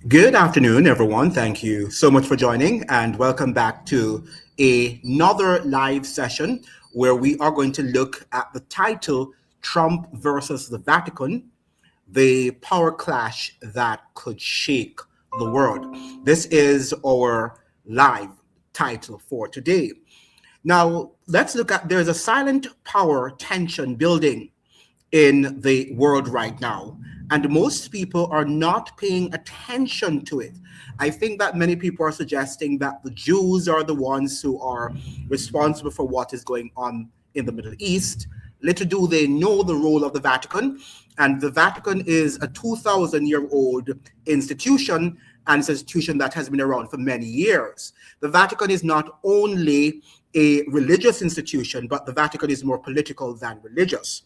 Good afternoon, everyone. Thank you so much for joining, and welcome back to another live session where we are going to look at the title Trump versus the Vatican, the power clash that could shake the world. This is our live title for today. Now, let's look at there's a silent power tension building in the world right now. And most people are not paying attention to it. I think that many people are suggesting that the Jews are the ones who are responsible for what is going on in the Middle East. Little do they know the role of the Vatican. And the Vatican is a 2,000-year-old institution, and it's an institution that has been around for many years. The Vatican is not only a religious institution, but the Vatican is more political than religious.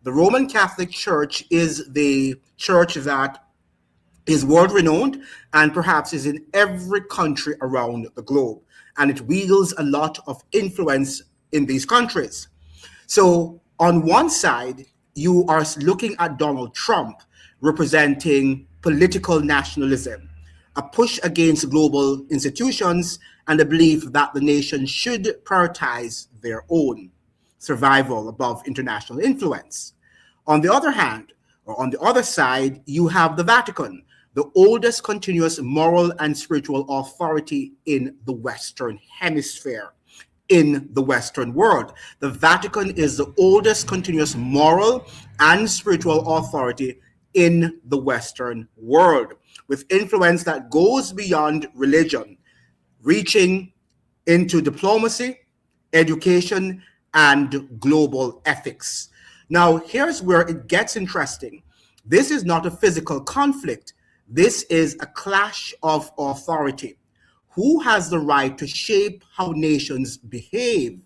The Roman Catholic Church is the church that is world renowned and perhaps is in every country around the globe. And it wields a lot of influence in these countries. So, on one side, you are looking at Donald Trump representing political nationalism, a push against global institutions, and a belief that the nation should prioritize their own survival above international influence. On the other hand, or on the other side, you have the Vatican, the oldest continuous moral and spiritual authority in the Western Hemisphere, in the Western world. The Vatican is the oldest continuous moral and spiritual authority in the Western world, with influence that goes beyond religion, reaching into diplomacy, education, and global ethics. Now, here's where it gets interesting. This is not a physical conflict. This is a clash of authority. Who has the right to shape how nations behave?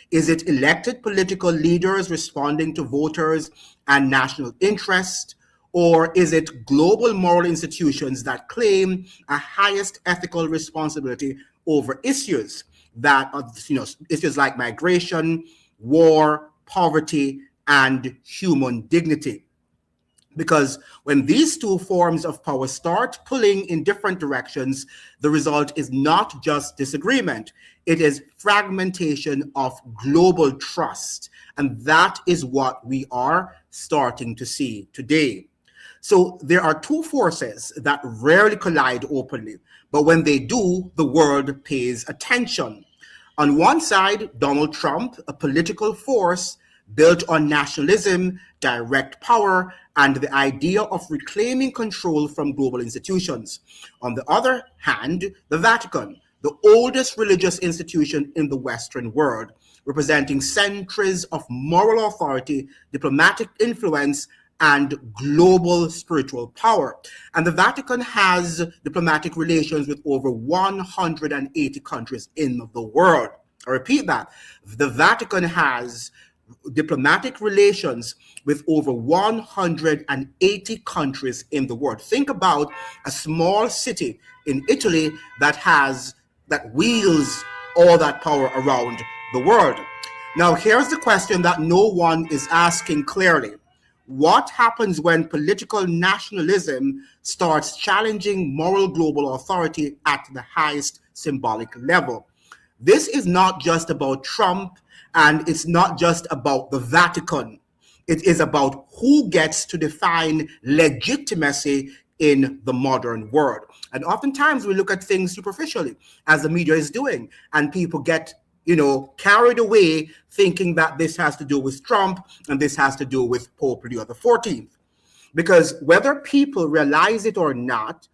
Is it elected political leaders responding to voters and national interest? Or is it global moral institutions that claim a highest ethical responsibility over issues that are, issues like migration, war, poverty, and human dignity? Because when these two forms of power start pulling in different directions, the result is not just disagreement, it is fragmentation of global trust. And that is what we are starting to see today. So there are two forces that rarely collide openly, but when they do, the world pays attention. On one side, Donald Trump, a political force built on nationalism, direct power, and the idea of reclaiming control from global institutions. On the other hand, the Vatican, the oldest religious institution in the Western world, representing centuries of moral authority, diplomatic influence, and global spiritual power. And the Vatican has diplomatic relations with over 180 countries in the world. I repeat that. The Vatican has diplomatic relations with over 180 countries in the world. Think about a small city in Italy that wields all that power around the world. Now, here's the question that no one is asking clearly. What happens when political nationalism starts challenging moral global authority at the highest symbolic level? This is not just about Trump, and it's not just about the Vatican. It is about who gets to define legitimacy in the modern world. And oftentimes we look at things superficially, as the media is doing, and people get carried away thinking that this has to do with Trump and this has to do with Pope Leo XIV. Because whether people realize it or not,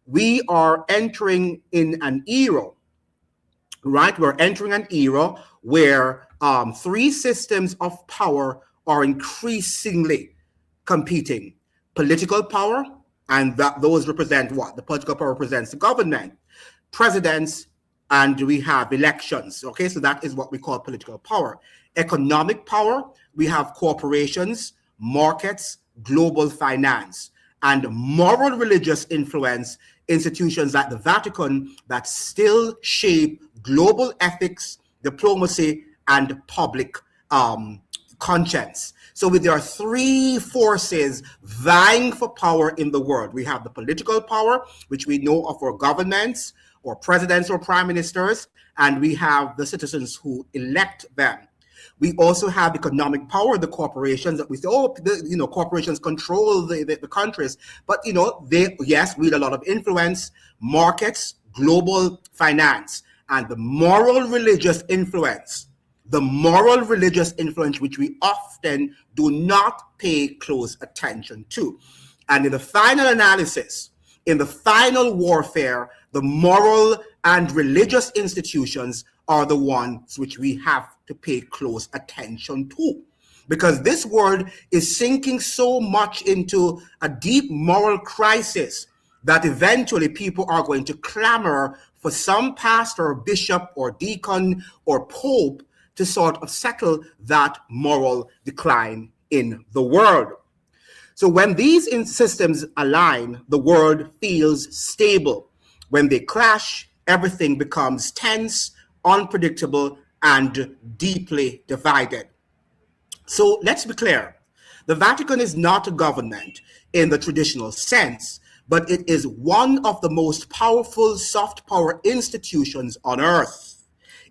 we are entering in an era, right? We're entering an era where three systems of power are increasingly competing. Political power, and those represent what? The political power represents the government, presidents, and we have elections. Okay, so that is what we call political power. Economic power, we have corporations, markets, global finance, and moral religious influence, institutions like the Vatican that still shape global ethics, diplomacy, and public conscience. So there are three forces vying for power in the world. We have the political power, which we know of our governments or presidents or prime ministers, and we have the citizens who elect them. We also have economic power, the corporations that we say, corporations control the countries, but they, yes, wield a lot of influence, markets, global finance, and the moral religious influence, which we often do not pay close attention to. And in the final analysis, in the final warfare, the moral and religious institutions are the ones which we have to pay close attention to. Because this world is sinking so much into a deep moral crisis that eventually people are going to clamor for some pastor or bishop or deacon or pope to sort of settle that moral decline in the world. So when these systems align, the world feels stable. When they clash, everything becomes tense, unpredictable, and deeply divided. So let's be clear. The Vatican is not a government in the traditional sense, but it is one of the most powerful soft power institutions on earth.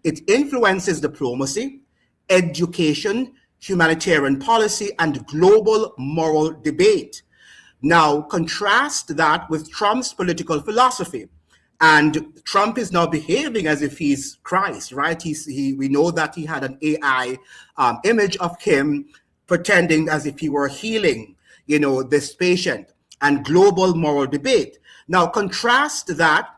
It influences diplomacy, education, humanitarian policy, and global moral debate. Now, contrast that with Trump's political philosophy. And Trump is now behaving as if he's Christ, right? We know that he had an AI image of him pretending as if he were healing, this patient, and global moral debate. Now, contrast that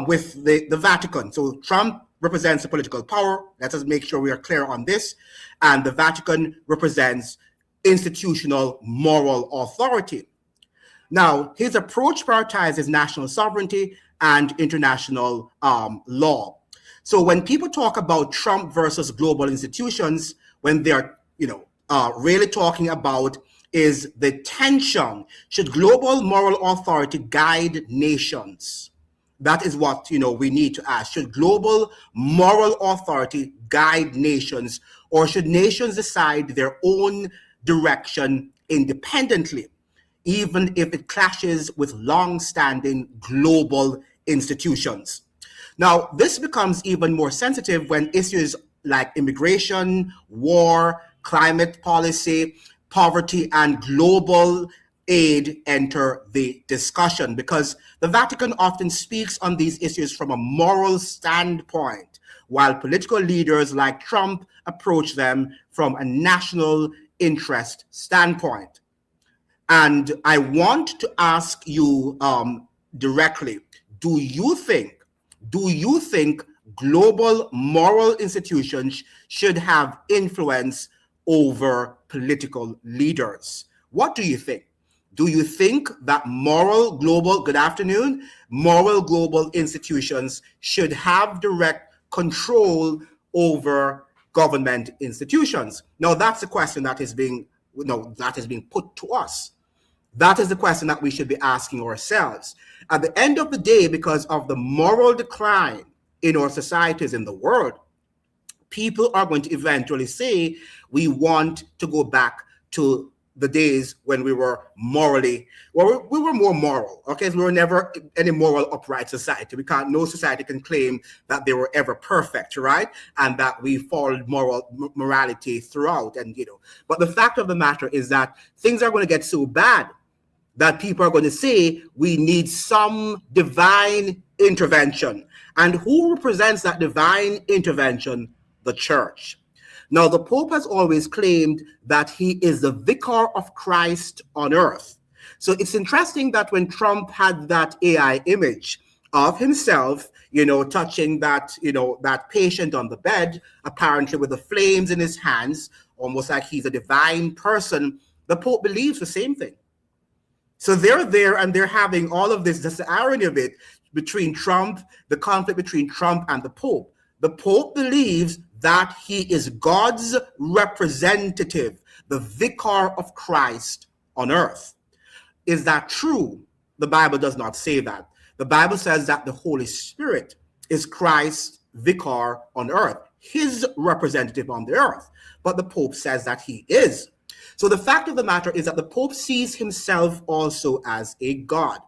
with the Vatican. So Trump represents the political power. Let us make sure we are clear on this. And the Vatican represents institutional moral authority. Now, his approach prioritizes national sovereignty and international law. So when people talk about Trump versus global institutions, when they're really talking about is the tension. Should global moral authority guide nations? That is what we need to ask. Should global moral authority guide nations, or should nations decide their own direction independently, even if it clashes with long-standing global institutions? Now, this becomes even more sensitive when issues like immigration, war, climate policy, poverty, and global aid enter the discussion, because the Vatican often speaks on these issues from a moral standpoint, while political leaders like Trump approach them from a national interest standpoint. And I want to ask you directly, do you think global moral institutions should have influence over political leaders? What do you think? Do you think that moral global institutions should have direct control over government institutions? Now, that's the question that is being put to us. That is the question that we should be asking ourselves. At the end of the day, because of the moral decline in our societies in the world, people are going to eventually say, we want to go back to the days when we were we were more moral, okay? We were never any moral upright society. No society can claim that they were ever perfect, right? And that we followed morality throughout, but the fact of the matter is that things are going to get so bad that people are going to say, we need some divine intervention. And who represents that divine intervention? The church. Now, the Pope has always claimed that he is the vicar of Christ on earth. So it's interesting that when Trump had that AI image of himself, touching that patient on the bed, apparently with the flames in his hands, almost like he's a divine person, the Pope believes the same thing. So they're there and they're having all of this, that's the irony of it, between Trump, the conflict between Trump and the Pope. The Pope believes that he is God's representative, the vicar of Christ on earth. Is that true? The Bible does not say that. The Bible says that the Holy Spirit is Christ's vicar on earth. his representative on the earth, but the Pope says that he is. So the fact of the matter is that the Pope sees himself also as a God.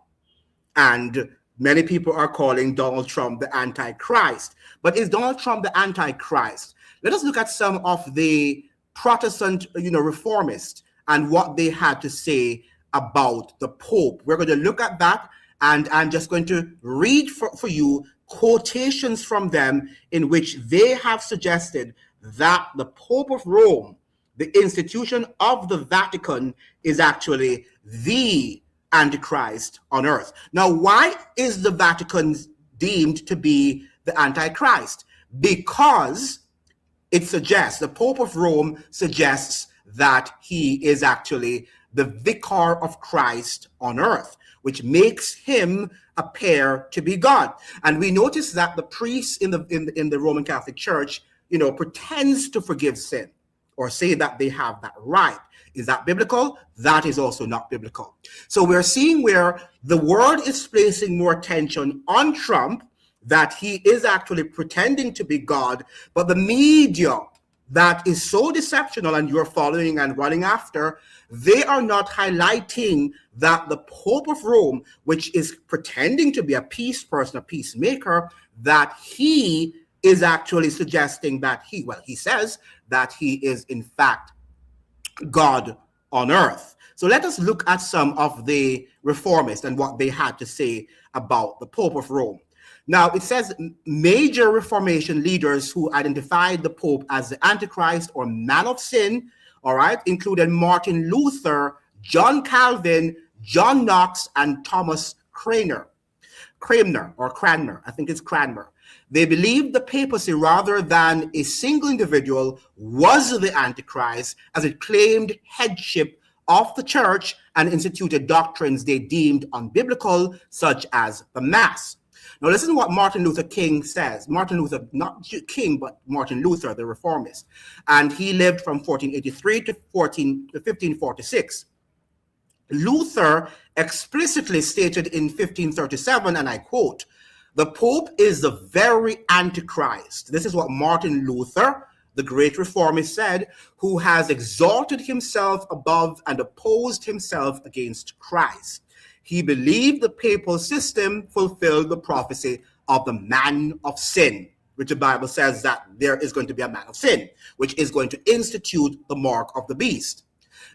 And many people are calling Donald Trump the Antichrist. But is Donald Trump the Antichrist? Let us look at some of the Protestant, reformists and what they had to say about the Pope. We're going to look at that, and I'm just going to read for you quotations from them in which they have suggested that the Pope of Rome, the institution of the Vatican, is actually the Antichrist on earth. Now, why is the Vatican deemed to be the Antichrist? Because it suggests, the Pope of Rome suggests that he is actually the vicar of Christ on earth, which makes him appear to be God. And we notice that the priests in the Roman Catholic Church, pretends to forgive sin, or say that they have that right. Is that biblical? That is also not biblical. So we're seeing where the world is placing more attention on Trump, that he is actually pretending to be God, but the media that is so deceptional and you're following and running after, they are not highlighting that the Pope of Rome, which is pretending to be a peace person, a peacemaker, that he is actually suggesting that he says that he is in fact God on earth. So let us look at some of the reformists and what they had to say about the Pope of Rome. Now, it says major Reformation leaders who identified the Pope as the Antichrist or man of sin, all right, included Martin Luther, John Calvin, John Knox, and Thomas Cranmer. I think it's Cranmer. They believed the papacy, rather than a single individual, was the Antichrist, as it claimed headship of the church and instituted doctrines they deemed unbiblical, such as the Mass. Now listen to what Martin Luther King says. Martin Luther, not King, but Martin Luther, the reformist. And he lived from 1483 to 1546. Luther explicitly stated in 1537, and I quote, "The Pope is the very Antichrist." This is what Martin Luther, the great reformist, said, "who has exalted himself above and opposed himself against Christ. He believed the papal system fulfilled the prophecy of the man of sin," which the Bible says that there is going to be a man of sin, which is going to institute the mark of the beast.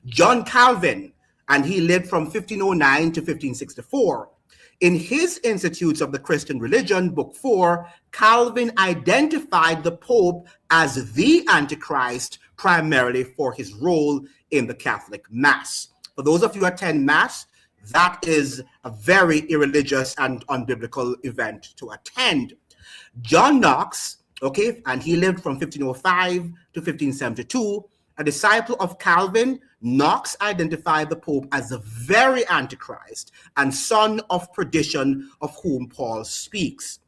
John Calvin, and he lived from 1509 to 1564. In his Institutes of the Christian Religion, Book 4, Calvin identified the Pope as the Antichrist primarily for his role in the Catholic Mass. For those of you who attend Mass, that is a very irreligious and unbiblical event to attend. John Knox, and he lived from 1505 to 1572, a disciple of Calvin. Knox identified the Pope as the very Antichrist and son of perdition, of whom Paul speaks.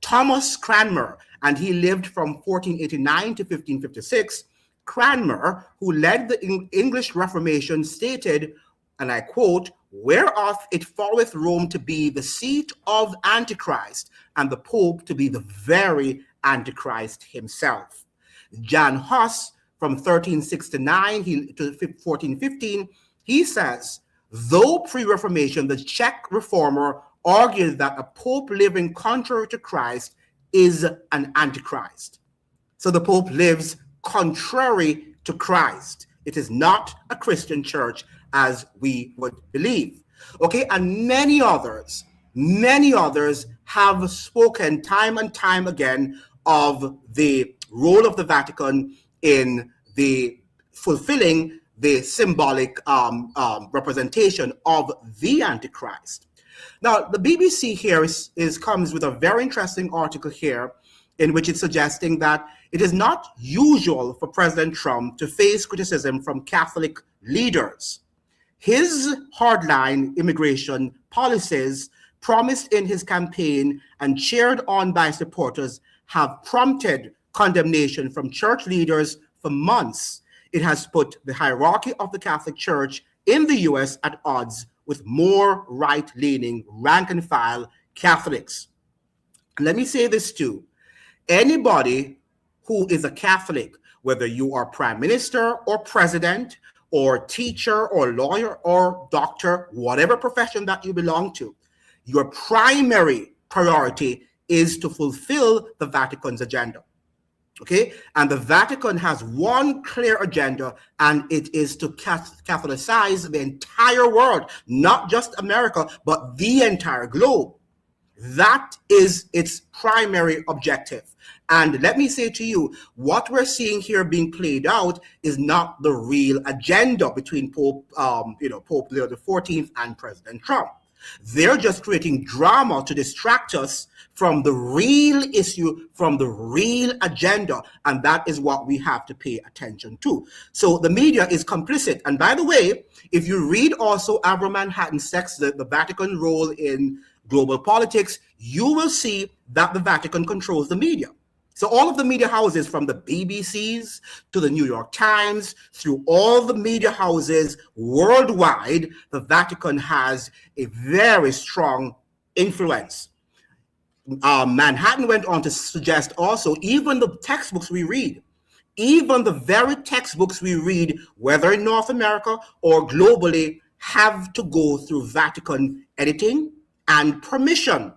Thomas Cranmer, and he lived from 1489 to 1556. Cranmer, who led the English Reformation, stated, and I quote, "Whereof it followeth Rome to be the seat of Antichrist, and the Pope to be the very Antichrist himself." Jan Hus, from 1369 to 1415, he says, "Though pre-Reformation, the Czech reformer argued that a Pope living contrary to Christ is an Antichrist." So the Pope lives contrary to Christ. It is not a Christian church as we would believe. And many others have spoken time and time again of the role of the Vatican in the fulfilling the symbolic representation of the Antichrist. Now, the BBC here comes with a very interesting article here in which it's suggesting that it is not usual for President Trump to face criticism from Catholic leaders. His hardline immigration policies, promised in his campaign and cheered on by supporters, have prompted condemnation from church leaders for months. It has put the hierarchy of the Catholic Church in the US at odds with more right-leaning, rank-and-file Catholics. Let me say this too. Anybody who is a Catholic, whether you are prime minister or president or teacher or lawyer or doctor, whatever profession that you belong to, your primary priority is to fulfill the Vatican's agenda. Okay, and the Vatican has one clear agenda, and it is to Catholicize the entire world, not just America, but the entire globe. That is its primary objective. And let me say to you, what we're seeing here being played out is not the real agenda between Pope Leo XIV and President Trump. They're just creating drama to distract us from the real issue, from the real agenda, and that is what we have to pay attention to. So the media is complicit. And by the way, if you read also Avril Manhattan's text, the Vatican role in global politics, you will see that the Vatican controls the media. So all of the media houses, from the BBCs to the New York Times, through all the media houses worldwide, the Vatican has a very strong influence. Manhattan went on to suggest also, even the textbooks we read, even the very textbooks we read, whether in North America or globally, have to go through Vatican editing and permission.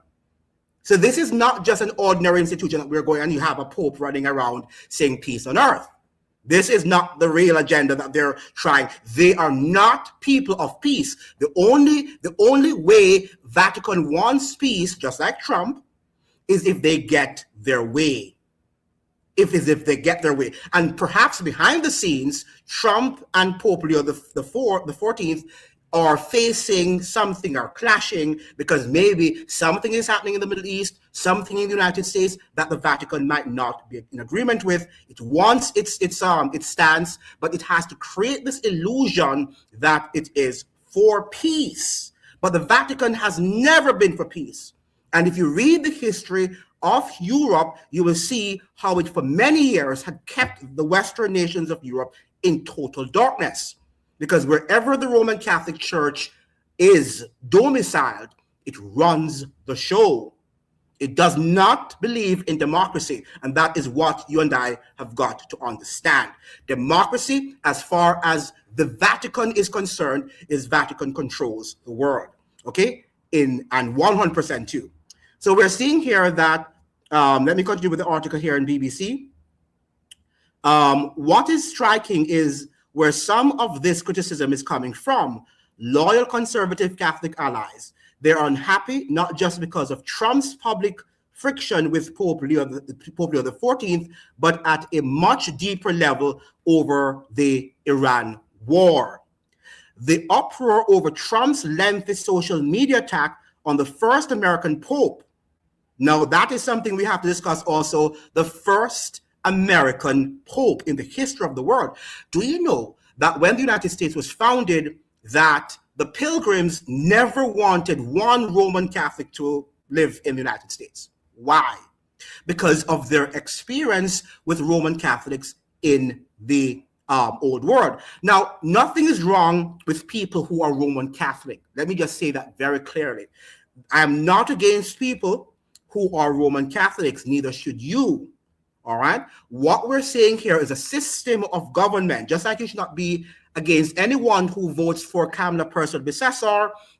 So this is not just an ordinary institution that we're going and you have a pope running around saying peace on earth. This is not the real agenda that they're trying. They are not people of peace. The only way Vatican wants peace, just like Trump, is if they get their way. If they get their way. And perhaps behind the scenes, Trump and Pope Leo the 14th are facing something, are clashing, because maybe something is happening in the Middle East, something in the United States that the Vatican might not be in agreement with. It wants its stance, but it has to create this illusion that it is for peace. But the Vatican has never been for peace. And if you read the history of Europe, you will see how it for many years had kept the Western nations of Europe in total darkness. Because wherever the Roman Catholic Church is domiciled, it runs the show. It does not believe in democracy. And that is what you and I have got to understand. Democracy, as far as the Vatican is concerned, is Vatican controls the world. Okay? And 100% too. So we're seeing here that, let me continue with the article here in BBC. What is striking is where some of this criticism is coming from. Loyal conservative Catholic allies, they're unhappy not just because of Trump's public friction with Pope Leo the 14th, but at a much deeper level over the Iran war. The uproar over Trump's lengthy social media attack on the first American Pope. Now, that is something we have to discuss also, the first American Pope in the history of the world. Do you know that when the United States was founded, that the Pilgrims never wanted one Roman Catholic to live in the United States? Why? Because of their experience with Roman Catholics in the old world. Now, nothing is wrong with people who are Roman Catholic. Let me just say that very clearly. I am not against people who are Roman Catholics, neither should you. All right. What we're saying here is a system of government, just like you should not be against anyone who votes for Kamala Harris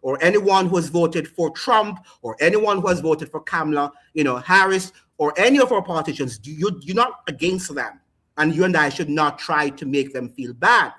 or anyone who has voted for Trump or anyone who has voted for Kamala, Harris or any of our politicians. You're not against them. And you and I should not try to make them feel bad.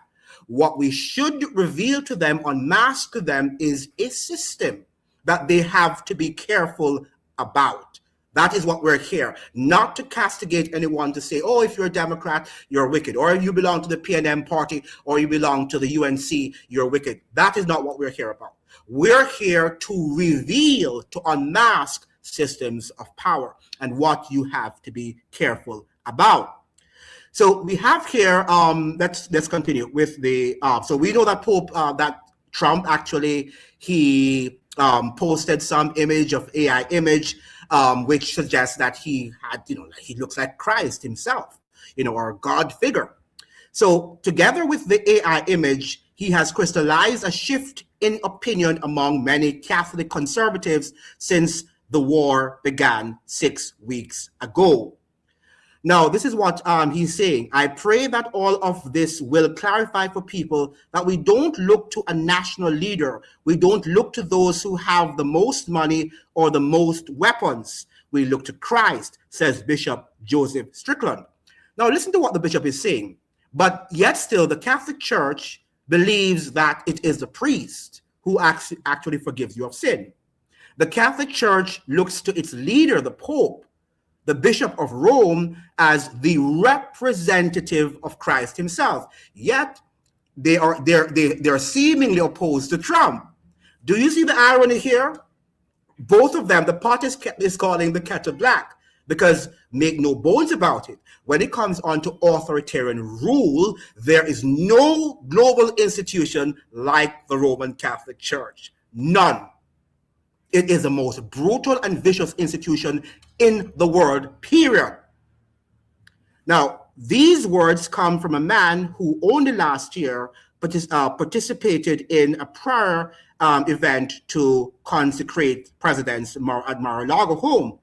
What we should reveal to them, unmask to them, is a system that they have to be careful about. That is what we're here, not to castigate anyone to say, oh, if you're a Democrat, you're wicked, or if you belong to the PNM party, or you belong to the UNC, you're wicked. That is not what we're here about. We're here to reveal, to unmask systems of power and what you have to be careful about. So we have here, let's continue with the, so we know that that Trump actually, he posted some image of AI image, which suggests that he had, he looks like Christ himself, or a God figure. So together with the AI image, he has crystallized a shift in opinion among many Catholic conservatives since the war began 6 weeks ago. Now, this is what he's saying. I pray that all of this will clarify for people that we don't look to a national leader. We don't look to those who have the most money or the most weapons. We look to Christ, says Bishop Joseph Strickland. Now, listen to what the bishop is saying. But yet still, the Catholic Church believes that it is the priest who actually forgives you of sin. The Catholic Church looks to its leader, the Pope, the Bishop of Rome, as the representative of Christ himself. Yet they're seemingly opposed to Trump. Do you see the irony here? Both of them, the pot is calling the kettle black, because make no bones about it, when it comes on to authoritarian rule, there is no global institution like the Roman Catholic Church. None. It is the most brutal and vicious institution in the world, period. Now, these words come from a man who only last year participated in a prayer event to consecrate presidents at Mar-a-Lago home.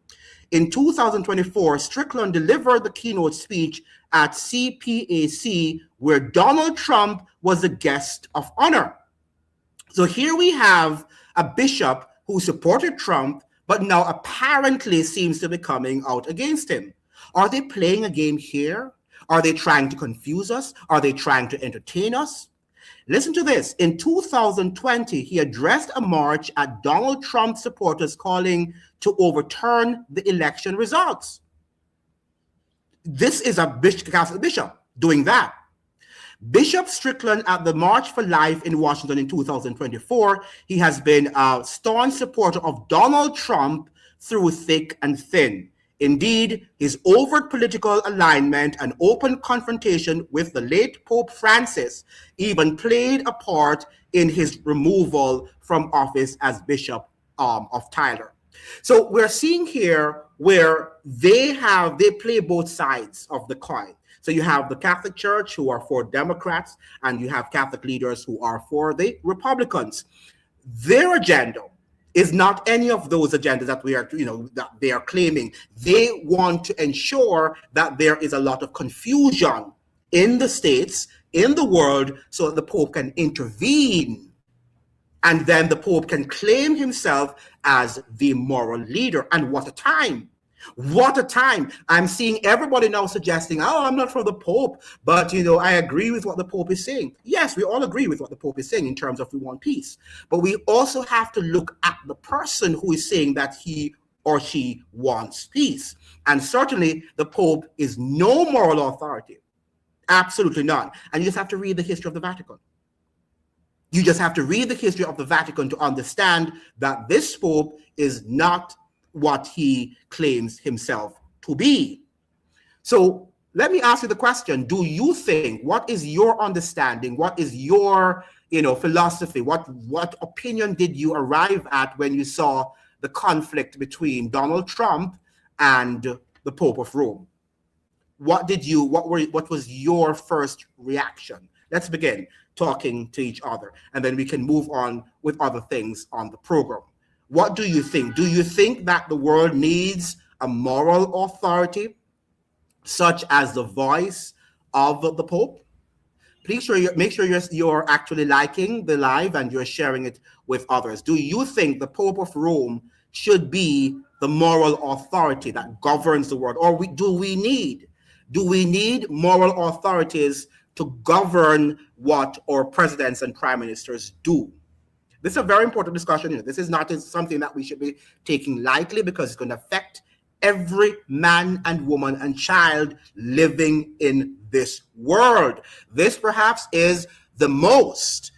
In 2024, Strickland delivered the keynote speech at CPAC, where Donald Trump was the guest of honor. So here we have a bishop who supported Trump, but now apparently seems to be coming out against him. Are they playing a game here? Are they trying to confuse us? Are they trying to entertain us? Listen to this. In 2020, he addressed a march at Donald Trump supporters calling to overturn the election results. This is a Catholic bishop doing that. Bishop Strickland at the March for Life in Washington in 2024, he has been a staunch supporter of Donald Trump through thick and thin. Indeed, his overt political alignment and open confrontation with the late Pope Francis even played a part in his removal from office as Bishop of Tyler. So we're seeing here where they play both sides of the coin. So you have the Catholic Church who are for Democrats, and you have Catholic leaders who are for the Republicans. Their agenda is not any of those agendas that that they are claiming. They want to ensure that there is a lot of confusion in the states, in the world, so that the Pope can intervene. And then the Pope can claim himself as the moral leader. And what a time. What a time. I'm seeing everybody now suggesting, oh, I'm not for the Pope, but, I agree with what the Pope is saying. Yes, we all agree with what the Pope is saying in terms of we want peace. But we also have to look at the person who is saying that he or she wants peace. And certainly the Pope is no moral authority. Absolutely none. And you just have to read the history of the Vatican. You just have to read the history of the Vatican to understand that this Pope is not what he claims himself to be. So let me ask you the question. Do you think, what is your understanding? What is your, philosophy? What opinion did you arrive at when you saw the conflict between Donald Trump and the Pope of Rome? What was your first reaction? Let's begin talking to each other, and then we can move on with other things on the program. What do you think? Do you think that the world needs a moral authority, such as the voice of the Pope? Please make sure you're actually liking the live and you're sharing it with others. Do you think the Pope of Rome should be the moral authority that governs the world, or do we need moral authorities to govern what our presidents and prime ministers do? This is a very important discussion. This is not something that we should be taking lightly, because it's going to affect every man and woman and child living in this world. This perhaps is the most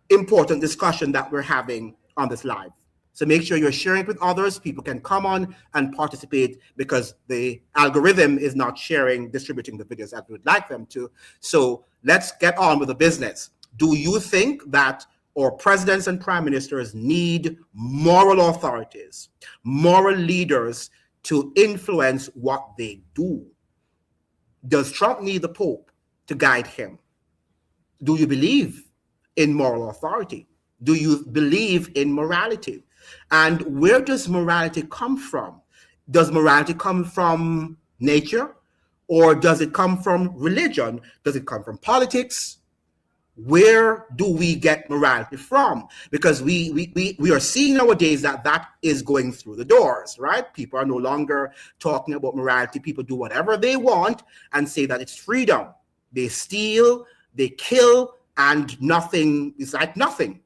important discussion that we're having on this live. So make sure you're sharing it with others. People can come on and participate, because the algorithm is not distributing the videos as we would like them to. So let's get on with the business. Do you think that our presidents and prime ministers need moral authorities, moral leaders to influence what they do? Does Trump need the Pope to guide him? Do you believe in moral authority? Do you believe in morality? And where does morality come from? Does morality come from nature, Or does it come from religion? Does it come from politics? Where do we get morality from? Because we are seeing nowadays that is going through the doors, right? People are no longer talking about morality. People do whatever they want and say that it's freedom. They steal, they kill, and nothing is like nothing.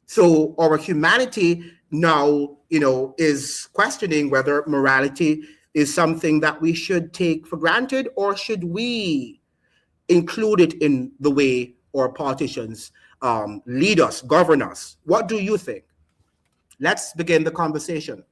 So our humanity now, is questioning whether morality is something that we should take for granted, or should we include it in the way our politicians lead us, govern us. What do you think? Let's begin the conversation.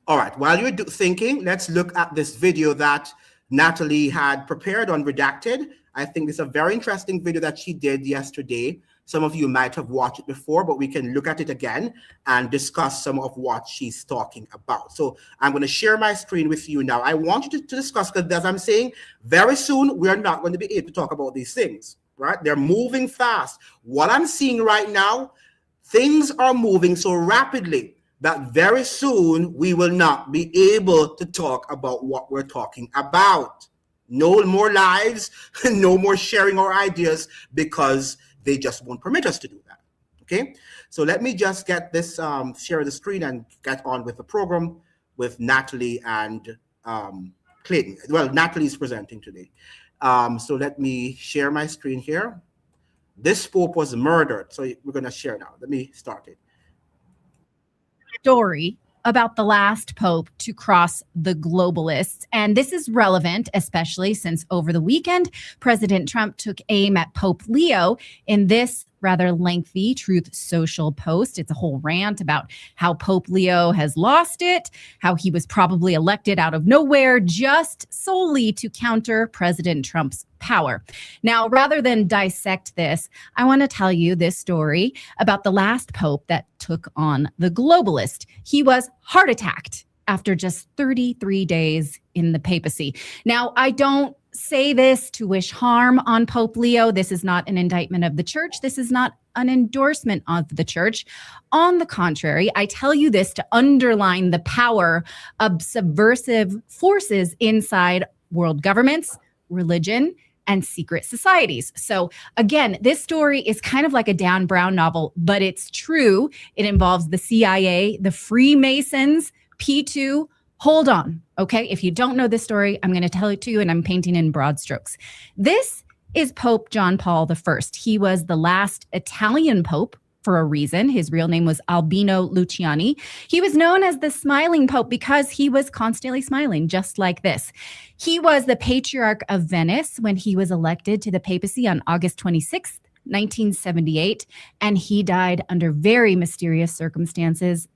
All right, while you're thinking, let's look at this video that Natalie had prepared on Redacted. I think it's a very interesting video that she did yesterday. Some of you might have watched it before, but we can look at it again and discuss some of what she's talking about. So I'm going to share my screen with you now. I want you to discuss, because as I'm saying, very soon we are not going to be able to talk about these things, right? They're moving fast. What I'm seeing right now, things are moving so rapidly that very soon we will not be able to talk about what we're talking about. No more lives, no more sharing our ideas, because they just won't permit us to do that. Okay, so let me just get this, share the screen and get on with the program with Natalie and Clayton. Well, Natalie is presenting today. So let me share my screen here. This Pope was murdered. So we're going to share now. Let me start it. Story about the last pope to cross the globalists. And this is relevant, especially since over the weekend, President Trump took aim at Pope Leo in this rather lengthy Truth Social post. It's a whole rant about how Pope Leo has lost it, how he was probably elected out of nowhere just solely to counter President Trump's power. Now, rather than dissect this, I want to tell you this story about the last pope that took on the globalist. He was heart attacked after just 33 days in the papacy. Now, I don't say this to wish harm on Pope Leo. This is not an indictment of the church. This is not an endorsement of the church. On the contrary, I tell you this to underline the power of subversive forces inside world governments, religion, and secret societies. So again, this story is kind of like a Dan Brown novel, but it's true. It involves the CIA, the Freemasons, P2. Hold on, okay? If you don't know this story, I'm going to tell it to you, and I'm painting in broad strokes. This is Pope John Paul I. He was the last Italian pope for a reason. His real name was Albino Luciani. He was known as the smiling pope because he was constantly smiling, just like this. He was the Patriarch of Venice when he was elected to the papacy on August 26th, 1978, and he died under very mysterious circumstances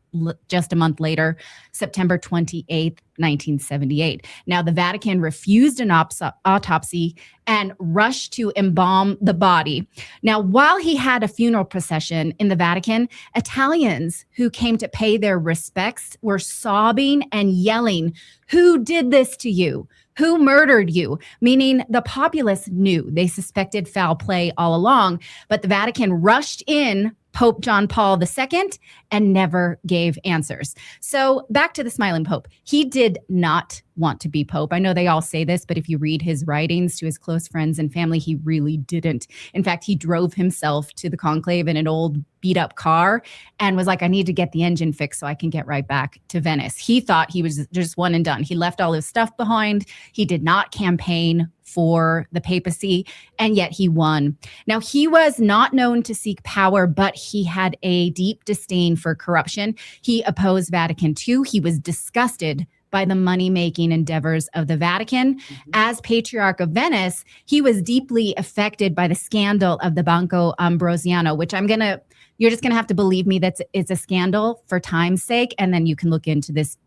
just a month later, September 28th, 1978. Now, the Vatican refused an autopsy and rushed to embalm the body. Now, while he had a funeral procession in the Vatican, Italians who came to pay their respects were sobbing and yelling, "Who did this to you? Who murdered you?" Meaning the populace knew. They suspected foul play all along, but the Vatican rushed in Pope John Paul II and never gave answers. So back to the smiling pope. He did not want to be pope. I know they all say this, but if you read his writings to his close friends and family, he really didn't. In fact, he drove himself to the conclave in an old beat up car and was like, "I need to get the engine fixed so I can get right back to Venice." He thought he was just one and done. He left all his stuff behind. He did not campaign for the papacy, and yet he won. Now, he was not known to seek power, but he had a deep disdain for corruption. He opposed Vatican II. He was disgusted by the money-making endeavors of the Vatican. As Patriarch of Venice, he was deeply affected by the scandal of the Banco Ambrosiano, which you're just gonna have to believe me that it's a scandal for time's sake, and then you can look into this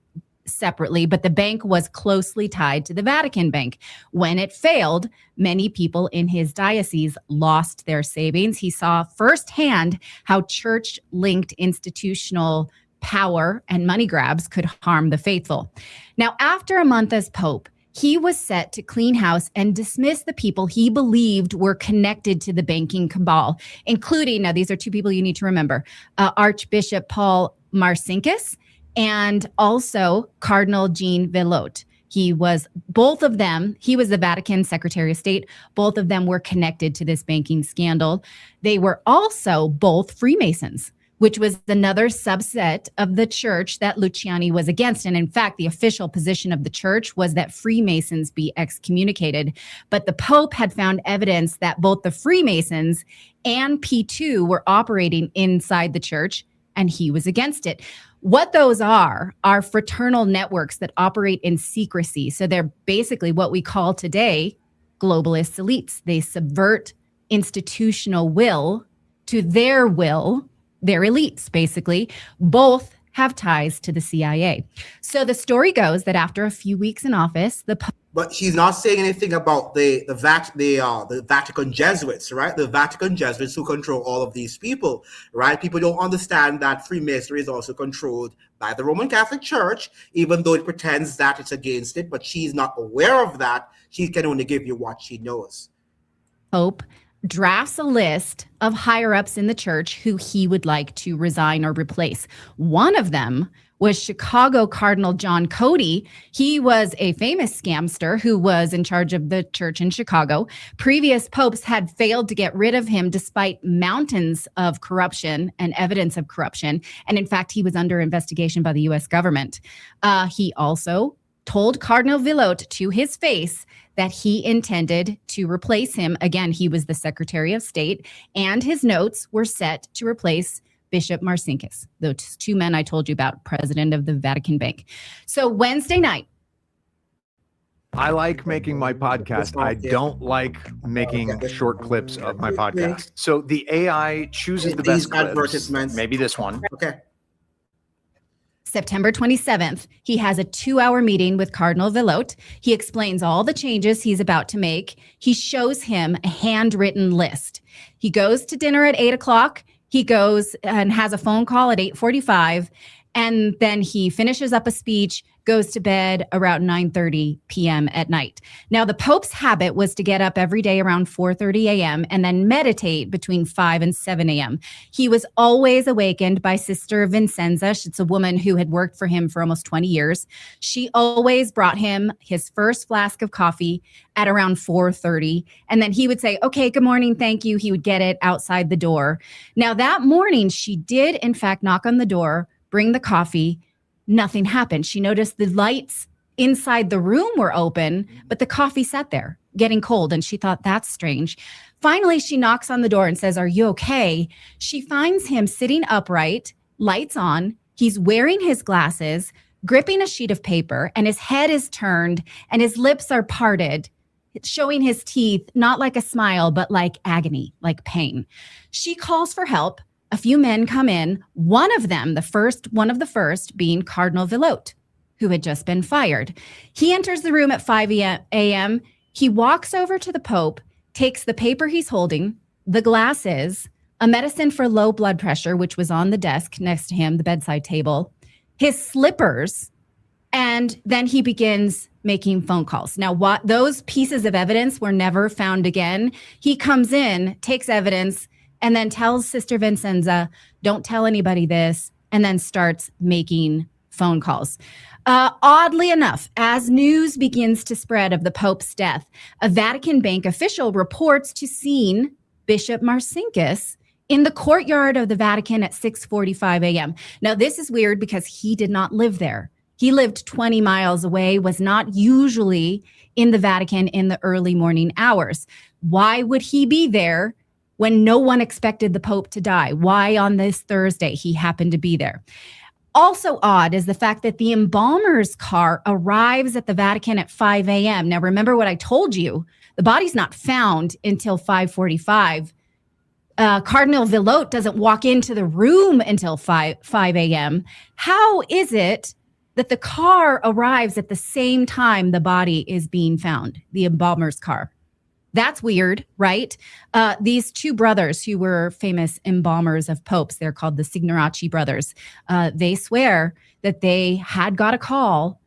separately. But the bank was closely tied to the Vatican Bank. When it failed, many people in his diocese lost their savings. He saw firsthand how church-linked institutional power and money grabs could harm the faithful. Now, after a month as Pope, he was set to clean house and dismiss the people he believed were connected to the banking cabal, including, now these are two people you need to remember, Archbishop Paul Marcinkus and also Cardinal Jean Velotte. He was the Vatican Secretary of State. Both of them were connected to this banking scandal. They were also both Freemasons, which was another subset of the church that Luciani was against. And in fact, the official position of the church was that Freemasons be excommunicated. But the Pope had found evidence that both the Freemasons and P2 were operating inside the church, and he was against it. What those are fraternal networks that operate in secrecy. So they're basically what we call today globalist elites. They subvert institutional will to their will. They're elites, basically. Both have ties to the CIA. So the story goes that after a few weeks in office, But she's not saying anything about the Vatican Jesuits, right? The Vatican Jesuits who control all of these people, right? People don't understand that Freemasonry is also controlled by the Roman Catholic Church, even though it pretends that it's against it, but she's not aware of that. She can only give you what she knows. Pope drafts a list of higher-ups in the church who he would like to resign or replace. One of them was Chicago Cardinal John Cody. He was a famous scamster who was in charge of the church in Chicago. Previous popes had failed to get rid of him despite mountains of corruption and evidence of corruption. And in fact, he was under investigation by the U.S. government. He also told Cardinal Villot to his face that he intended to replace him. Again, he was the Secretary of State, and his notes were set to replace Bishop Marcinkus, those two men I told you about, president of the Vatican Bank. So Wednesday night. I like making my podcast. I don't like making short clips of my podcast. So the AI chooses the best clips. Maybe this one. Okay. September 27th, he has a 2-hour meeting with Cardinal Villot. He explains all the changes he's about to make. He shows him a handwritten list. He goes to dinner at 8 o'clock. He goes and has a phone call at 8:45. And then he finishes up a speech, goes to bed around 9:30 p.m. at night. Now, the Pope's habit was to get up every day around 4:30 a.m. and then meditate between 5 and 7 a.m. He was always awakened by Sister Vincenza. It's a woman who had worked for him for almost 20 years. She always brought him his first flask of coffee at around 4:30. And then he would say, okay, good morning, thank you. He would get it outside the door. Now, that morning, she did, in fact, knock on the door, bring the coffee. Nothing happened. She noticed the lights inside the room were open, but the coffee sat there getting cold. And she thought, that's strange. Finally, she knocks on the door and says, are you okay? She finds him sitting upright, lights on. He's wearing his glasses, gripping a sheet of paper, and his head is turned and his lips are parted, showing his teeth, not like a smile, but like agony, like pain. She calls for help. A few men come in, one of the first being Cardinal Villot, who had just been fired. He enters the room at 5 a.m. He walks over to the Pope, takes the paper he's holding, the glasses, a medicine for low blood pressure, which was on the desk next to him, the bedside table, his slippers, and then he begins making phone calls. Now, those pieces of evidence were never found again. He comes in, takes evidence, and then tells Sister Vincenza, don't tell anybody this, and then starts making phone calls. Oddly enough, as news begins to spread of the Pope's death, a Vatican Bank official reports to seeing Bishop Marcinkus in the courtyard of the Vatican at 6:45 a.m. Now, this is weird because he did not live there. He lived 20 miles away, was not usually in the Vatican in the early morning hours. Why would he be there when no one expected the Pope to die? Why on this Thursday he happened to be there? Also odd is the fact that the embalmer's car arrives at the Vatican at 5 a.m. Now, remember what I told you. The body's not found until 5:45. Cardinal Villot doesn't walk into the room until 5 a.m. How is it that the car arrives at the same time the body is being found, the embalmer's car? That's weird, right? These two brothers who were famous embalmers of popes, they're called the Signoracci brothers. They swear that they had got a call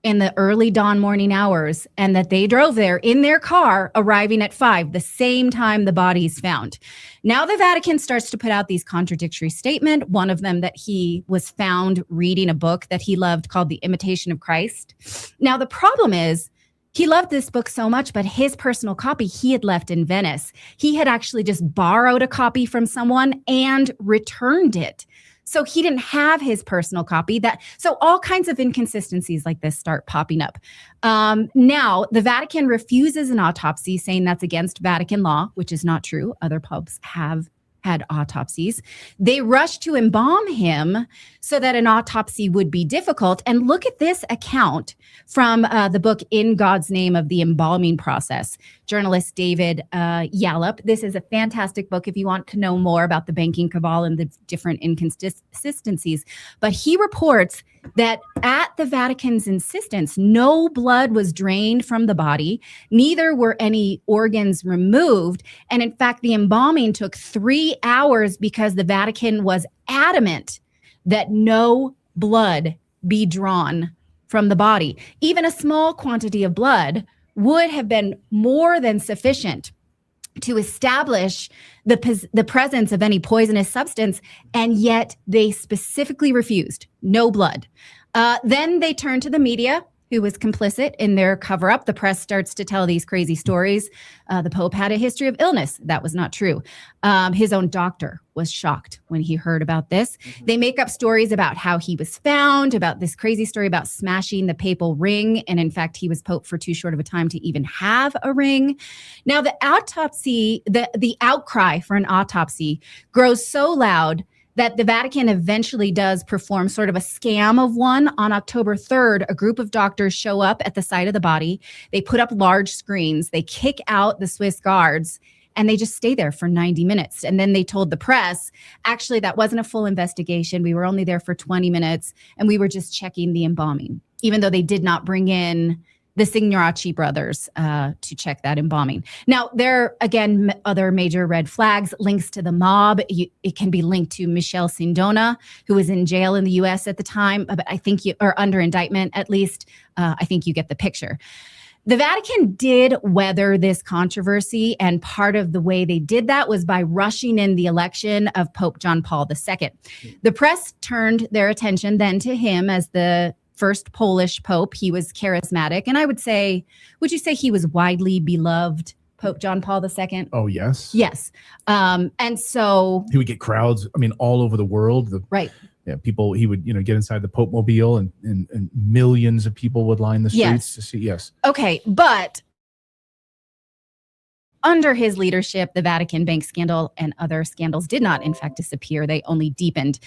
in the early dawn morning hours, and that they drove there in their car, arriving at 5, the same time the body is found. Now the Vatican starts to put out these contradictory statements. One of them that he was found reading a book that he loved called The Imitation of Christ. Now the problem is, he loved this book so much, but his personal copy he had left in Venice. He had actually just borrowed a copy from someone and returned it. So he didn't have his personal copy. So all kinds of inconsistencies like this start popping up. Now, the Vatican refuses an autopsy, saying that's against Vatican law, which is not true. Other popes have had autopsies. They rushed to embalm him so that an autopsy would be difficult. And look at this account from the book In God's Name of the Embalming Process. Journalist David Yallop. This is a fantastic book if you want to know more about the banking cabal and the different inconsistencies. But he reports that at the Vatican's insistence, no blood was drained from the body, neither were any organs removed. And in fact, the embalming took 3 hours because the Vatican was adamant that no blood be drawn from the body. Even a small quantity of blood would have been more than sufficient to establish the presence of any poisonous substance, and yet they specifically refused. No blood. Then they turned to the media, who was complicit in their cover-up. The press starts to tell these crazy stories. The Pope had a history of illness. That was not true. His own doctor was shocked when he heard about this. Mm-hmm. They make up stories about how he was found, about this crazy story about smashing the papal ring. And in fact, he was Pope for too short of a time to even have a ring. Now, the autopsy, the outcry for an autopsy grows so loud that the Vatican eventually does perform sort of a scam of one. On October 3rd, a group of doctors show up at the site of the body. They put up large screens. They kick out the Swiss guards, and they just stay there for 90 minutes. And then they told the press, actually, that wasn't a full investigation. We were only there for 20 minutes, and we were just checking the embalming, even though they did not bring in the Signoraci brothers to check that embalming. Now, there are, again, other major red flags, links to the mob. It can be linked to Michelle Sindona, who was in jail in the U.S. at the time, but I think or under indictment, at least. I think you get the picture. The Vatican did weather this controversy, and part of the way they did that was by rushing in the election of Pope John Paul II. The press turned their attention then to him as the first Polish Pope. He was charismatic. And would you say he was widely beloved, Pope John Paul II? Oh, yes. Yes. And so he would get crowds, all over the world. Right. Yeah, people, he would, get inside the Pope mobile and millions of people would line the streets to see. Yes. Okay. But under his leadership, the Vatican bank scandal and other scandals did not, in fact, disappear. They only deepened.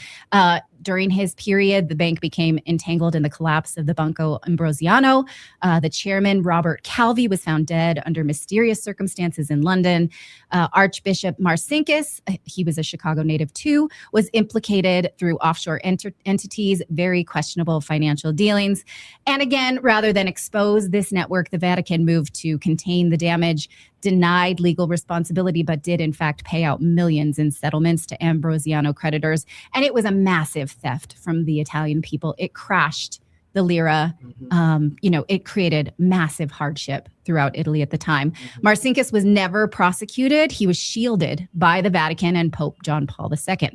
During his period, the bank became entangled in the collapse of the Banco Ambrosiano. The chairman, Robert Calvi, was found dead under mysterious circumstances in London. Archbishop Marcinkus, he was a Chicago native too, was implicated through offshore entities, very questionable financial dealings. And again, rather than expose this network, the Vatican moved to contain the damage, denied legal responsibility, but did in fact pay out millions in settlements to Ambrosiano creditors. And it was a massive theft from the Italian people. It crashed the lira. It created massive hardship throughout Italy at the time. Marcinkus was never prosecuted. He was shielded by the Vatican and Pope John Paul II.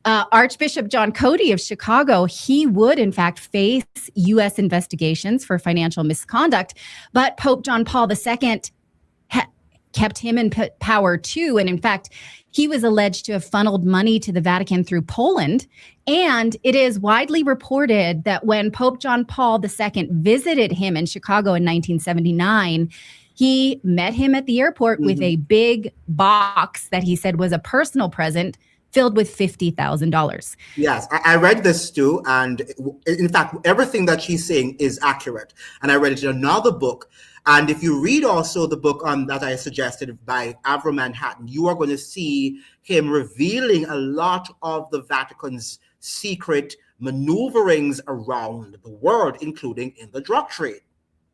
Archbishop John Cody of Chicago, he would in fact face U.S. investigations for financial misconduct, but Pope John Paul II kept him in power too. And in fact, he was alleged to have funneled money to the Vatican through Poland. And it is widely reported that when Pope John Paul II visited him in Chicago in 1979, he met him at the airport with a big box that he said was a personal present filled with $50,000. Yes, I read this too. And in fact, everything that she's saying is accurate. And I read it in another book. And if you read also the book that I suggested by Avram Manhattan, you are going to see him revealing a lot of the Vatican's secret maneuverings around the world, including in the drug trade.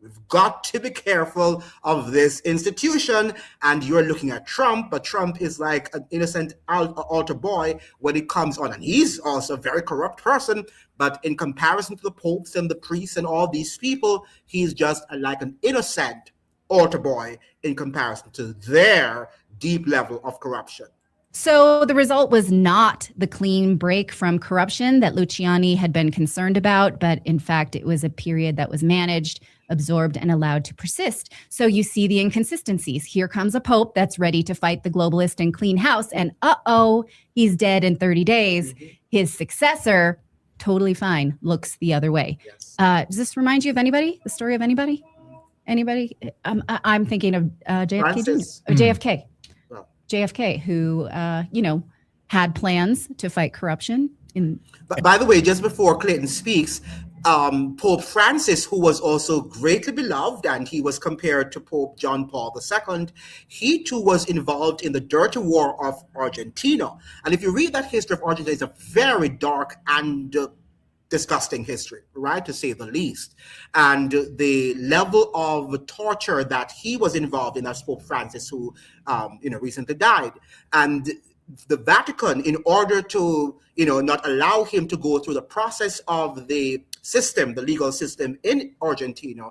We've got to be careful of this institution. And you're looking at Trump, but Trump is like an innocent altar boy when it comes on. And he's also a very corrupt person. But in comparison to the popes and the priests and all these people, he's just like an innocent altar boy in comparison to their deep level of corruption. So the result was not the clean break from corruption that Luciani had been concerned about, but in fact, it was a period that was managed, absorbed, and allowed to persist. So you see the inconsistencies. Here comes a pope that's ready to fight the globalist and clean house, and he's dead in 30 days. Mm-hmm. His successor, totally fine, looks the other way. Yes. Does this remind you of anybody? The story of anybody? Anybody? I'm thinking of JFK Jr. JFK. JFK, who, had plans to fight corruption. But by the way, just before Clayton speaks, Pope Francis, who was also greatly beloved, and he was compared to Pope John Paul II, he too was involved in the dirty war of Argentina. And if you read that history of Argentina, it's a very dark and disgusting history, right, to say the least. And the level of torture that he was involved in as Pope Francis, who recently died. And the Vatican, in order to not allow him to go through the process of the system, the legal system in Argentina,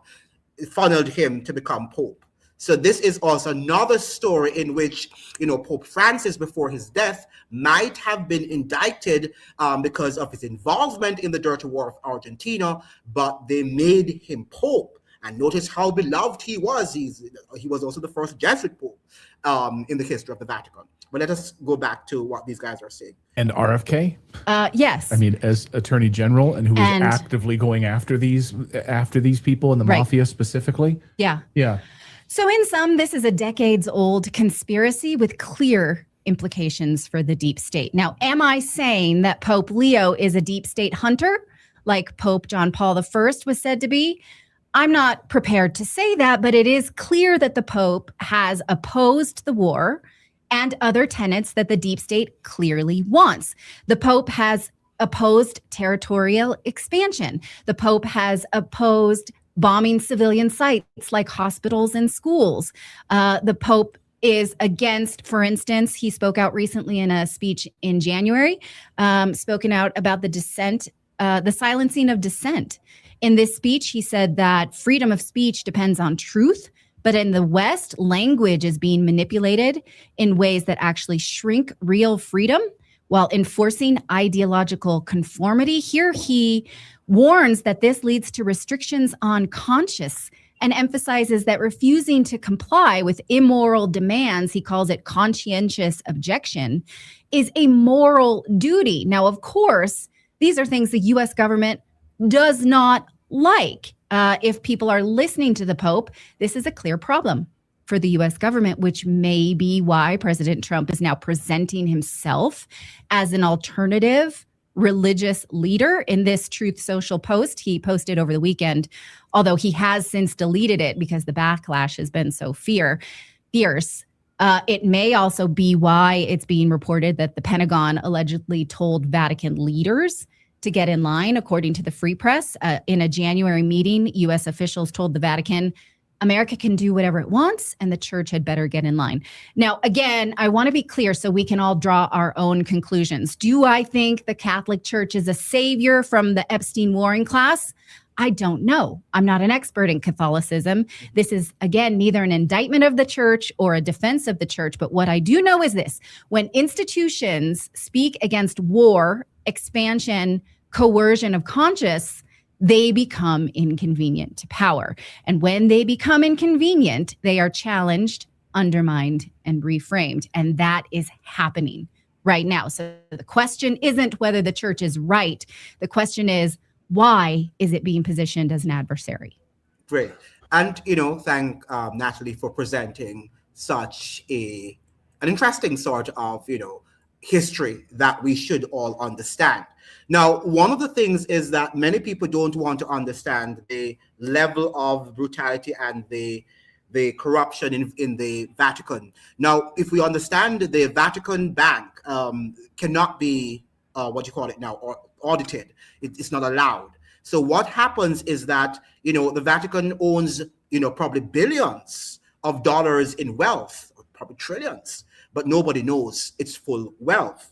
funneled him to become Pope. So this is also another story in which, Pope Francis, before his death, might have been indicted because of his involvement in the dirty war of Argentina, but they made him Pope. And notice how beloved he was. He was also the first Jesuit Pope in the history of the Vatican. But let us go back to what these guys are saying. And RFK? Yes. I mean, as Attorney General, and who was actively going after these people and the mafia specifically? Yeah. Yeah. So in sum, this is a decades-old conspiracy with clear implications for the deep state. Now, am I saying that Pope Leo is a deep state hunter, like Pope John Paul I was said to be? I'm not prepared to say that, but it is clear that the Pope has opposed the war and other tenets that the deep state clearly wants. The Pope has opposed territorial expansion. The Pope has opposed bombing civilian sites like hospitals and schools. The Pope is against, for instance, he spoke out recently in a speech in January, spoken out about the dissent, the silencing of dissent. In this speech, he said that freedom of speech depends on truth, but in the West, language is being manipulated in ways that actually shrink real freedom while enforcing ideological conformity. Here he warns that this leads to restrictions on conscience and emphasizes that refusing to comply with immoral demands, he calls it conscientious objection, is a moral duty. Now, of course, these are things the U.S. government does not like. If people are listening to the Pope, this is a clear problem for the U.S. government, which may be why President Trump is now presenting himself as an alternative religious leader in this Truth Social post he posted over the weekend, although he has since deleted it because the backlash has been so fierce. It may also be why it's being reported that the Pentagon allegedly told Vatican leaders to get in line, according to the Free Press. In a January meeting, U.S. officials told the Vatican, America can do whatever it wants, and the church had better get in line. Now, again, I want to be clear so we can all draw our own conclusions. Do I think the Catholic Church is a savior from the Epstein warring class? I don't know. I'm not an expert in Catholicism. This is, again, neither an indictment of the church or a defense of the church. But what I do know is this: when institutions speak against war, expansion, coercion of conscience, they become inconvenient to power. And when they become inconvenient, they are challenged, undermined, and reframed. And that is happening right now. So the question isn't whether the church is right. The question is, why is it being positioned as an adversary? Great. And, thank Natalie for presenting such an interesting sort of, history that we should all understand. Now, one of the things is that many people don't want to understand the level of brutality and the corruption in the Vatican. Now, if we understand the Vatican Bank cannot be, audited. It's not allowed. So what happens is that, the Vatican owns, probably billions of dollars in wealth, or probably trillions, but nobody knows its full wealth.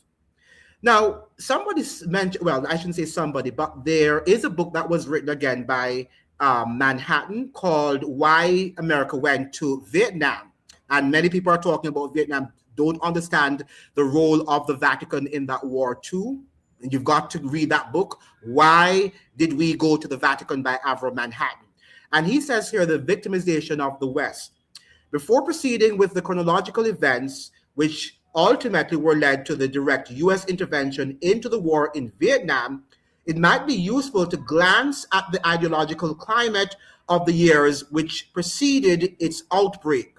Now, somebody mentioned, well, I shouldn't say somebody, but there is a book that was written again by Manhattan called Why America Went to Vietnam. And many people are talking about Vietnam, don't understand the role of the Vatican in that war too. And you've got to read that book, Why Did We Go to the Vatican, by Avro Manhattan. And he says here, the victimization of the West. Before proceeding with the chronological events, which ultimately were led to the direct U.S. intervention into the war in Vietnam, it might be useful to glance at the ideological climate of the years which preceded its outbreak.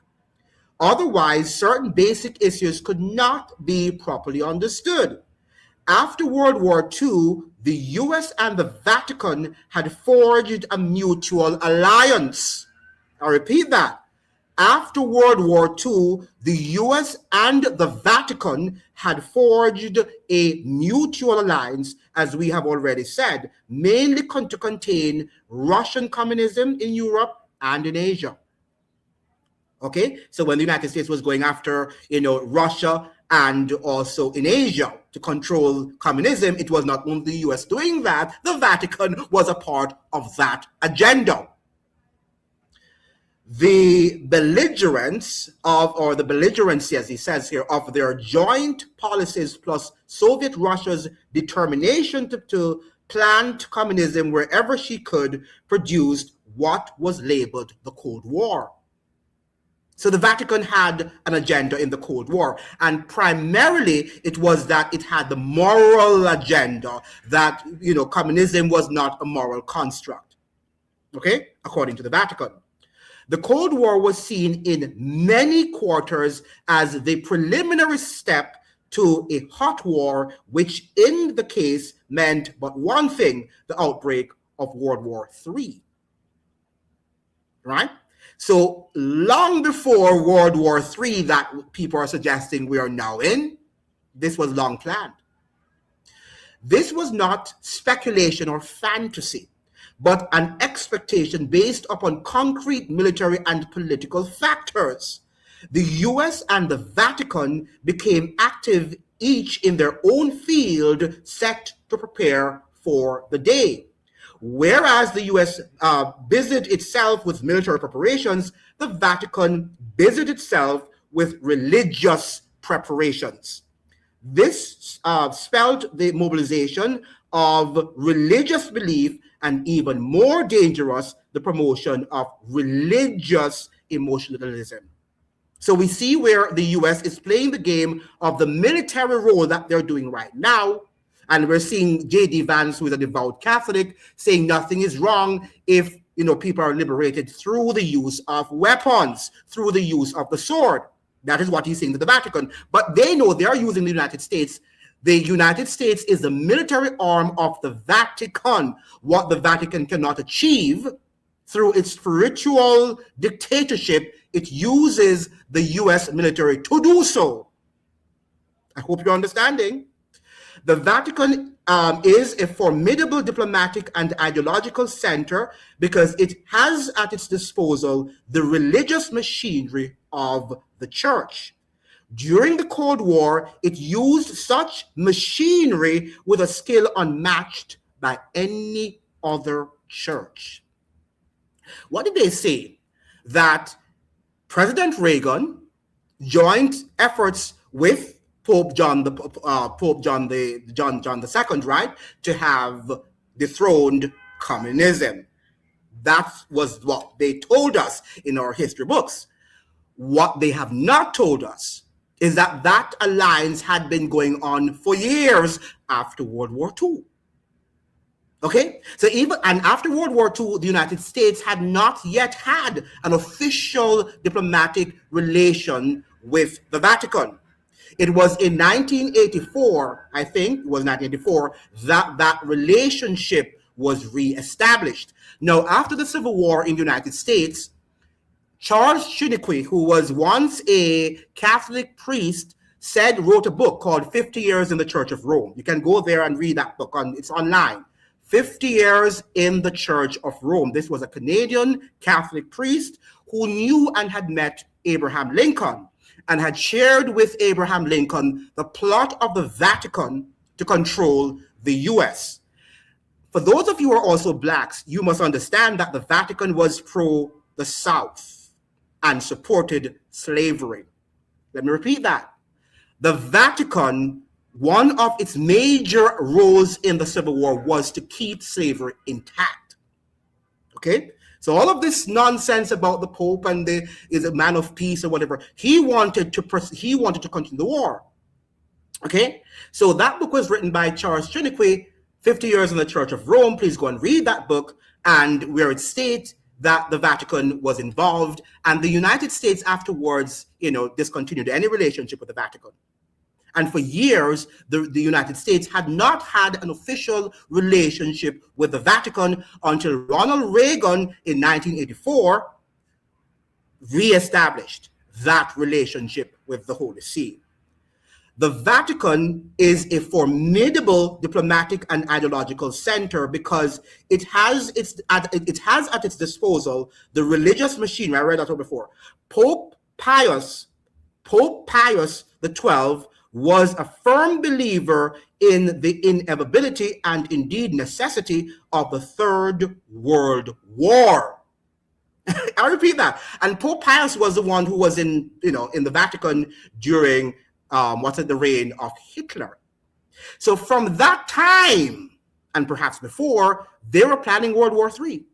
Otherwise, certain basic issues could not be properly understood. After World War II, the U.S. and the Vatican had forged a mutual alliance. I repeat that. After World War II, the U.S. and the Vatican had forged a mutual alliance, as we have already said, mainly to contain Russian communism in Europe and in Asia. Okay, so when the United States was going after, Russia and also in Asia to control communism, it was not only the U.S. doing that, the Vatican was a part of that agenda. The belligerency, as he says here, of their joint policies plus Soviet Russia's determination to plant communism wherever she could produced what was labeled the Cold War. So the Vatican had an agenda in the Cold War, and primarily it was that it had the moral agenda that, communism was not a moral construct, okay, according to the Vatican. The Cold War was seen in many quarters as the preliminary step to a hot war, which in the case meant but one thing, the outbreak of World War III. Right? So long before World War III that people are suggesting we are now in, this was long planned. This was not speculation or fantasy, but an expectation based upon concrete military and political factors. The US and the Vatican became active, each in their own field, set to prepare for the day. Whereas the US busied itself with military preparations, the Vatican busied itself with religious preparations. This spelled the mobilization of religious belief, and even more dangerous, the promotion of religious emotionalism. So we see where the US is playing the game of the military role that they're doing right now. And we're seeing J.D. Vance, who is a devout Catholic, saying nothing is wrong if, people are liberated through the use of weapons, through the use of the sword. That is what he's saying to the Vatican. But they know they are using the United States. The United States is the military arm of the Vatican. What the Vatican cannot achieve through its spiritual dictatorship, it uses the US military to do so. I hope you're understanding. The Vatican is a formidable diplomatic and ideological center because it has at its disposal the religious machinery of the church. During the Cold War, it used such machinery with a skill unmatched by any other church. What did they say? That President Reagan joined efforts with Pope John II, right, to have dethroned communism. That was what they told us in our history books. What they have not told us is that that alliance had been going on for years after World War II. Okay, so after World War II, the United States had not yet had an official diplomatic relation with the Vatican. It was in 1984, I think it was 1984, that relationship was reestablished. Now, after the Civil War in the United States, Charles Chiniquy, who was once a Catholic priest, wrote a book called 50 Years in the Church of Rome. You can go there and read that book. It's online. 50 years in the Church of Rome. This was a Canadian Catholic priest who knew and had met Abraham Lincoln and had shared with Abraham Lincoln the plot of the Vatican to control the US. For those of you who are also blacks, you must understand that the Vatican was pro the South and supported slavery. Let me repeat that. The Vatican, one of its major roles in the Civil War was to keep slavery intact. Okay? So all of this nonsense about the Pope and is a man of peace or whatever, he wanted to continue the war. Okay? So that book was written by Charles Chiniquy, 50 Years in the Church of Rome. Please go and read that book, and where it states that the Vatican was involved, and the United States afterwards, discontinued any relationship with the Vatican. And for years, the United States had not had an official relationship with the Vatican until Ronald Reagan in 1984 reestablished that relationship with the Holy See. The Vatican is a formidable diplomatic and ideological center because it has at its disposal the religious machinery. I read that before. Pope Pius XII was a firm believer in the inevitability and indeed necessity of the Third World War. I repeat that. And Pope Pius was the one who was in the Vatican during the reign of Hitler. So from that time, and perhaps before, they were planning World War III.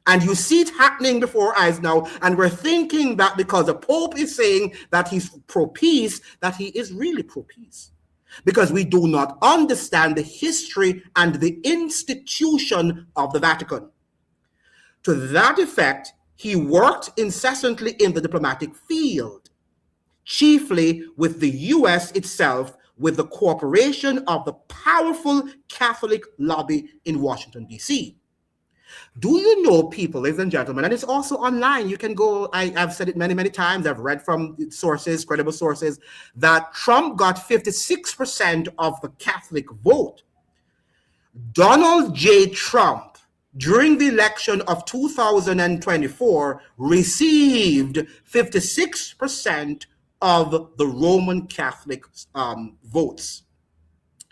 And you see it happening before our eyes now, and we're thinking that because the Pope is saying that he's pro-peace, that he is really pro-peace. Because we do not understand the history and the institution of the Vatican. To that effect, he worked incessantly in the diplomatic field, chiefly with the US itself, with the cooperation of the powerful Catholic lobby in Washington, D.C. Do you know, people, ladies and gentlemen, and it's also online, you can go, I've said it many, many times, I've read from sources, credible sources, that Trump got 56% of the Catholic vote. Donald J. Trump, during the election of 2024, received 56% of the Roman Catholic votes.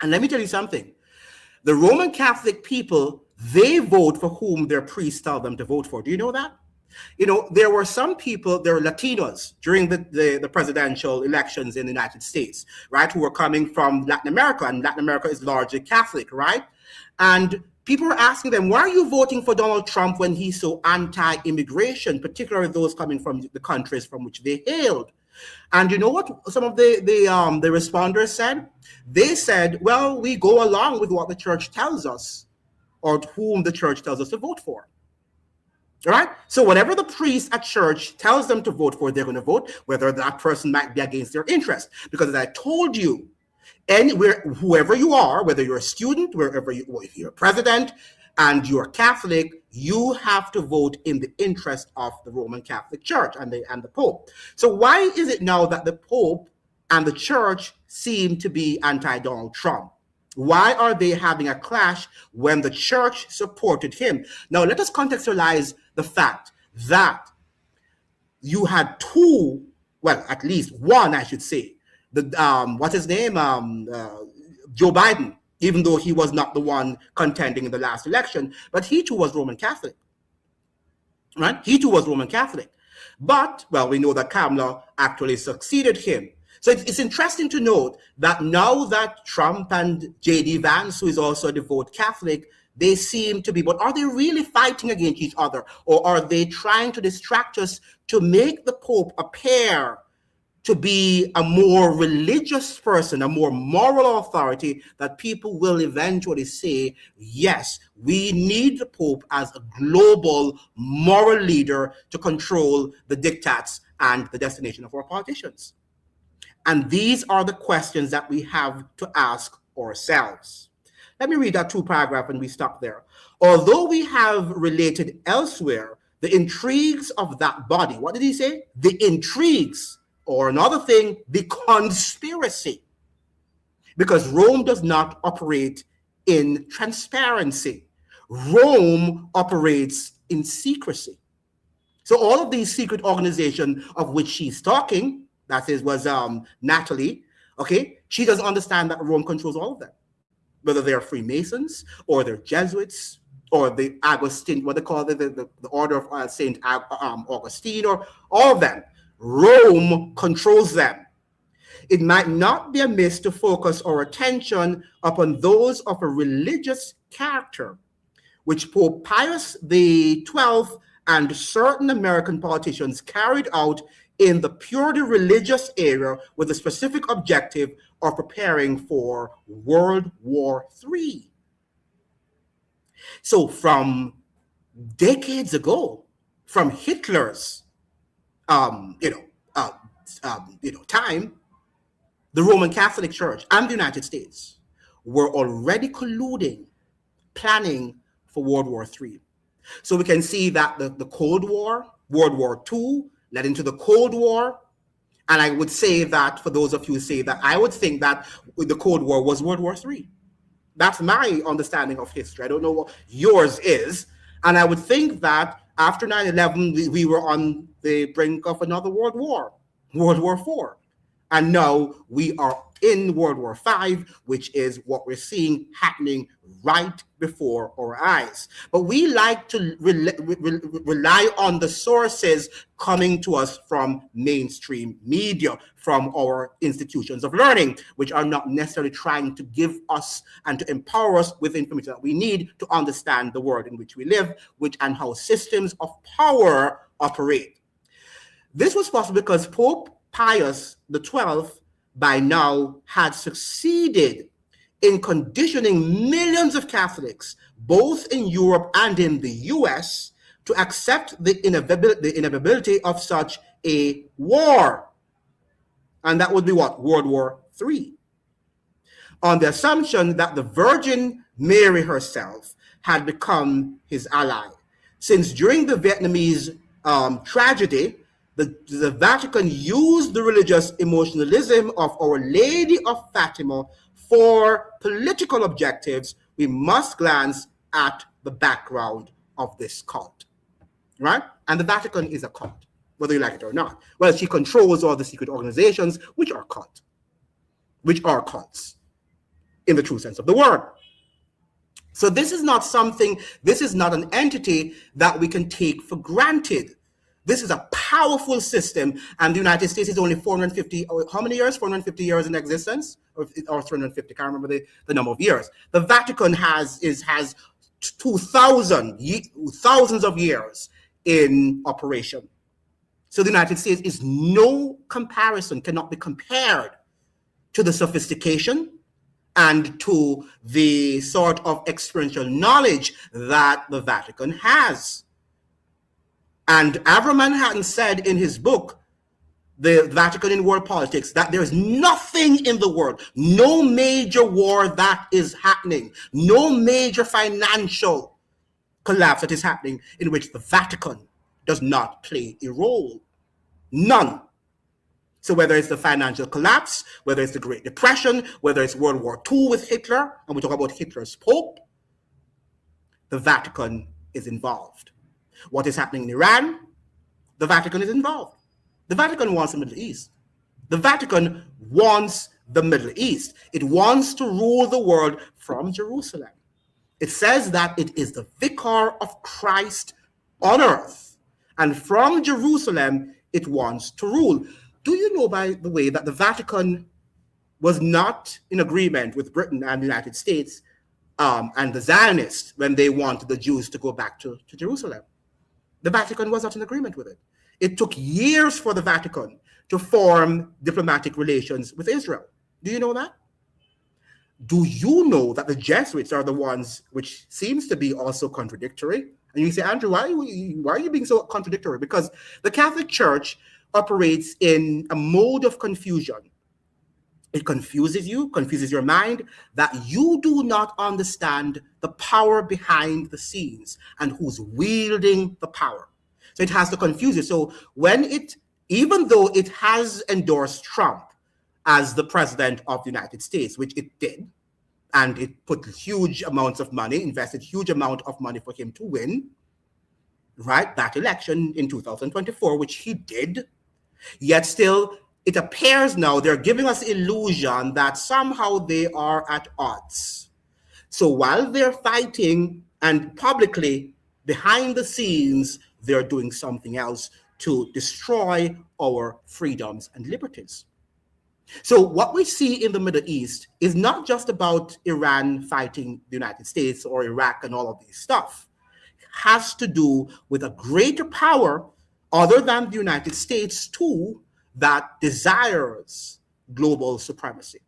And let me tell you something. The Roman Catholic people, they vote for whom their priests tell them to vote for. Do you know that? There were some people, there were Latinos during the presidential elections in the United States, right, who were coming from Latin America, and Latin America is largely Catholic, right? And people were asking them, why are you voting for Donald Trump when he's so anti-immigration, particularly those coming from the countries from which they hailed? And you know what some of the responders said? They said, well, we go along with what the church tells us, or whom the church tells us to vote for. All right? So whatever the priest at church tells them to vote for, they're going to vote, whether that person might be against their interest. Because as I told you, anywhere, whoever you are, whether you're a student, if you're a president and you're Catholic, you have to vote in the interest of the Roman Catholic Church and the Pope. So why is it now that the Pope and the church seem to be anti-Donald Trump? Why are they having a clash when the church supported him? Now, let us contextualize the fact that you had two, well, at least one, I should say, what's his name? Joe Biden, even though he was not the one contending in the last election, but he too was Roman Catholic, right? He too was Roman Catholic. But, well, we know that Kamala actually succeeded him. So it's interesting to note that now that Trump and J.D. Vance, who is also a devout Catholic, they seem to be, but are they really fighting against each other? Or are they trying to distract us to make the Pope appear to be a more religious person, a more moral authority, that people will eventually say, yes, we need the Pope as a global moral leader to control the diktats and the destination of our politicians? And these are the questions that we have to ask ourselves. Let me read that 2 paragraph and we stop there. Although we have related elsewhere the intrigues of that body, what did he say? The intrigues, or another thing, the conspiracy. Because Rome does not operate in transparency. Rome operates in secrecy. So all of these secret organizations of which she's talking, was Natalie, okay, she doesn't understand that Rome controls all of them, whether they're Freemasons or they're Jesuits or the Augustine, what they call the order of Saint Augustine, or all of them. Rome controls them. It might not be amiss to focus our attention upon those of a religious character, which Pope Pius XII and certain American politicians carried out in the purely religious area with the specific objective of preparing for World War III. So from decades ago, from Hitler's time, the Roman Catholic Church and the United States were already colluding, planning for World War III. So we can see that the Cold War, World War II, led into the Cold War. And I would say that, for those of you who say that, I would think that the Cold War was World War III. That's my understanding of history. I don't know what yours is. And I would think that after 9/11, we were on the brink of another World War, World War IV. And now we are in World War V, which is what we're seeing happening right before our eyes. But we like to rely on the sources coming to us from mainstream media, from our institutions of learning, which are not necessarily trying to give us and to empower us with information that we need to understand the world in which we live, and how systems of power operate. This was possible because Pope Pius XII by now had succeeded in conditioning millions of Catholics, both in Europe and in the US, to accept the inevitability of such a war. And that would be what? World War III. On the assumption that the Virgin Mary herself had become his ally. Since during the Vietnamese tragedy, the Vatican used the religious emotionalism of Our Lady of Fatima for political objectives, we must glance at the background of this cult, right? And the Vatican is a cult, whether you like it or not. Well, she controls all the secret organizations, which are cults in the true sense of the word. So this is not an entity that we can take for granted. This is a powerful system, and the United States is only 450, how many years? 450 years in existence? Or 350, can't remember the number of years. The Vatican has thousands of years in operation. So the United States is no comparison, cannot be compared to the sophistication and to the sort of experiential knowledge that the Vatican has. And Avram Manhattan said in his book, The Vatican in World Politics, that there's nothing in the world, no major war that is happening, no major financial collapse that is happening in which the Vatican does not play a role. None. So whether it's the financial collapse, whether it's the Great Depression, whether it's World War II with Hitler, and we talk about Hitler's Pope, the Vatican is involved. What is happening in Iran? The Vatican is involved. The Vatican wants the Middle East. The Vatican wants the Middle East. It wants to rule the world from Jerusalem. It says that it is the vicar of Christ on earth. And from Jerusalem, it wants to rule. Do you know, by the way, that the Vatican was not in agreement with Britain and the United States and the Zionists when they wanted the Jews to go back to Jerusalem? The Vatican was not in agreement with it. It took years for the Vatican to form diplomatic relations with Israel. Do you know that? Do you know that the Jesuits are the ones which seems to be also contradictory? And you say, Andrew, why are you being so contradictory? Because the Catholic Church operates in a mode of confusion. It confuses your mind, that you do not understand the power behind the scenes and who's wielding the power. So it has to confuse you. So even though it has endorsed Trump as the president of the United States, which it did, And it put huge amounts of money, invested huge amount of money for him to win, right, that election in 2024, which he did. Yet still, it appears now they're giving us illusion that somehow they are at odds. So while they're fighting and publicly, behind the scenes, they're doing something else to destroy our freedoms and liberties. So what we see in the Middle East is not just about Iran fighting the United States or Iraq and all of this stuff. It has to do with a greater power other than the United States too that desires global supremacy.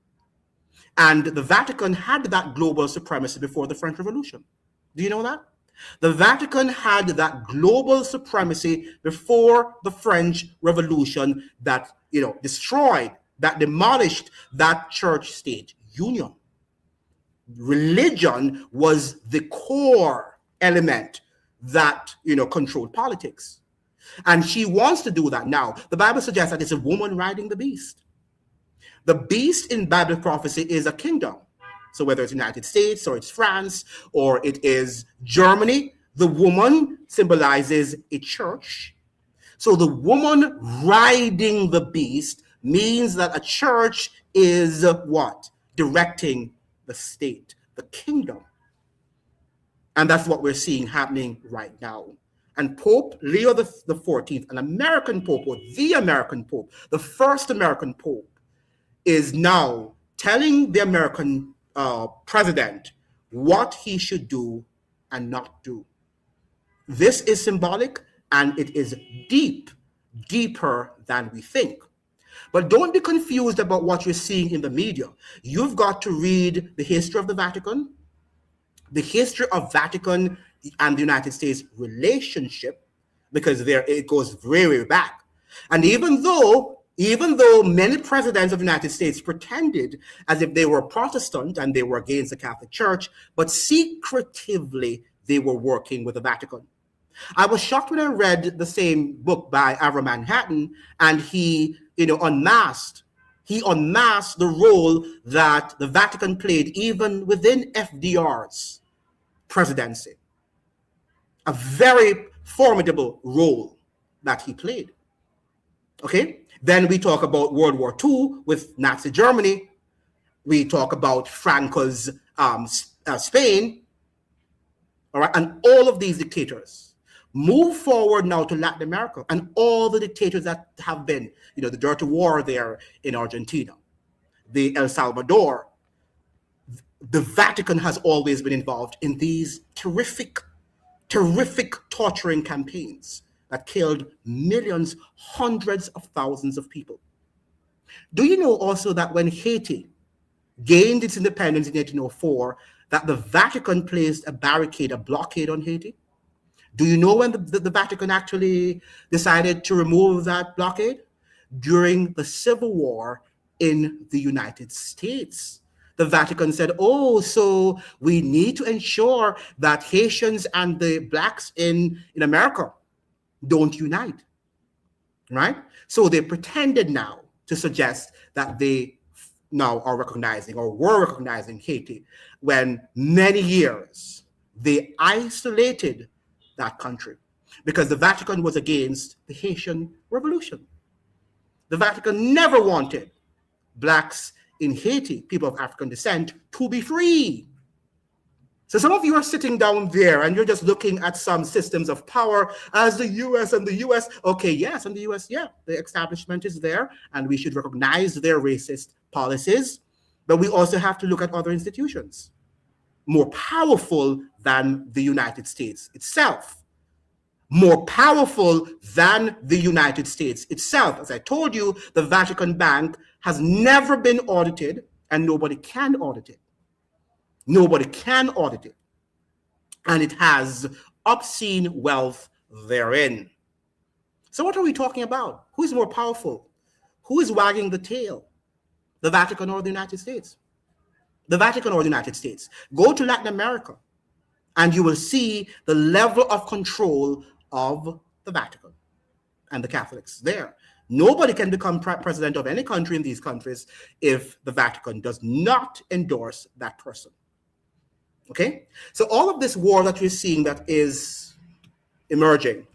And the Vatican had that global supremacy before the French Revolution. Do you know that? The Vatican had that global supremacy before the French Revolution that, destroyed, that demolished that church-state union. Religion was the core element that, controlled politics. And she wants to do that now. The Bible suggests that it's a woman riding the beast. The beast in Bible prophecy is a kingdom. So whether it's the United States or it's France or it is Germany, the woman symbolizes a church. So the woman riding the beast means that a church is what? Directing the state, the kingdom. And that's what we're seeing happening right now. And Pope Leo the 14th, an American Pope, or the American Pope, the first American Pope, is now telling the American president what he should do and not do. This is symbolic, and it is deeper than we think. But don't be confused about what you're seeing in the media. You've got to read the history of the Vatican, the history of Vatican and the United States relationship, because it goes very, very back. And even though many presidents of the United States pretended as if they were Protestant and they were against the Catholic Church, but secretively they were working with the Vatican. I was shocked when I read the same book by Avram Manhattan, and he, unmasked the role that the Vatican played even within FDR's presidency. A very formidable role that he played. Okay? Then we talk about World War II with Nazi Germany. We talk about Franco's Spain. All right, and all of these dictators. Move forward now to Latin America and all the dictators that have been, the dirty war there in Argentina, the El Salvador. The Vatican has always been involved in these terrific torturing campaigns that killed millions, hundreds of thousands of people. Do you know also that when Haiti gained its independence in 1804, that the Vatican placed a blockade on Haiti? Do you know when the Vatican actually decided to remove that blockade? During the Civil War in the United States. The Vatican said, so we need to ensure that Haitians and the blacks in America don't unite, right? So they pretended now to suggest that they now are recognizing or were recognizing Haiti when many years they isolated that country because the Vatican was against the Haitian Revolution. The Vatican never wanted blacks in Haiti, people of African descent, to be free. So some of you are sitting down there and you're just looking at some systems of power as the US and the US. Okay, yes, and the US, yeah, the establishment is there and we should recognize their racist policies, but we also have to look at other institutions more powerful than the United States itself. More powerful than the United States itself. As I told you, the Vatican Bank has never been audited and nobody can audit it. Nobody can audit it. And it has obscene wealth therein. So what are we talking about? Who is more powerful? Who is wagging the tail? The Vatican or the United States? The Vatican or the United States? Go to Latin America and you will see the level of control of the Vatican and the Catholics there. Nobody can become president of any country in these countries if the Vatican does not endorse that person. Okay? So all of this war that we're seeing that is emerging,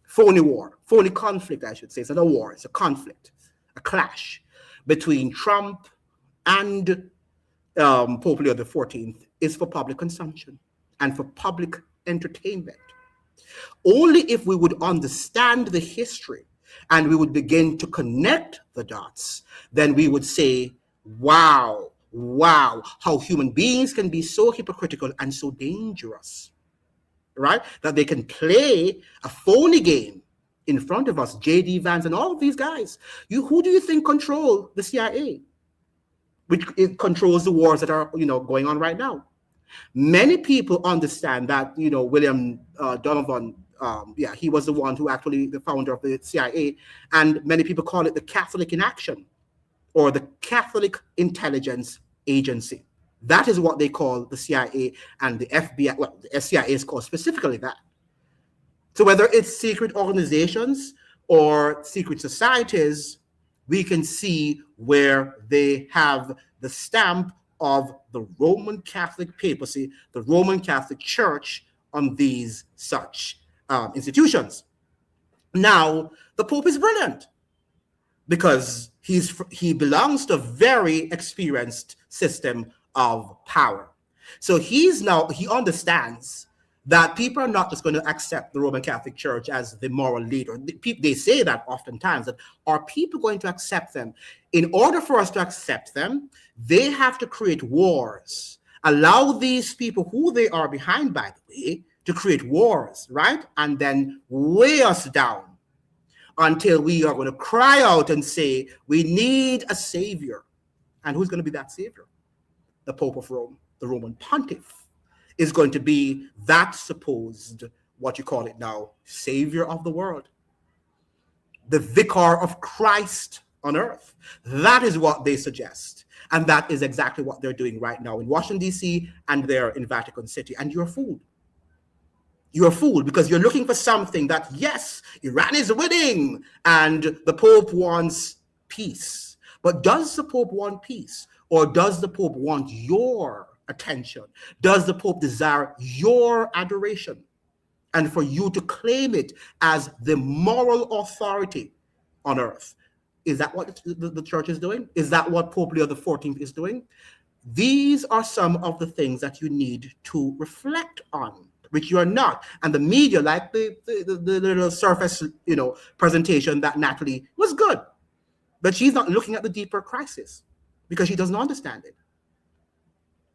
phony war, phony conflict, I should say. It's not a war, it's a conflict, a clash between Trump and Pope Leo XIV is for public consumption and for public entertainment. Only if we would understand the history and we would begin to connect the dots, then we would say, wow, how human beings can be so hypocritical and so dangerous, right? That they can play a phony game in front of us, J.D. Vance and all of these guys. Who do you think control the CIA? Which it controls the wars that are, going on right now. Many people understand that, William Donovan, he was the one who actually the founder of the CIA, and many people call it the Catholic in Action or the Catholic Intelligence Agency. That is what they call the CIA and the FBI. Well, the CIA is called specifically that. So whether it's secret organizations or secret societies, we can see where they have the stamp of the Roman Catholic papacy, the Roman Catholic Church on these such institutions. Now, the Pope is brilliant because he belongs to a very experienced system of power. So he understands that people are not just going to accept the Roman Catholic Church as the moral leader. They say that oftentimes, that are people going to accept them? In order for us to accept them, they have to create wars, allow these people who they are behind, by the way, to create wars, right? And then weigh us down until we are going to cry out and say, we need a savior. And who's going to be that savior? The Pope of Rome, the Roman Pontiff, is going to be that supposed, what you call it now, savior of the world. The vicar of Christ on earth. That is what they suggest. And that is exactly what they're doing right now in Washington, D.C., and they're in Vatican City. And you're fooled. You're fooled because you're looking for something that, yes, Iran is winning and the Pope wants peace. But does the Pope want peace? Or does the Pope want your attention? Does the Pope desire your adoration? And for you to claim it as the moral authority on earth? Is that what the church is doing? Is that what Pope Leo XIV is doing? These are some of the things that you need to reflect on, which you are not. And the media, like the little surface, presentation that Natalie was good, but she's not looking at the deeper crisis because she doesn't understand it.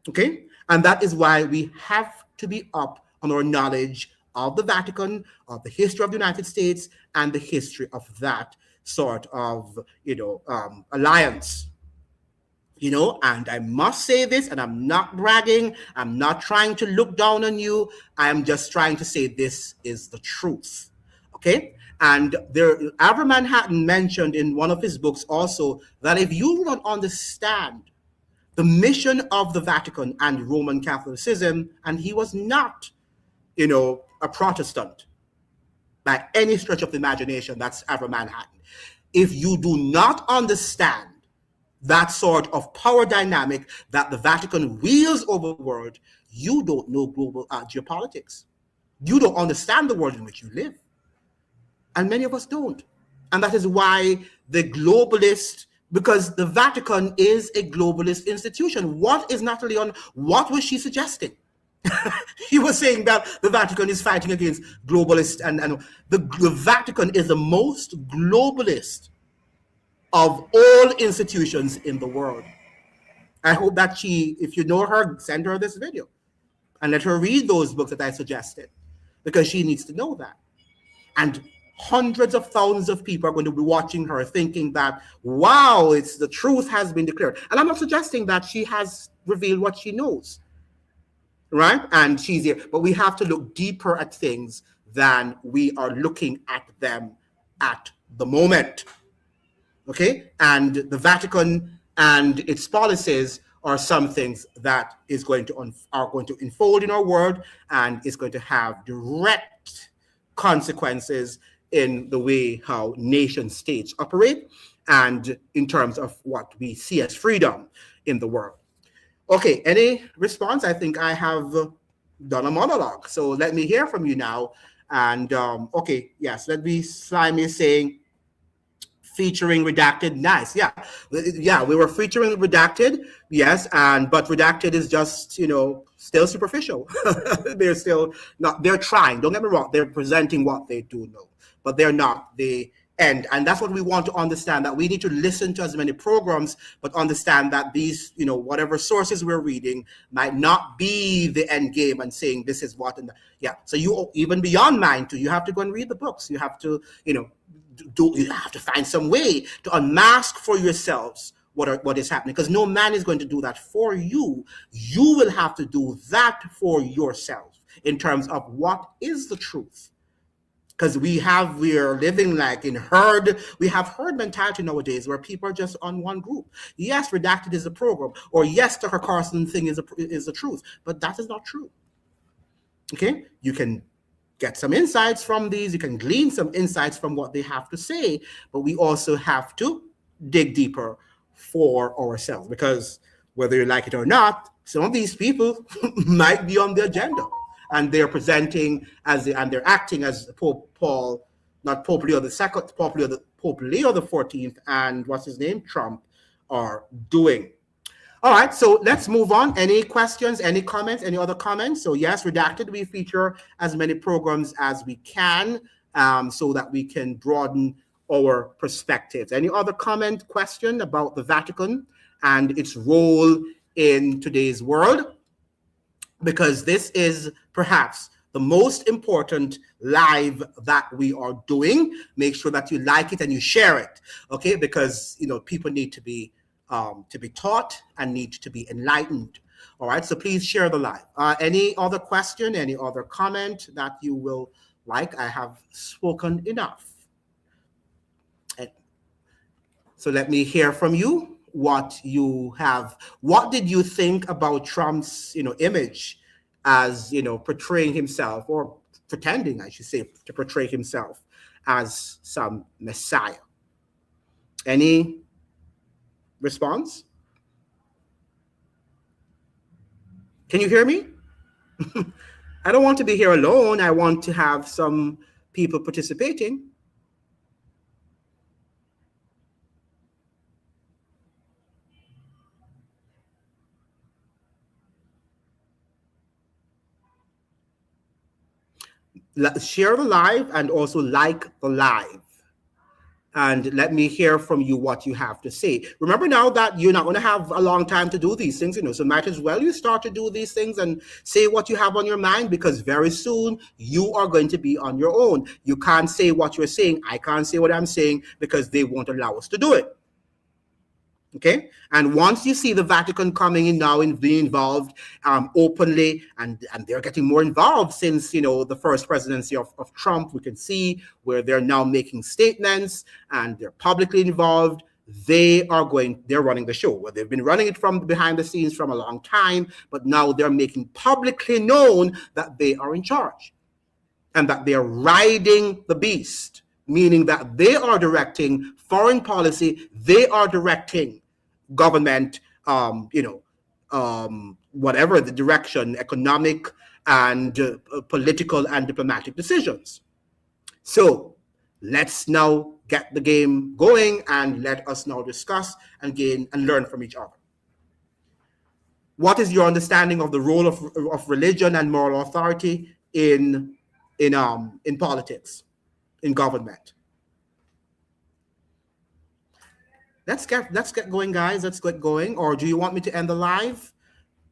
Okay? And that is why we have to be up on our knowledge of the Vatican, of the history of the United States, and the history of that sort of, alliance. And I must say this, and I'm not bragging, I'm not trying to look down on you, I am just trying to say this is the truth. Okay? And Avram Manhattan mentioned in one of his books also that if you don't understand the mission of the Vatican and Roman Catholicism, and he was not, a Protestant by any stretch of the imagination, that's Avram Manhattan. If you do not understand that sort of power dynamic that the Vatican wields over the world, you don't know global geopolitics. You don't understand the world in which you live. And many of us don't. And that is why the globalist, because the Vatican is a globalist institution. What is Natalie on? What was she suggesting? He was saying that the Vatican is fighting against globalists, and the Vatican is the most globalist of all institutions in the world. I hope that if you know her, send her this video and let her read those books that I suggested, because she needs to know that. And hundreds of thousands of people are going to be watching her thinking that, wow, the truth has been declared. And I'm not suggesting that she has revealed what she knows, right? And she's here, but we have to look deeper at things than we are looking at them at the moment. Okay? And the Vatican and its policies are some things that are going to unfold in our world and is going to have direct consequences in the way how nation states operate and in terms of what we see as freedom in the world. Okay, any response? I think I have done a monologue. So let me hear from you now. And okay, yes, let me Slimy saying featuring redacted. Nice. Yeah. We were featuring redacted. Yes. But redacted is just, still superficial. They're still not, they're trying. Don't get me wrong. They're presenting what they do know, but they're not the end. And that's what we want to understand, that we need to listen to as many programs, but understand that these, whatever sources we're reading might not be the end game and saying this is what. So you, even beyond mine too, you have to go and read the books. You have to, you have to find some way to unmask for yourselves what is happening, because no man is going to do that for you. You will have to do that for yourself in terms of what is the truth. Because we are living like in herd. We have herd mentality nowadays where people are just on one group. Yes, redacted is a program, or yes, Tucker Carlson thing is the truth, but that is not true. Okay, you can get some insights from these. You can glean some insights from what they have to say, but we also have to dig deeper for ourselves, because whether you like it or not, some of these people might be on the agenda, and they're presenting and they're acting as Pope Leo the XIV, and what's his name, Trump, are doing. All right, so let's move on. Any questions, any comments, any other comments? So yes, redacted, we feature as many programs as we can so that we can broaden our perspectives. Any other comment, question about the Vatican and its role in today's world? Because this is perhaps the most important live that we are doing. Make sure that you like it and you share it, okay? Because people need to be taught and need to be enlightened. All right, so please share the live. Any other question, any other comment that you will like? I have spoken enough. So let me hear from you what you have. What did you think about Trump's, image as, portraying himself, or pretending, I should say, to portray himself as some messiah? Any response? Can you hear me? I don't want to be here alone. I want to have some people participating. Share the live and also like the live. And let me hear from you what you have to say. Remember now that you're not going to have a long time to do these things, so might as well you start to do these things and say what you have on your mind, because very soon you are going to be on your own. You can't say what you're saying. I can't say what I'm saying because they won't allow us to do it. Okay, and once you see the Vatican coming in now and being involved openly, and they're getting more involved since the first presidency of Trump, we can see where they're now making statements and they're publicly involved. They're running the show. Well, they've been running it from behind the scenes from a long time, but now they're making publicly known that they are in charge and that they are riding the beast, meaning that they are directing foreign policy, they are directing government, whatever the direction, economic and political and diplomatic decisions. So let's now get the game going and let us now discuss and gain and learn from each other. What is your understanding of the role of religion and moral authority in politics, in government? Let's get going, guys. Let's get going. Or do you want me to end the live?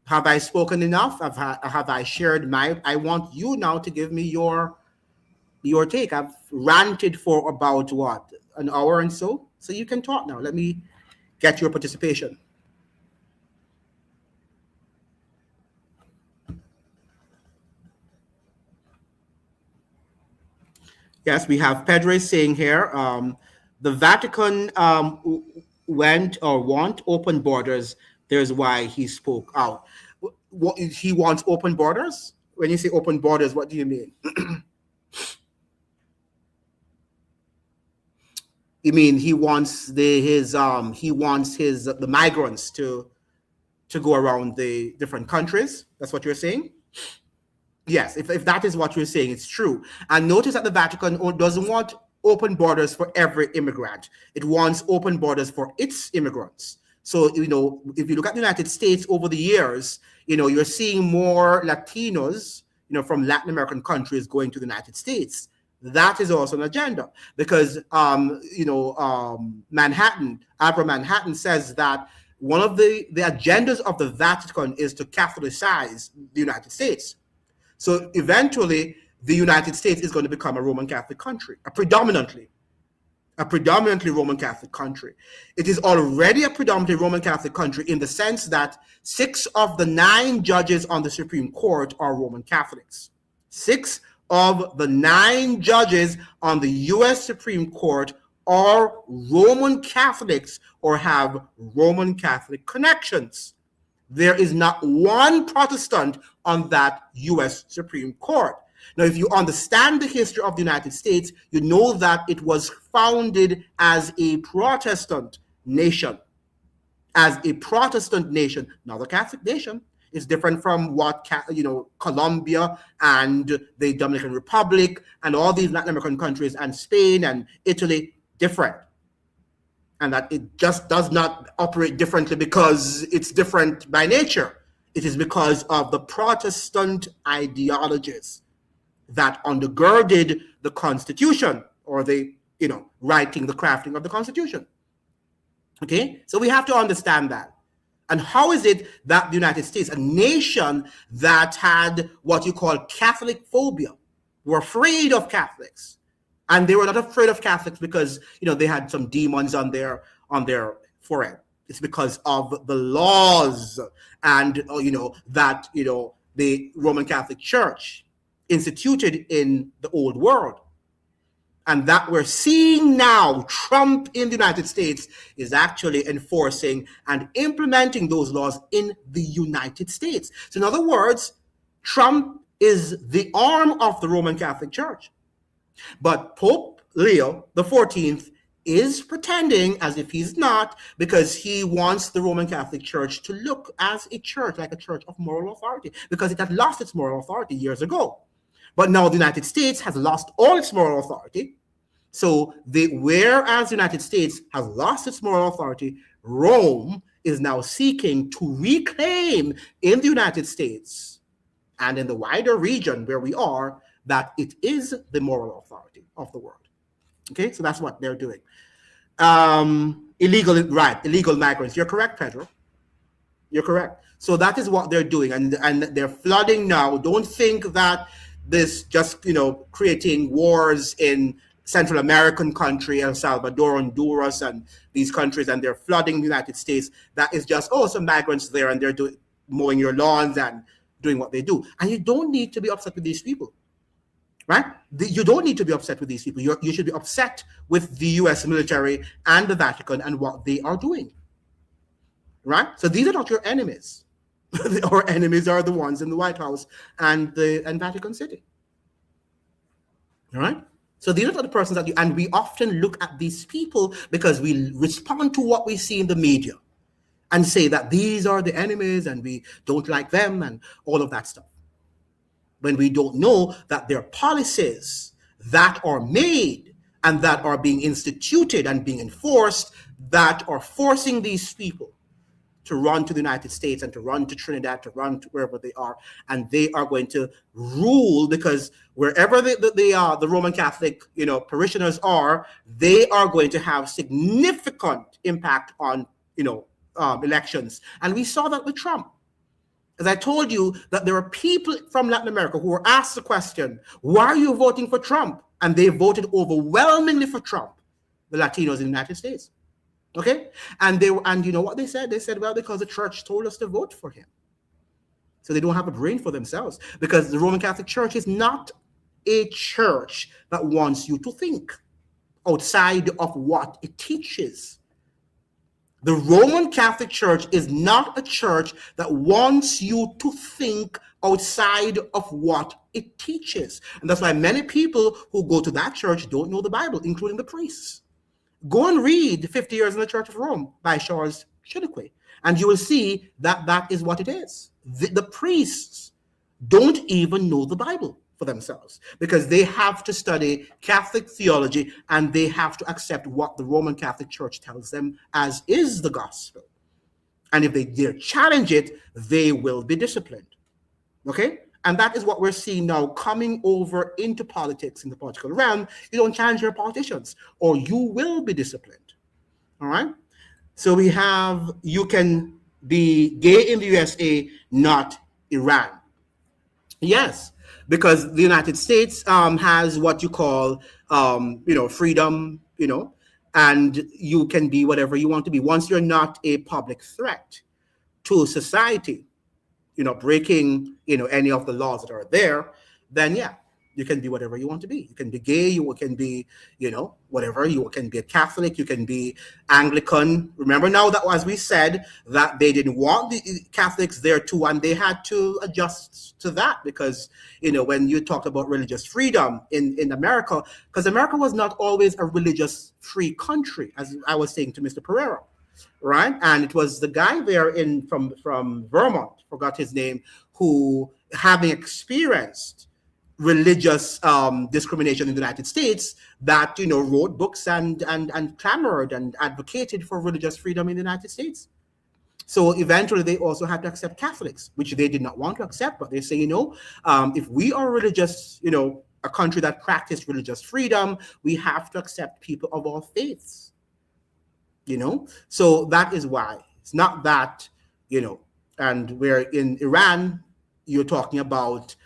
Have I spoken enough? Have I shared I want you now to give me your take. I've ranted for about an hour and so you can talk now. Let me get your participation. Yes, we have Pedro saying here, the Vatican want open borders. There's why he spoke out. What he wants open borders? When you say open borders, what do you mean? I mean, he wants the migrants to go around the different countries. That's what you're saying? Yes, if that is what you're saying, it's true. And notice that the Vatican doesn't want open borders for every immigrant. It wants open borders for its immigrants. So, if you look at the United States over the years, you're seeing more Latinos, from Latin American countries going to the United States. That is also an agenda because, Manhattan says that one of the agendas of the Vatican is to Catholicize the United States. So eventually, the United States is going to become a Roman Catholic country, a predominantly Roman Catholic country. It is already a predominantly Roman Catholic country in the sense that 6 of the 9 judges on the Supreme Court are Roman Catholics. 6 of the 9 judges on the U.S. Supreme Court are Roman Catholics or have Roman Catholic connections. There is not one Protestant on that U.S. Supreme Court. Now, if you understand the history of the United States, you know that it was founded as a Protestant nation. As a Protestant nation, not a Catholic nation. It's different from what, Colombia and the Dominican Republic and all these Latin American countries and Spain and Italy, different. And that it just does not operate differently because it's different by nature. It is because of the Protestant ideologies that undergirded the Constitution or the, writing, the crafting of the Constitution. Okay, so we have to understand that. And how is it that the United States, a nation that had what you call Catholic phobia, were afraid of Catholics, and they were not afraid of Catholics because, they had some demons on their forehead. It's because of the laws and, that, the Roman Catholic Church instituted in the old world. And that we're seeing now, Trump in the United States is actually enforcing and implementing those laws in the United States. So in other words, Trump is the arm of the Roman Catholic Church. But Pope Leo the 14th is pretending as if he's not, because he wants the Roman Catholic Church to look as a church, like a church of moral authority, because it had lost its moral authority years ago. But now the United States has lost all its moral authority. So whereas the United States has lost its moral authority, Rome is now seeking to reclaim in the United States and in the wider region where we are, that it is the moral authority of the world. Okay, so that's what they're doing. Illegal migrants. You're correct, Pedro. You're correct. So that is what they're doing, and they're flooding now. Don't think that this just, creating wars in Central American country, El Salvador, Honduras, and these countries, and they're flooding the United States. That is just, some migrants there, and they're mowing your lawns and doing what they do. And you don't need to be upset with these people, right? You don't need to be upset with these people. You should be upset with the U.S. military and the Vatican and what they are doing, right? So these are not your enemies. Our enemies are the ones in the White House and Vatican City. All right? So these are the persons and we often look at these people because we respond to what we see in the media and say that these are the enemies and we don't like them and all of that stuff. When we don't know that there are policies that are made and that are being instituted and being enforced that are forcing these people to run to the United States and to run to Trinidad, to run to wherever they are, and they are going to rule, because wherever the Roman Catholic parishioners are, they are going to have significant impact on elections. And we saw that with Trump. As I told you, that there are people from Latin America who were asked the question, why are you voting for Trump? And they voted overwhelmingly for Trump, the Latinos in the United States. Okay? And you know what they said? They said, well, because the church told us to vote for him. So they don't have a brain for themselves, because the Roman Catholic Church is not a church that wants you to think outside of what it teaches. The Roman Catholic Church is not a church that wants you to think outside of what it teaches. And that's why many people who go to that church don't know the Bible, including the priests. Go and read 50 Years in the Church of Rome by Charles Chiniquy, and you will see that that is what it is. The priests don't even know the Bible for themselves because they have to study Catholic theology and they have to accept what the Roman Catholic Church tells them as is the gospel. And if they dare challenge it, they will be disciplined. Okay? And that is what we're seeing now coming over into politics in the political realm. You don't challenge your politicians or you will be disciplined. All right? So we have, you can be gay in the USA, not Iran. Yes, because the United States has what you call, freedom, and you can be whatever you want to be. Once you're not a public threat to society, breaking, any of the laws that are there, then yeah, you can be whatever you want to be. You can be gay, you can be, whatever. You can be a Catholic, you can be Anglican. Remember now that, as we said, that they didn't want the Catholics there too, and they had to adjust to that because, when you talk about religious freedom in America, because America was not always a religious free country, as I was saying to Mr. Pereira, right? And it was the guy there from Vermont, forgot his name, who, having experienced religious discrimination in the United States, that wrote books and clamored and advocated for religious freedom in the United States. So eventually they also had to accept Catholics, which they did not want to accept, but they say, if we are religious, a country that practiced religious freedom, we have to accept people of all faiths. So that is why. It's not that, and where in Iran, you're talking about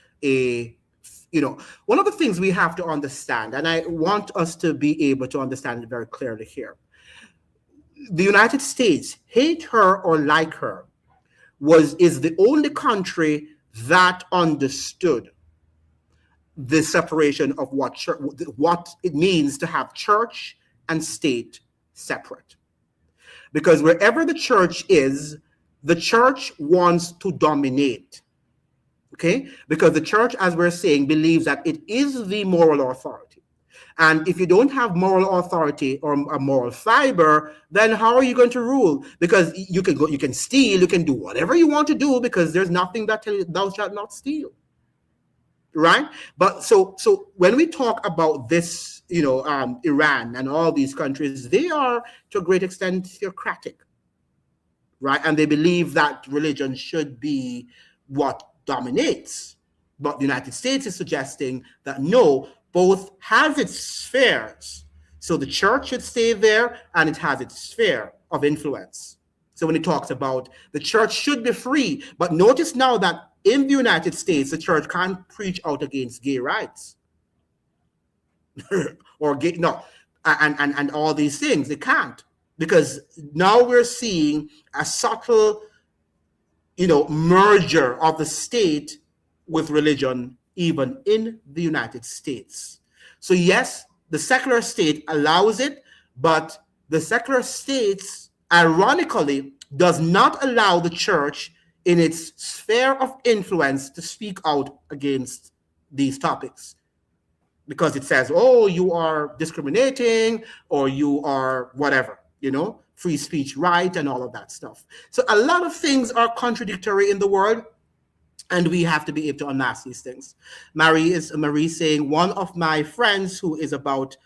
one of the things we have to understand, and I want us to be able to understand it very clearly here. The United States, hate her or like her, is the only country that understood the separation of what it means to have church and state separate. Because wherever the church is, the church wants to dominate. Okay? Because the church, as we're saying, believes that it is the moral authority. And if you don't have moral authority or a moral fiber, then how are you going to rule? Because you can steal, you can do whatever you want to do, because there's nothing that tells you thou shalt not steal. Right? But so when we talk about this, Iran and all these countries, they are to a great extent theocratic, right? And they believe that religion should be what dominates. But the United States is suggesting that no, both has its spheres. So the church should stay there and it has its sphere of influence. So when it talks about the church should be free, but notice now that in the United States, the church can't preach out against gay rights or gay, no, and all these things. They can't, because now we're seeing a subtle, merger of the state with religion, even in the United States. So yes, the secular state allows it, but the secular states, ironically, does not allow the church in its sphere of influence to speak out against these topics, because it says, oh, you are discriminating or you are whatever, free speech right and all of that stuff. So a lot of things are contradictory in the world, and we have to be able to unmask these things. Marie saying, one of my friends who is about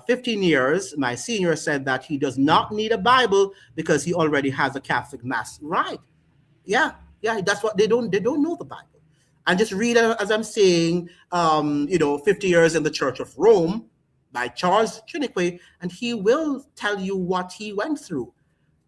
15 years, my senior, said that he does not need a Bible because he already has a Catholic mass. Right. Yeah, that's what they don't know the Bible. And just read, as I'm saying, 50 Years in the Church of Rome by Charles Chiniquy, and he will tell you what he went through,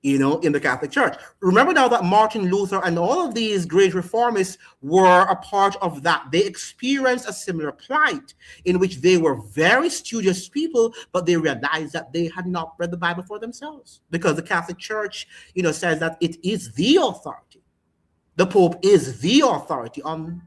in the Catholic Church. Remember now that Martin Luther and all of these great reformists were a part of that. They experienced a similar plight in which they were very studious people, but they realized that they had not read the Bible for themselves, because the Catholic Church, says that it is the authority. The Pope is the authority on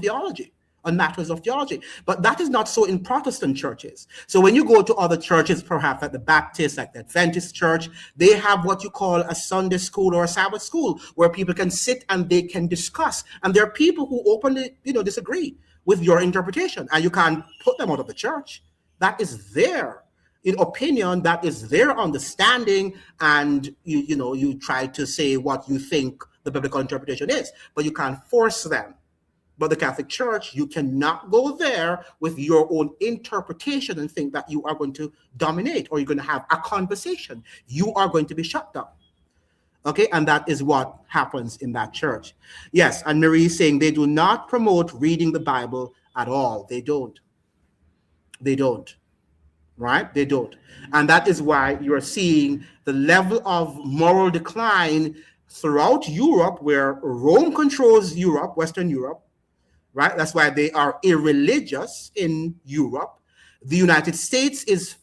theology, on matters of theology. But that is not so in Protestant churches. So when you go to other churches, perhaps like the Baptist, like the Adventist church, they have what you call a Sunday school or a Sabbath school where people can sit and they can discuss. And there are people who openly, disagree with your interpretation, and you can't put them out of the church. That is there. opinion, that is their understanding, and you try to say what you think the biblical interpretation is, but you can't force them. But the Catholic Church, you cannot go there with your own interpretation and think that you are going to dominate or you're going to have a conversation. You are going to be shut down. Okay, and that is what happens in that church. Yes, and Marie is saying they do not promote reading the Bible at all. They don't. Right? They don't. And that is why you're seeing the level of moral decline throughout Europe, where Rome controls Europe, Western Europe. Right? That's why they are irreligious in Europe. The United States is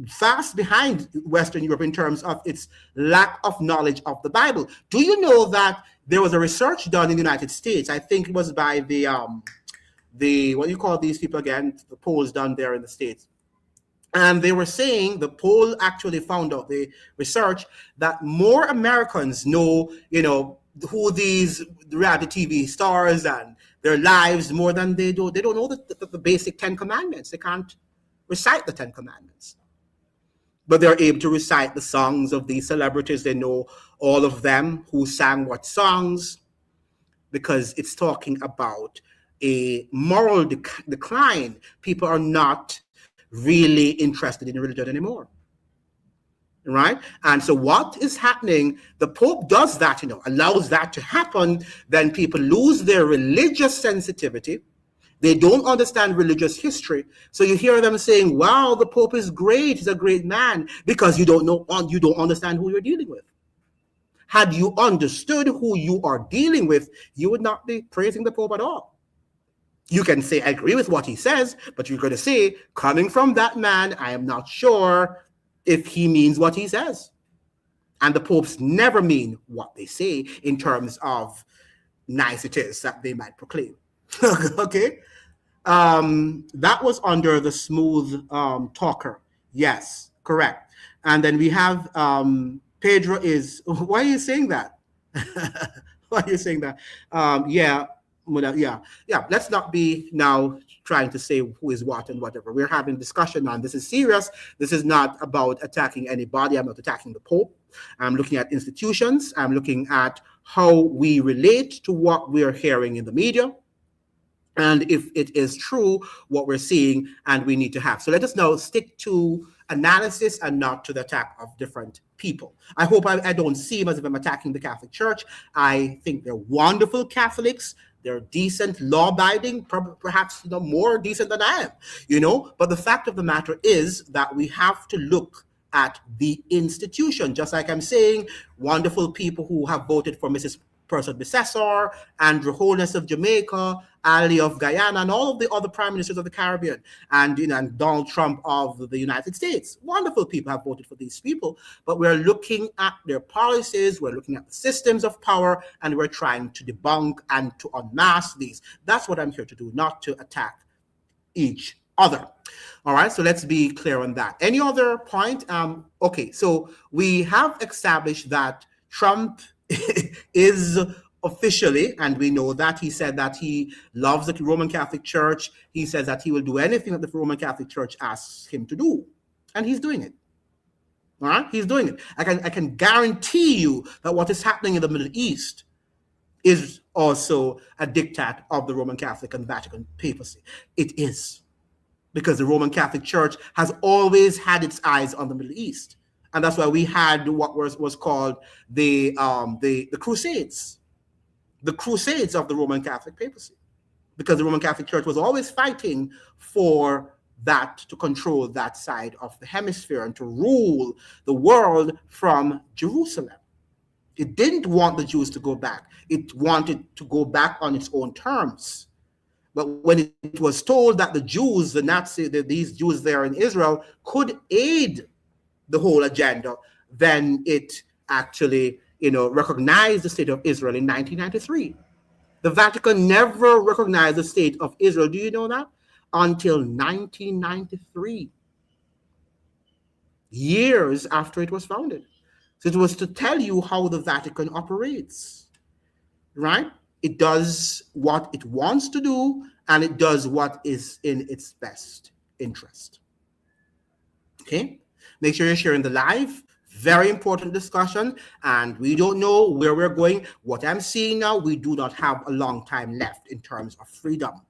fast behind Western Europe in terms of its lack of knowledge of the Bible. Do you know that there was a research done in the United States? I think it was by the what do you call these people again? The polls done there in the States. And they were saying, the poll actually found out, the research, that more Americans know, who these reality TV stars and their lives more than they do. They don't know the basic 10 commandments. They can't recite the 10 commandments. But they're able to recite the songs of these celebrities. They know all of them, who sang what songs, because it's talking about a moral decline. People are not really interested in religion anymore. Right? And so what is happening, the Pope does that, allows that to happen, then people lose their religious sensitivity. They don't understand religious history. So you hear them saying, wow, the Pope is great, he's a great man, because you don't understand who you're dealing with. Had you understood who you are dealing with, you would not be praising the Pope at all. You can say, I agree with what he says, but you're going to say, coming from that man, I am not sure if he means what he says. And the popes never mean what they say in terms of niceties that they might proclaim. Okay? That was under the smooth talker. Yes, correct. And then we have Pedro is, why are you saying that? Why are you saying that? Yeah. Let's not be now trying to say who is what and whatever. We're having discussion on this. Is serious. This is not about attacking anybody. I'm not attacking the Pope. I'm looking at institutions. I'm looking at how we relate to what we're hearing in the media, and if it is true what we're seeing and we need to have. So let us now stick to analysis and not to the attack of different people. I hope I don't seem as if I'm attacking the Catholic Church. I think they're wonderful Catholics. They're decent, law-abiding, perhaps more decent than I am, But the fact of the matter is that we have to look at the institution. Just like I'm saying, wonderful people who have voted for Mrs. Person Becessor, Andrew Holness of Jamaica, Ali of Guyana, and all of the other prime ministers of the Caribbean, and and Donald Trump of the United States. Wonderful people have voted for these people, but we're looking at their policies, we're looking at the systems of power, and we're trying to debunk and to unmask these. That's what I'm here to do, not to attack each other. All right, so let's be clear on that. Any other point? Okay, so we have established that Trump is officially, and we know that he said that he loves the Roman Catholic Church. He says that he will do anything that the Roman Catholic Church asks him to do, and he's doing it. All right, he's doing it. I can guarantee you that what is happening in the Middle East is also a diktat of the Roman Catholic and Vatican papacy. It is, because the Roman Catholic Church has always had its eyes on the Middle East. And that's why we had what was called the Crusades, the Crusades of the Roman Catholic papacy, because the Roman Catholic Church was always fighting for that, to control that side of the hemisphere and to rule the world from Jerusalem. It didn't want the Jews to go back. It wanted to go back on its own terms. But when it was told that the Jews, these Jews there in Israel could aid the whole agenda, then it actually, recognized the state of Israel in 1993. The Vatican never recognized the state of Israel. Do you know that? Until 1993, years after it was founded. So it was to tell you how the Vatican operates, right? It does what it wants to do, and it does what is in its best interest. Okay? Make sure you're sharing the live. Very important discussion, and we don't know where we're going. What I'm seeing now, we do not have a long time left in terms of freedom.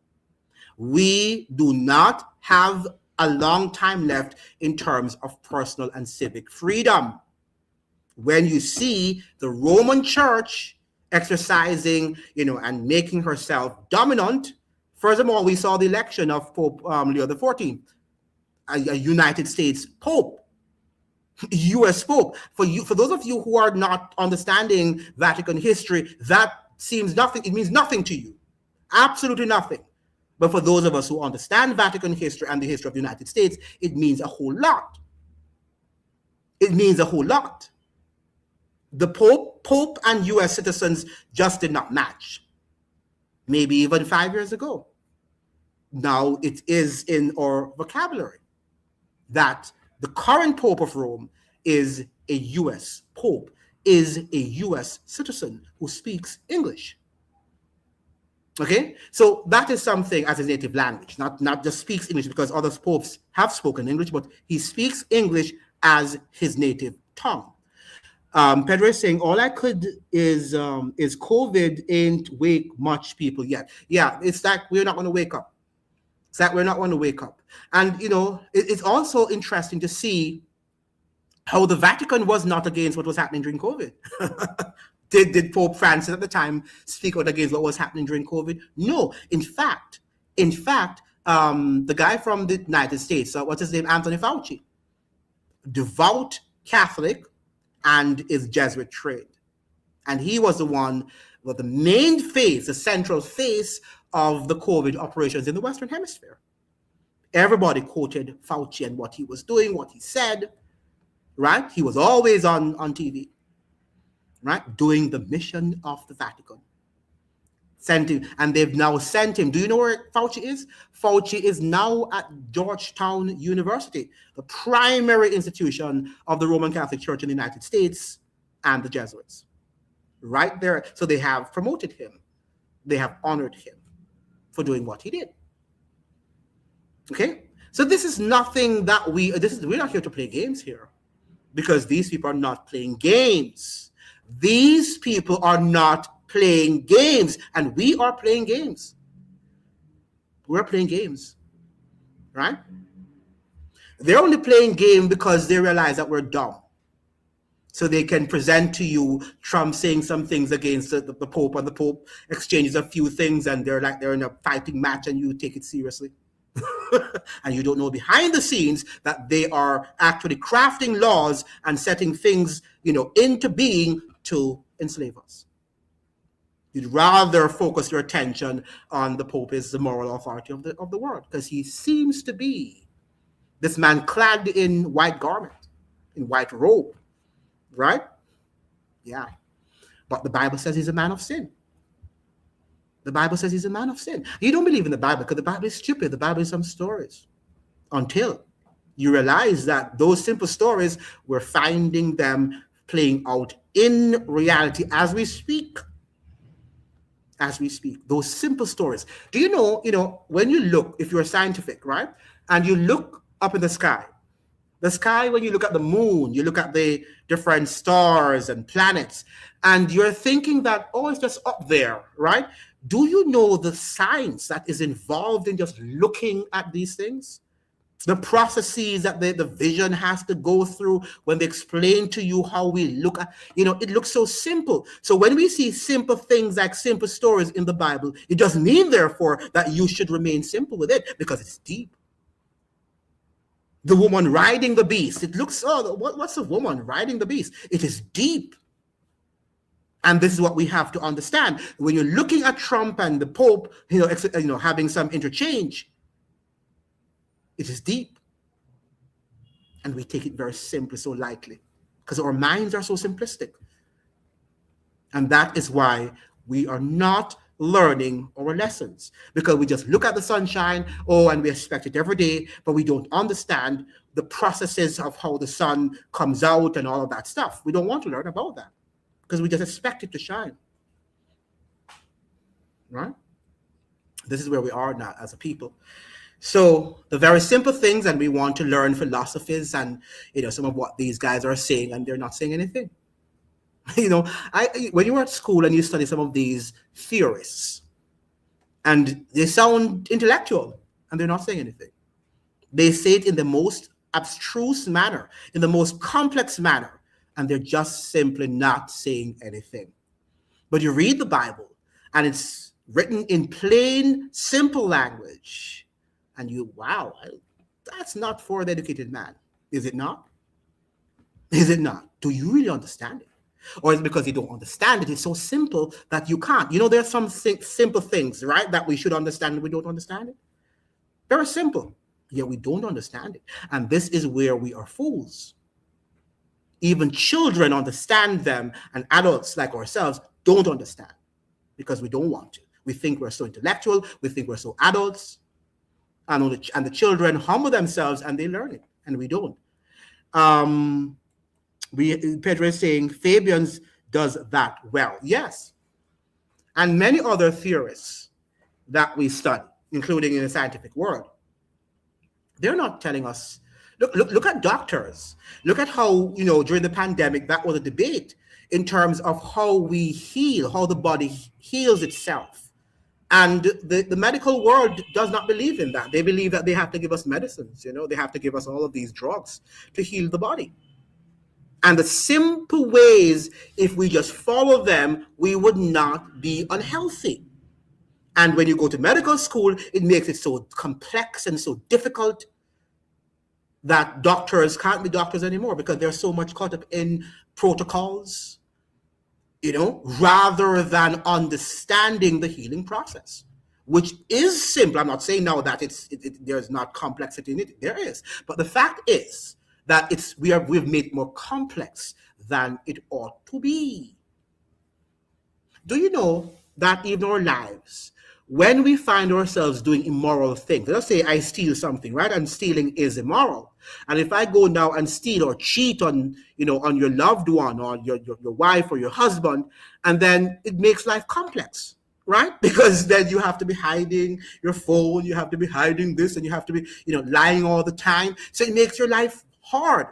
We do not have a long time left in terms of personal and civic freedom. When you see the Roman Church exercising, and making herself dominant, furthermore, we saw the election of Pope Leo XIV, a United States Pope. U.S. Pope. For those of you who are not understanding Vatican history, that seems nothing. It means nothing to you, absolutely nothing. But for those of us who understand Vatican history and the history of the United States, it means a whole lot. It means a whole lot. The Pope and U.S. citizens just did not match. Maybe even 5 years ago. Now it is in our vocabulary that the current Pope of Rome is a U.S. Pope, is a U.S. citizen who speaks English. Okay, so that is something as his native language, not just speaks English because other popes have spoken English, but he speaks English as his native tongue. Pedro is saying, all I could is COVID ain't wake much people yet. Yeah, it's like we're not going to wake up. It's like we're not going to wake up. And, it's also interesting to see how the Vatican was not against what was happening during COVID. Did Pope Francis at the time speak out against what was happening during COVID? No. In fact, the guy from the United States, what's his name? Anthony Fauci, devout Catholic and is Jesuit trained. And he was the one with the main face, the central face of the COVID operations in the Western Hemisphere. Everybody quoted Fauci and what he was doing, what he said, right? He was always on TV, right? Doing the mission of the Vatican. Sent him, and they've now sent him. Do you know where Fauci is? Fauci is now at Georgetown University, the primary institution of the Roman Catholic Church in the United States and the Jesuits. Right there. So they have promoted him. They have honored him for doing what he did. Okay? So this is nothing that we're not here to play games here, because these people are not playing games. These people are not playing games, and we are playing games. We're playing games, right? They're only playing game because they realize that we're dumb. So they can present to you Trump saying some things against the Pope, and the Pope exchanges a few things, and they're in a fighting match, and you take it seriously. And you don't know behind the scenes that they are actually crafting laws and setting things, into being to enslave us. You'd rather focus your attention on the Pope is the moral authority of the world, because he seems to be this man clad in white garment, in white robe, right? Yeah. But the Bible says he's a man of sin. The Bible says he's a man of sin. You don't believe in the Bible because the Bible is stupid. The Bible is some stories. Until you realize that those simple stories, we're finding them playing out in reality as we speak. As we speak, those simple stories. Do you know, when you look, if you're scientific, right, and you look up in the sky, when you look at the moon, you look at the different stars and planets, and you're thinking that, oh, it's just up there, right? Do you know the science that is involved in just looking at these things? The processes that the vision has to go through when they explain to you how we look at, it looks so simple. So when we see simple things like simple stories in the Bible, it doesn't mean, therefore, that you should remain simple with it, because it's deep. The woman riding the beast, it looks, what's a woman riding the beast? It is deep. And this is what we have to understand. When you're looking at Trump and the Pope, having some interchange, it is deep. And we take it very simply, so lightly, because our minds are so simplistic. And that is why we are not learning our lessons, because we just look at the sunshine, and we expect it every day, but we don't understand the processes of how the sun comes out and all of that stuff. We don't want to learn about that, because we just expect it to shine. Right? This is where we are now as a people. So the very simple things, and we want to learn philosophies and, some of what these guys are saying, and they're not saying anything. When you're at school and you study some of these theorists, and they sound intellectual, and they're not saying anything. They say it in the most abstruse manner, in the most complex manner, and they're just simply not saying anything. But you read the Bible, and it's written in plain, simple language, and wow, that's not for the educated man. Is it not? Is it not? Do you really understand it? Or is it because you don't understand it? It's so simple that you can't. There are some simple things, right, that we should understand and we don't understand it. Very simple. Yet we don't understand it. And this is where we are fools. Even children understand them, and adults like ourselves don't understand because we don't want to. We think we're so intellectual. We think we're so adults. And the children humble themselves and they learn it, and we don't. Pedro is saying Fabian's does that well. Yes. And many other theorists that we study, including in the scientific world, they're not telling us, look at doctors. Look at how, during the pandemic, that was a debate in terms of how we heal, how the body heals itself. And the medical world does not believe in that. They believe that they have to give us medicines, they have to give us all of these drugs to heal the body. And the simple ways, if we just follow them, we would not be unhealthy. And when you go to medical school, it makes it so complex and so difficult that doctors can't be doctors anymore because they're so much caught up in protocols, rather than understanding the healing process, which is simple. I'm not saying now that there's not complexity in it. There is. But the fact is, that we've made it more complex than it ought to be. Do you know that even our lives, when we find ourselves doing immoral things, let's say I steal something, right? And stealing is immoral. And if I go now and steal or cheat on your loved one or your wife or your husband, and then it makes life complex, right? Because then you have to be hiding your phone, you have to be hiding this, and you have to be, lying all the time. So it makes your life hard,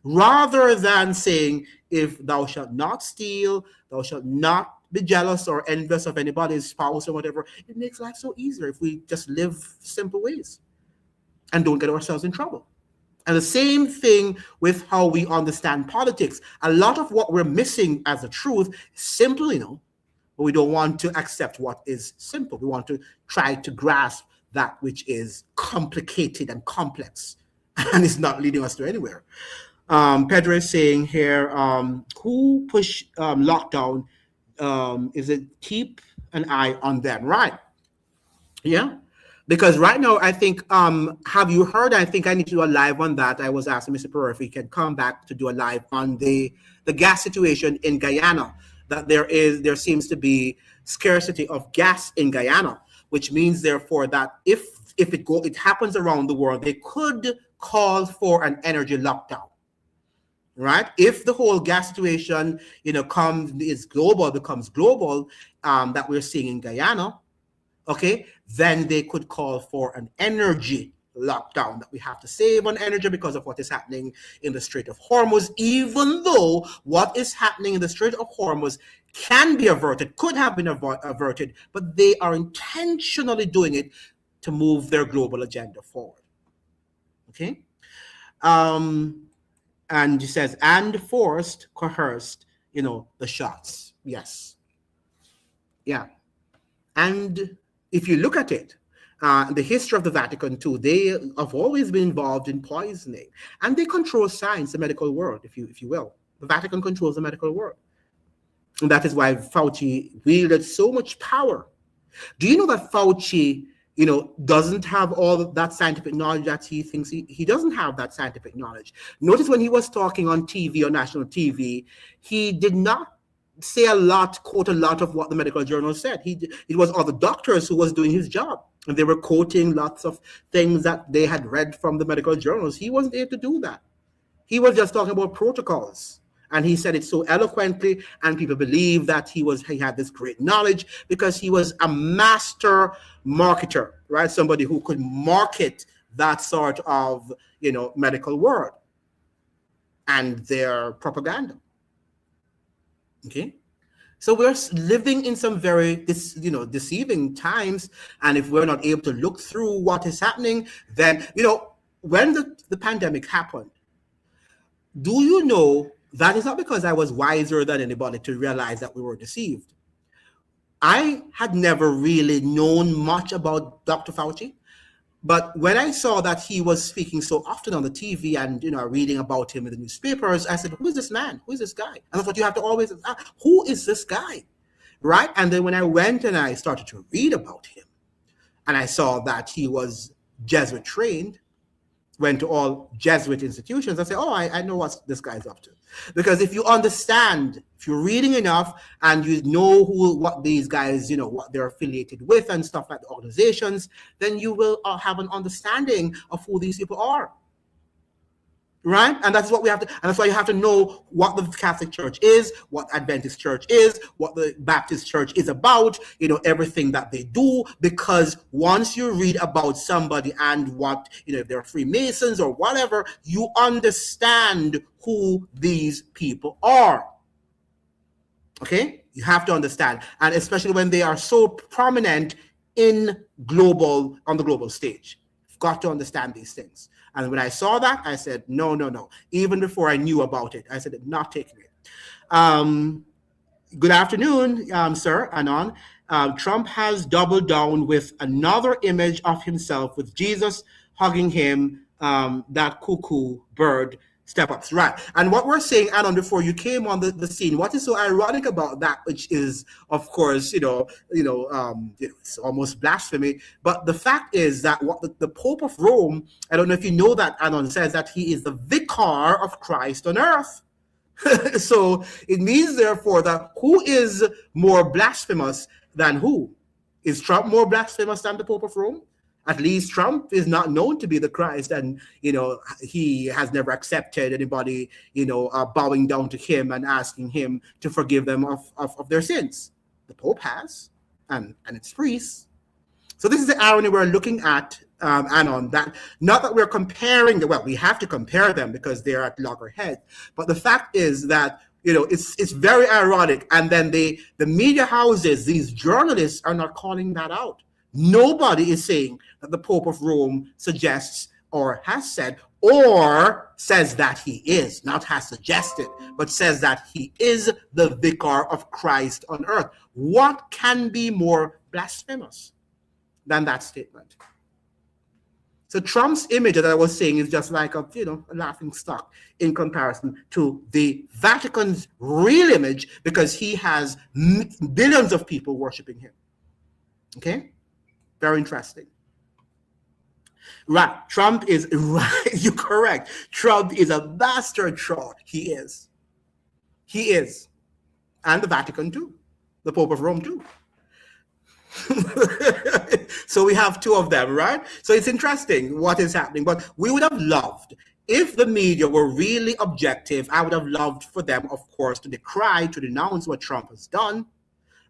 rather than saying, if thou shalt not steal, thou shalt not be jealous or envious of anybody's spouse or whatever. It makes life so easier if we just live simple ways and don't get ourselves in trouble. And the same thing with how we understand politics. A lot of what we're missing as the truth is simple, but we don't want to accept what is simple. We want to try to grasp that which is complicated and complex. And it's not leading us to anywhere. Pedro is saying here, who push lockdown? Is it keep an eye on them? Right. Yeah. Because right now, I think, have you heard? I think I need to do a live on that. I was asking Mr. Perot if he can come back to do a live on the gas situation in Guyana, that there seems to be scarcity of gas in Guyana, which means, therefore, that if it happens around the world, they could call for an energy lockdown, right? If the whole gas situation, becomes global, that we're seeing in Guyana, okay, then they could call for an energy lockdown, that we have to save on energy because of what is happening in the Strait of Hormuz, even though what is happening in the Strait of Hormuz can be averted, could have been averted, but they are intentionally doing it to move their global agenda forward. Okay, and he says, and forced, coerced, the shots. Yes, yeah. And if you look at it, the history of the Vatican too, they have always been involved in poisoning, and they control science, the medical world, if you will. The Vatican controls the medical world, and that is why Fauci wielded so much power. Do you know that Fauci, doesn't have all of that scientific knowledge that he thinks he doesn't have that scientific knowledge? Notice when he was talking on TV, on national TV, he did not say quote a lot of what the medical journal said. It was other doctors who was doing his job, and they were quoting lots of things that they had read from the medical journals. He wasn't able to do that. He was just talking about protocols And he said it so eloquently, and people believe that he had this great knowledge because he was a master marketer, right? Somebody who could market that sort of, medical word and their propaganda. Okay. So we're living in some very, deceiving times. And if we're not able to look through what is happening, then, when the pandemic happened, do you know that is not because I was wiser than anybody to realize that we were deceived. I had never really known much about Dr. Fauci, but when I saw that he was speaking so often on the TV and, reading about him in the newspapers, I said, who is this man? Who is this guy? And I thought you have to always ask, who is this guy? Right? And then when I went and I started to read about him, and I saw that he was Jesuit trained, went to all Jesuit institutions, I said, oh, I know what this guy's up to. Because if you understand, if you're reading enough and you know what these guys, what they're affiliated with and stuff like the organizations, then you will have an understanding of who these people are. Right? And that's what we have to, and that's why you have to know what the Catholic Church is, what Adventist Church is, what the Baptist Church is about, everything that they do, because once you read about somebody and what, if they're Freemasons or whatever, you understand who these people are. Okay? You have to understand. And especially when they are so prominent on the global stage. You've got to understand these things. And when I saw that, I said, no. Even before I knew about it, I said, not taking it. Good afternoon, sir, Anon. Trump has doubled down with another image of himself with Jesus hugging him, that cuckoo bird step-ups. Right. And what we're saying, Anon, before you came on the scene, what is so ironic about that, which is, of course, it's almost blasphemy. But the fact is that what the Pope of Rome, I don't know if you know that, Anon, says that he is the vicar of Christ on earth. So it means, therefore, that who is more blasphemous than who? Is Trump more blasphemous than the Pope of Rome? At least Trump is not known to be the Christ, and he has never accepted anybody bowing down to him and asking him to forgive them of their sins. The Pope has, and its priests. So this is the irony we're looking at, Anon. That not that we're comparing we have to compare them because they're at loggerheads. But the fact is that it's very ironic, and then the media houses, these journalists, are not calling that out. Nobody is saying that the Pope of Rome suggests or has said or says that he is, not has suggested, but says that he is the vicar of Christ on earth. What can be more blasphemous than that statement? So Trump's image that I was saying is just like a laughing stock in comparison to the Vatican's real image, because he has billions of people worshiping him. Okay? Very interesting. Right. Trump is, right, you're correct. Trump is a bastard fraud. He is. And the Vatican too. The Pope of Rome too. So we have two of them, right? So it's interesting what is happening. But we would have loved, if the media were really objective, I would have loved for them, of course, to denounce what Trump has done.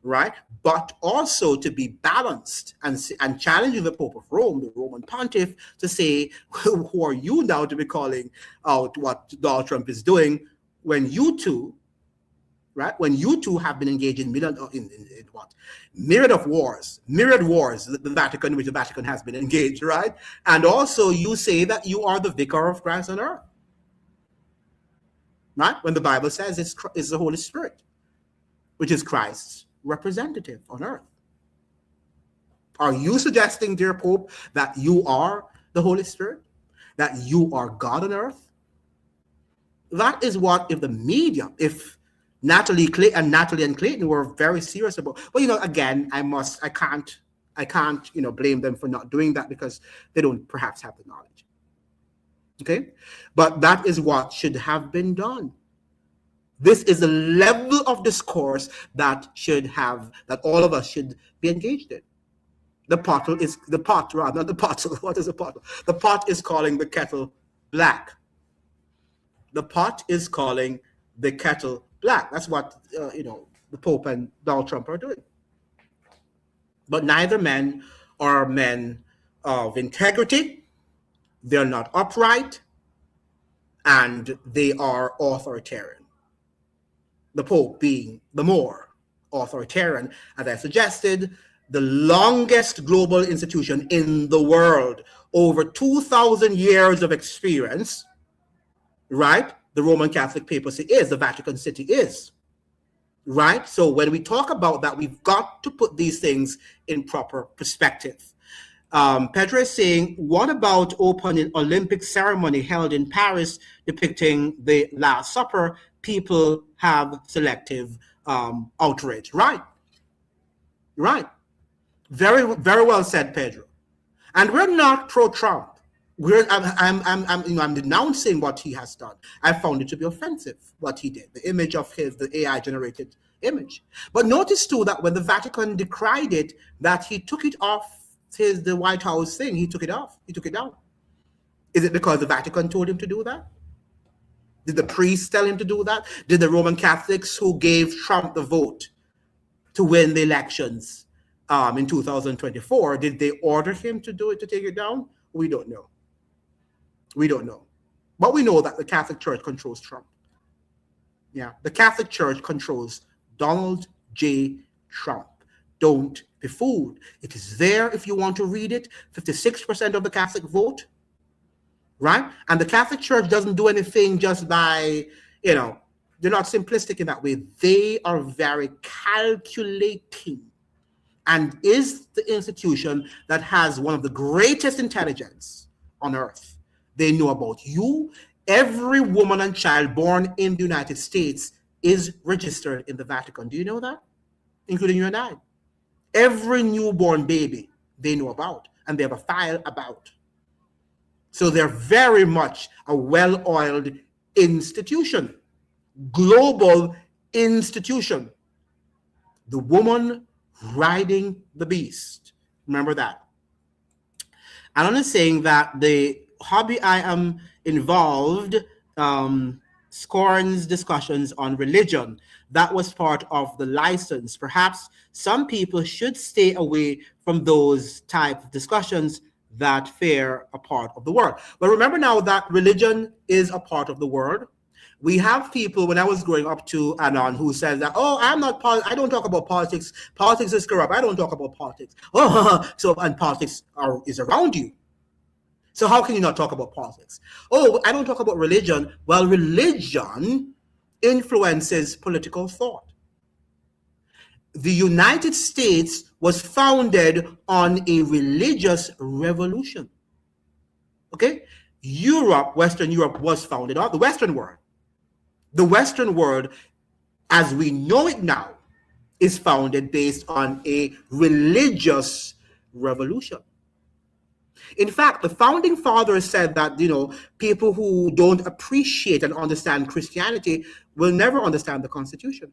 Right, but also to be balanced and challenging the Pope of Rome, the Roman Pontiff, to say, who are you now to be calling out what Donald Trump is doing when you two, right? When you two have been engaged in myriad wars, the Vatican, which the Vatican has been engaged, right? And also you say that you are the vicar of Christ on earth, right? When the Bible says it's the Holy Spirit, which is Christ's representative on earth. Are you suggesting, dear Pope, that you are the Holy Spirit? That you are God on earth? That is what, if Natalie and Clayton were very serious about. But again, I can't blame them for not doing that because they don't perhaps have the knowledge. Okay? But that is what should have been done. This is the level of discourse that all of us should be engaged in. The pot. What is the pot? The pot is calling the kettle black. The pot is calling the kettle black. That's what, the Pope and Donald Trump are doing. But neither men are men of integrity. They're not upright, and they are authoritarian. The Pope being the more authoritarian, as I suggested, the longest global institution in the world, over 2,000 years of experience, right? The Roman Catholic papacy is, the Vatican City is, right? So when we talk about that, we've got to put these things in proper perspective. Pedro is saying, what about opening Olympic ceremony held in Paris depicting the Last Supper? People have selective outrage. Right. Very, very well said, Pedro. And we're not pro-Trump. I'm denouncing what he has done. I found it to be offensive, what he did, the image of the AI-generated image. But notice too that when the Vatican decried it, that he took it off the White House thing. He took it off. He took it down. Is it because the Vatican told him to do that? Did the priests tell him to do that? Did the Roman Catholics who gave Trump the vote to win the elections in 2024, did they order him to do it, to take it down? We don't know. We don't know. But we know that the Catholic Church controls Trump. Yeah, the Catholic Church controls Donald J. Trump. Don't be fooled. It is there if you want to read it. 56% of the Catholic vote, right? And the Catholic Church doesn't do anything just by, they're not simplistic in that way. They are very calculating and is the institution that has one of the greatest intelligence on earth. They know about you. Every woman and child born in the United States is registered in the Vatican. Do you know that? Including you and I. Every newborn baby they know about, and they have a file about. So they're very much a well-oiled institution, global institution. The woman riding the beast. Remember that. And I'm not saying that the hobby I am involved scorns discussions on religion. That was part of the license. Perhaps some people should stay away from those type of discussions that fare a part of the world. But remember now that religion is a part of the world. We have people, when I was growing up to Anon, who said that, I don't talk about politics. Politics is corrupt. I don't talk about politics. And politics is around you. So how can you not talk about politics? I don't talk about religion. Well, religion influences political thought. The United States was founded on a religious revolution. Okay? Western Europe was founded on the Western world. The Western world, as we know it now, is founded based on a religious revolution. In fact, the founding fathers said that, people who don't appreciate and understand Christianity will never understand the Constitution.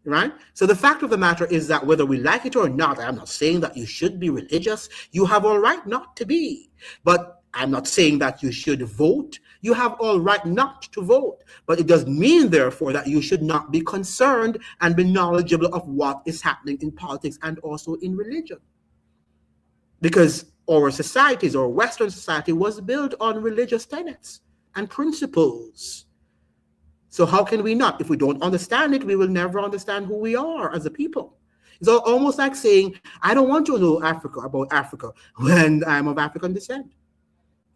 Right? So the fact of the matter is that whether we like it or not, I'm not saying that you should be religious. You have all right not to be. But I'm not saying that you should vote. You have all right not to vote. But it doesn't mean, therefore, that you should not be concerned and be knowledgeable of what is happening in politics and also in religion. Because our societies, our Western society, was built on religious tenets and principles. So how can we not? If we don't understand it, we will never understand who we are as a people. It's almost like saying, I don't want to know about Africa when I'm of African descent.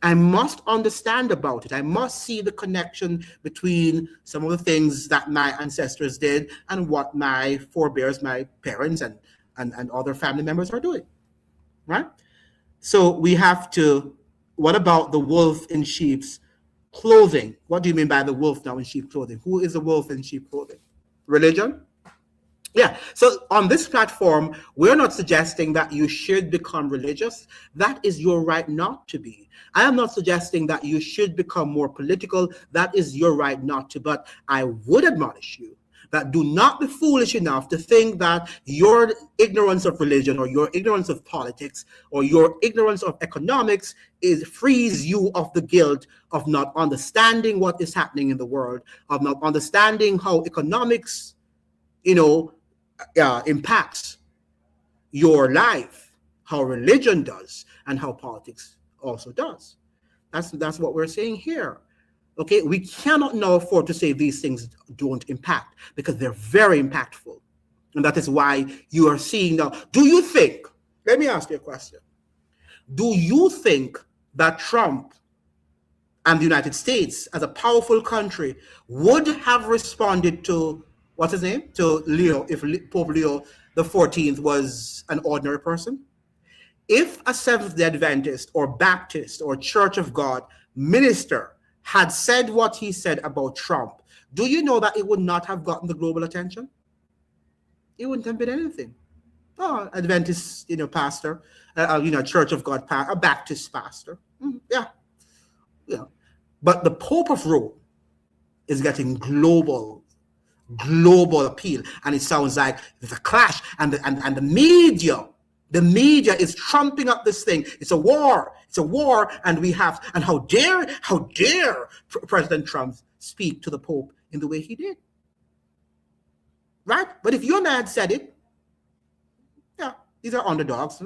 I must understand about it. I must see the connection between some of the things that my ancestors did and what my forebears, my parents and other family members are doing, right? So we have to, what about the wolf in sheep's clothing? What do you mean by the wolf now in sheep clothing? Who is the wolf in sheep clothing? Religion? Yeah, so on this platform, we're not suggesting that you should become religious. That is your right not to be. I am not suggesting that you should become more political. That is your right not to. But I would admonish you that do not be foolish enough to think that your ignorance of religion or your ignorance of politics or your ignorance of economics frees you of the guilt of not understanding what is happening in the world, of not understanding how economics, impacts your life, how religion does, and how politics also does. That's what we're saying here. Okay, we cannot now afford to say these things don't impact, because they're very impactful. And that is why you are seeing now. Do you think, let me ask you a question. Do you think that Trump and the United States, as a powerful country, would have responded to, what's his name? To Leo, if Pope Leo the 14th was an ordinary person? If a Seventh-day Adventist or Baptist or Church of God minister had said what he said about Trump, do you know that it would not have gotten the global attention? It wouldn't have been anything. Oh, Adventist, pastor, Church of God, a Baptist pastor. Yeah. But the Pope of Rome is getting global appeal, and it sounds like there's a clash, and the media. The media is trumping up this thing. It's a war. And how dare President Trump speak to the Pope in the way he did. Right? But if you and I had said it, yeah, these are underdogs.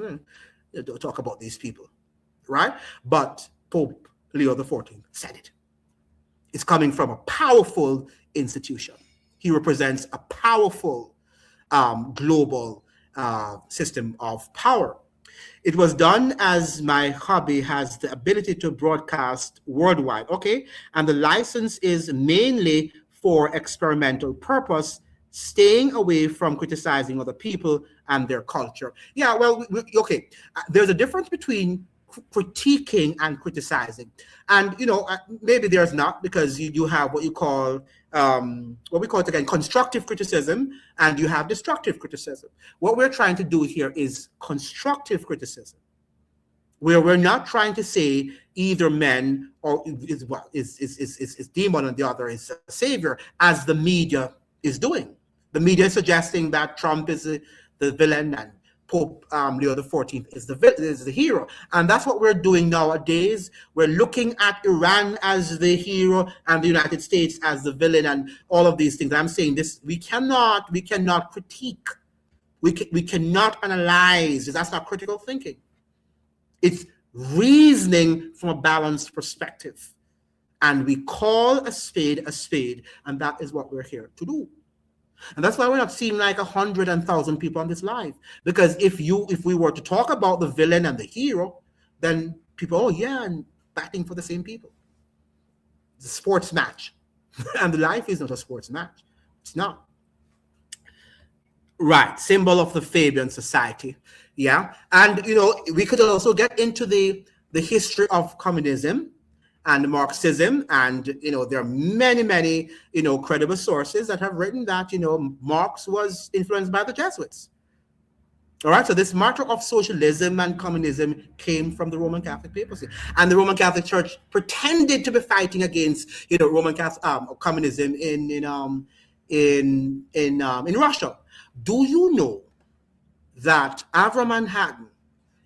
Don't talk about these people. Right? But Pope Leo the 14th said it. It's coming from a powerful institution. He represents a powerful global system of power. It was done as my hobby has the ability to broadcast worldwide, okay? And the license is mainly for experimental purpose, staying away from criticizing other people and their culture. Yeah, well, okay. There's a difference between critiquing and criticizing. And, maybe there's not, because you have what you call what we call it again, constructive criticism, and you have destructive criticism. What we're trying to do here is constructive criticism, where we're not trying to say either men or is demon and the other is a savior, as the media is doing. The media is suggesting that Trump is the villain and Pope Leo the 14th is the hero. And that's what we're doing nowadays. We're looking at Iran as the hero and the United States as the villain and all of these things. I'm saying this, we cannot critique. We cannot analyze. That's not critical thinking. It's reasoning from a balanced perspective. And we call a spade, and that is what we're here to do. And that's why we're not seeing like 100,000 people on this live. Because if we were to talk about the villain and the hero, then people, oh yeah, and batting for the same people. It's a sports match. And the life is not a sports match. It's not. Right, symbol of the Fabian society. Yeah. And we could also get into the history of communism and Marxism, and there are many credible sources that have written that Marx was influenced by the Jesuits. All right, so this matter of socialism and communism came from the Roman Catholic papacy, and the Roman Catholic Church pretended to be fighting against Roman Catholic communism in Russia. Do you know that Avraham Manhattan,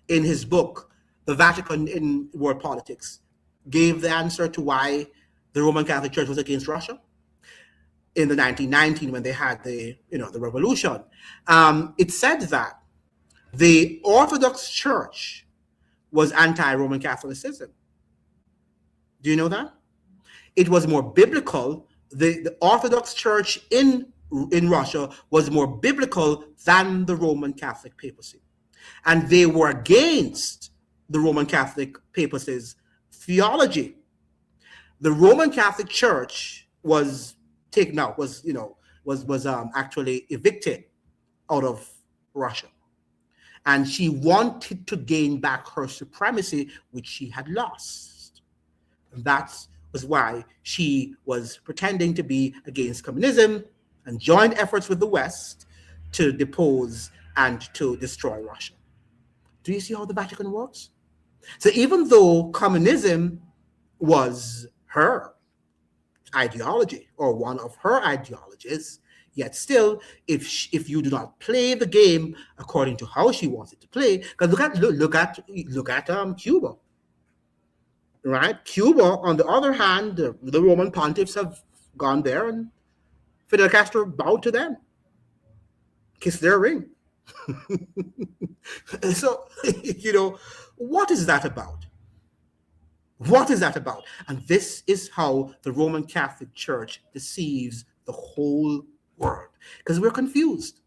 in his book The Vatican in World Politics, gave the answer to why the Roman Catholic Church was against Russia in the 1919 when they had the revolution? It said that the Orthodox Church was anti-Roman Catholicism. Do you know that? It was more biblical. The Orthodox Church in Russia was more biblical than the Roman Catholic papacy, and they were against the Roman Catholic papacy's theology. The Roman Catholic Church was taken out, was actually evicted out of Russia, and she wanted to gain back her supremacy, which she had lost. And that was why she was pretending to be against communism and joined efforts with the West to depose and to destroy Russia. Do you see how the Vatican works? So even though communism was her ideology, or one of her ideologies, Yet still, if you do not play the game according to how she wants it to play, because look at Cuba, right? Cuba, on the other hand, the Roman pontiffs have gone there, and Fidel Castro bowed to them, kissed their ring. So, what is that about? What is that about? And this is how the Roman Catholic Church deceives the whole world, because we're confused.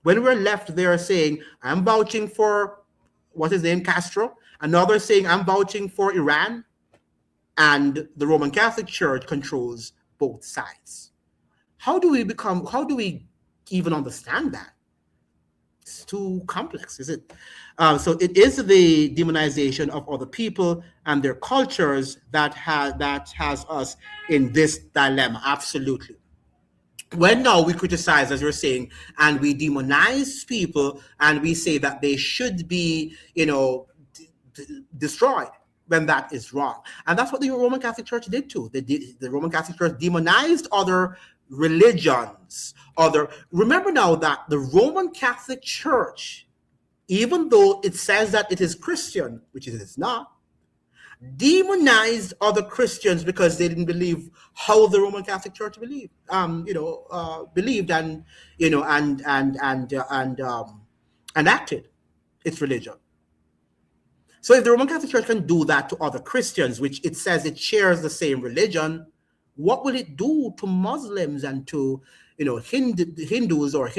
When we're left there saying, I'm vouching for, what's his name, Castro, another saying, I'm vouching for Iran, and the Roman Catholic Church controls both sides. How do we even understand that? It's too complex, is it? So it is the demonization of other people and their cultures that has us in this dilemma. Absolutely. When now we criticize, as you're saying, and we demonize people, and we say that they should be, destroyed, when that is wrong. And that's what the Roman Catholic Church did too. The Roman Catholic Church demonized other religions. Remember now that the Roman Catholic Church, even though it says that it is Christian, which it is not, demonized other Christians because they didn't believe how the Roman Catholic Church believed, believed and acted its religion. So if the Roman Catholic Church can do that to other Christians, which it says it shares the same religion, what will it do to Muslims and to Hindus or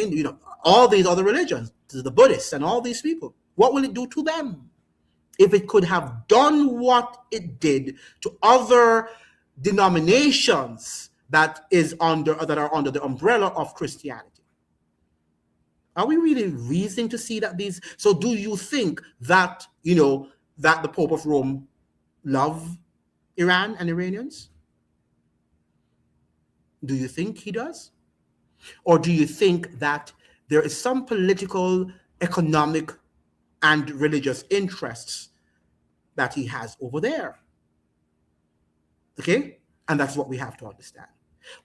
all these other religions, to the Buddhists and all these people? What will it do to them? If it could have done what it did to other denominations that are under the umbrella of Christianity. Are we really reasoning to see that these? So do you think that, that the Pope of Rome love Iran and Iranians? Do you think he does? Or do you think that there is some political, economic, and religious interests that he has over there? Okay? And that's what we have to understand.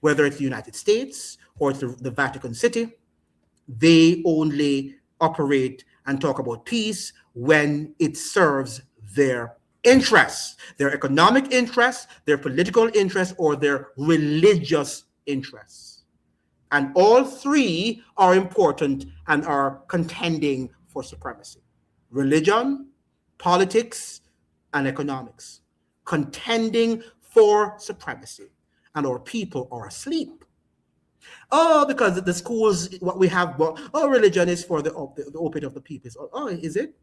Whether it's the United States or it's the Vatican City, they only operate and talk about peace when it serves their interests, their economic interests, their political interests, or their religious interests. And all three are important and are contending for supremacy. Religion, politics, and economics, contending for supremacy. And our people are asleep. Oh, because the schools, what we have, religion is for the opiate of the people. Oh, is it?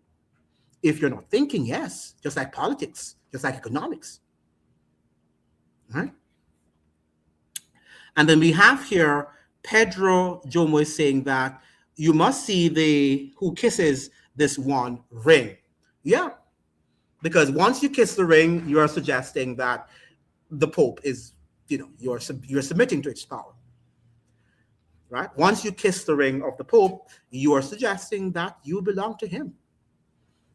If you're not thinking, yes, just like politics, just like economics. Right? And then we have here Pedro Jomo is saying that you must see who kisses this one ring. Yeah, because once you kiss the ring, you are suggesting that the Pope is, you're submitting to its power. Right? Once you kiss the ring of the Pope, you are suggesting that you belong to him.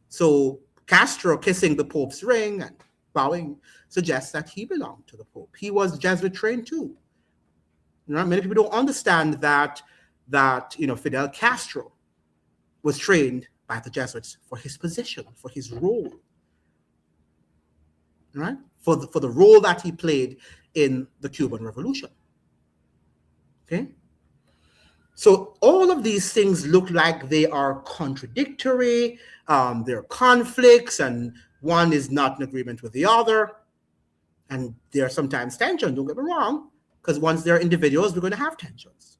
So Castro kissing the Pope's ring and bowing suggests that he belonged to the Pope. He was Jesuit trained too. Many people don't understand that Fidel Castro was trained by the Jesuits for his position, for his role, right? For the role that he played in the Cuban Revolution. Okay. So all of these things look like they are contradictory. There are conflicts, and one is not in agreement with the other. And there are sometimes tensions, don't get me wrong, because once they're individuals, we're going to have tensions.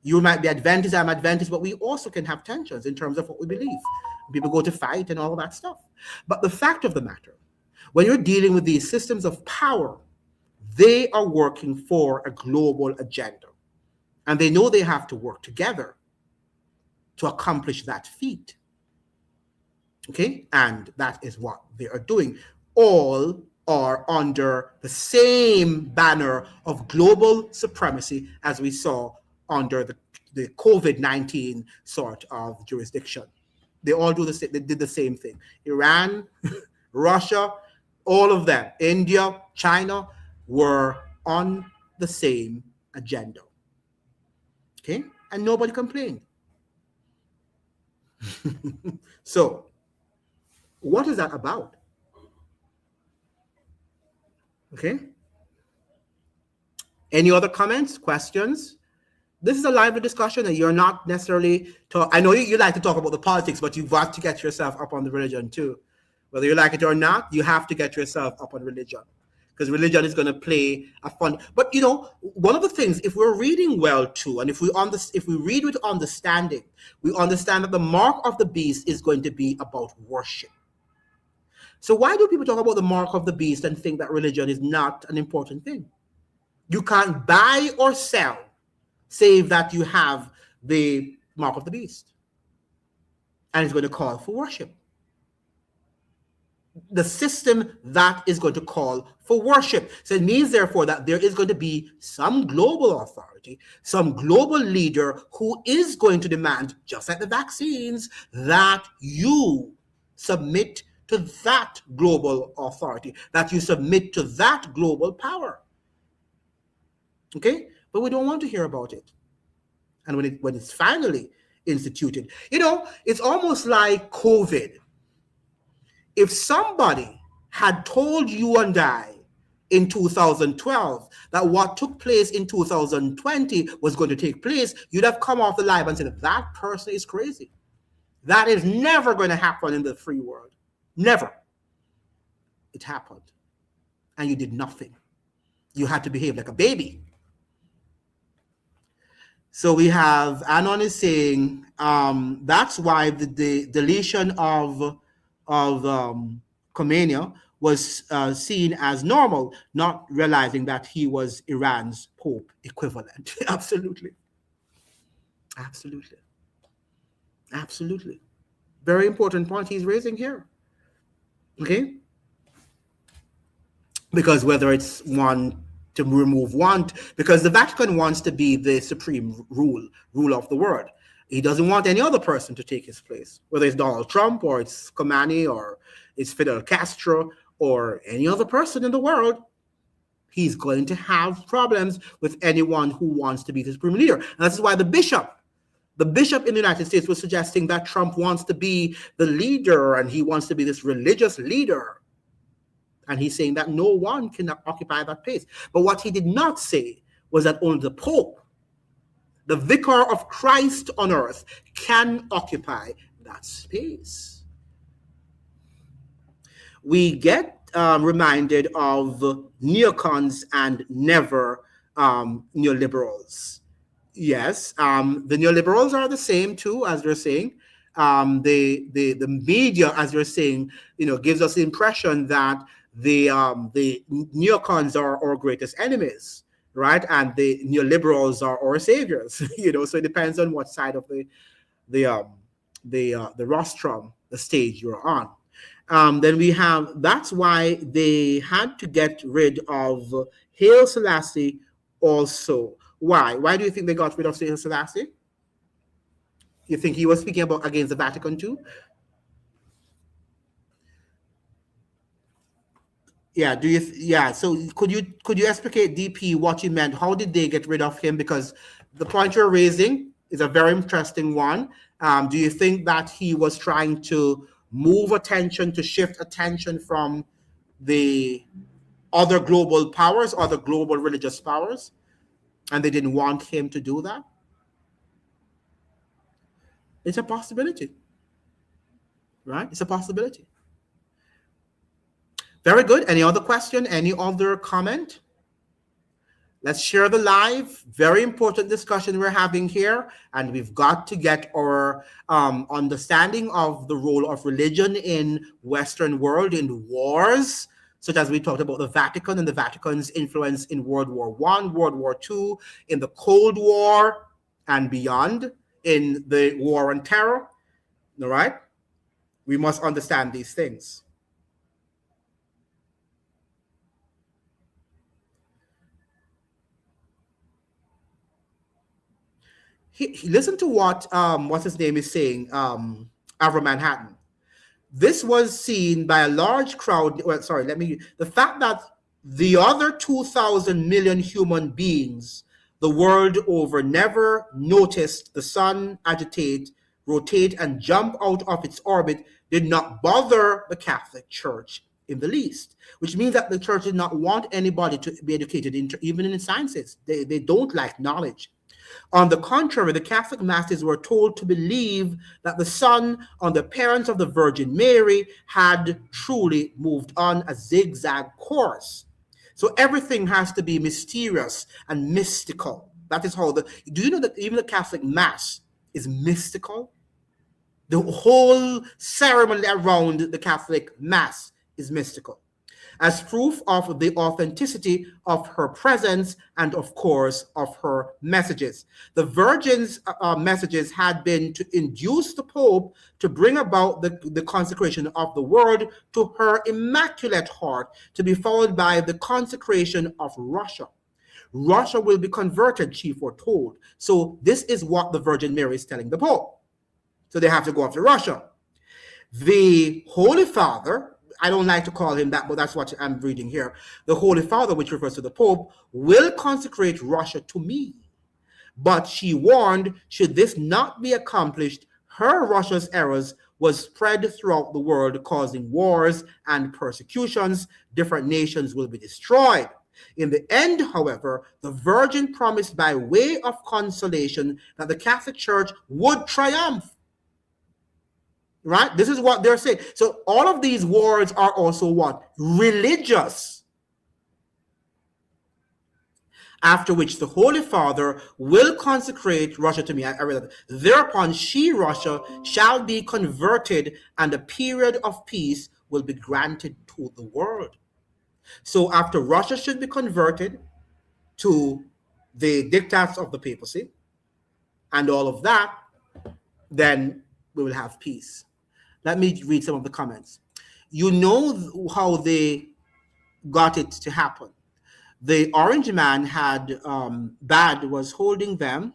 You might be Adventist, I'm Adventist, but we also can have tensions in terms of what we believe. People go to fight and all that stuff. But the fact of the matter, when you're dealing with these systems of power, they are working for a global agenda. And they know they have to work together to accomplish that feat. Okay? And that is what they are doing. All are under the same banner of global supremacy as we saw under the COVID-19 sort of jurisdiction. They all do the same. They did the same thing. Iran, Russia, all of them, India, China, were on the same agenda. Okay? And nobody complained. So, what is that about? Okay? Any other comments, questions? This is a lively discussion, and you're not necessarily I know you like to talk about the politics, but you've got to get yourself up on the religion too. Whether you like it or not, you have to get yourself up on religion, because religion is going to play a fun. But one of the things, if we're reading well too, and if we read with understanding, we understand that the mark of the beast is going to be about worship. So why do people talk about the mark of the beast and think that religion is not an important thing? You can't buy or sell save that you have the mark of the beast. And it's going to call for worship. The system that is going to call for worship. So it means, therefore, that there is going to be some global authority, some global leader who is going to demand, just like the vaccines, that you submit to that global authority, that you submit to that global power. Okay? But we don't want to hear about it. And when it's finally instituted, it's almost like COVID. If somebody had told you and I in 2012 that what took place in 2020 was going to take place, you'd have come off the live and said, that person is crazy. That is never going to happen in the free world. Never. It happened. And you did nothing. You had to behave like a baby. So we have Anon is saying that's why the deletion of Khomeini was seen as normal, not realizing that he was Iran's Pope equivalent. Absolutely. Absolutely. Absolutely. Very important point he's raising here. Okay? Because whether it's one to remove one, because the Vatican wants to be the supreme rule of the world. He doesn't want any other person to take his place, whether it's Donald Trump or it's Khomeini or it's Fidel Castro or any other person in the world. He's going to have problems with anyone who wants to be the supreme leader. And this is why the bishop in the United States was suggesting that Trump wants to be the leader and he wants to be this religious leader. And he's saying that no one can occupy that place. But what he did not say was that only the Pope, the vicar of Christ on earth, can occupy that space. We get reminded of neocons and never neoliberals. Yes, the neoliberals are the same too, as they're saying. The media, as they're saying, gives us the impression that the neocons are our greatest enemies, right? And the neoliberals are our saviors. So it depends on what side of the rostrum, the stage you're on. Then we have, that's why they had to get rid of Haile Selassie also. Why? Why do you think they got rid of Haile Selassie? You think he was speaking about against the Vatican too? Yeah. So could you explicate, DP, what you meant? How did they get rid of him? Because the point you're raising is a very interesting one. Do you think that he was trying to move attention, to shift attention from the other global powers, other global religious powers, and they didn't want him to do that? It's a possibility, right? It's a possibility. Very good. Any other question? Any other comment? Let's share the live. Very important discussion we're having here. And we've got to get our understanding of the role of religion in Western world, in wars, such as we talked about the Vatican and the Vatican's influence in World War I, World War II, in the Cold War and beyond, in the war on terror. All right? We must understand these things. Listen to what what's his name is saying, Avra Manhattan. This was seen by a large crowd. Well, sorry, the fact that the other 2,000 million human beings, the world over never noticed the sun agitate, rotate, and jump out of its orbit did not bother the Catholic Church in the least, which means that the church did not want anybody to be educated even in sciences. They don't like knowledge. On the contrary, the Catholic masses were told to believe that the sun on the parents of the Virgin Mary had truly moved on a zigzag course. So everything has to be mysterious and mystical. That is how do you know that even the Catholic Mass is mystical? The whole ceremony around the Catholic Mass is mystical, as proof of the authenticity of her presence and, of course, of her messages. The Virgin's messages had been to induce the Pope to bring about the consecration of the world to her immaculate heart, to be followed by the consecration of Russia. Russia will be converted, she foretold. So this is what the Virgin Mary is telling the Pope. So they have to go after Russia. The Holy Father, I don't like to call him that, but that's what I'm reading here. The Holy Father, which refers to the Pope, will consecrate Russia to me. But she warned, should this not be accomplished, her Russia's errors was spread throughout the world, causing wars and persecutions. Different nations will be destroyed. In the end, however, the Virgin promised by way of consolation that the Catholic Church would triumph. Right? This is what they're saying. So all of these words are also what? Religious. After which the Holy Father will consecrate Russia to me. I read that. Thereupon she, Russia, shall be converted, and a period of peace will be granted to the world. So after Russia should be converted to the diktats of the papacy and all of that, then we will have peace. Let me read some of the comments. You know how they got it to happen. The orange man had, Bad was holding them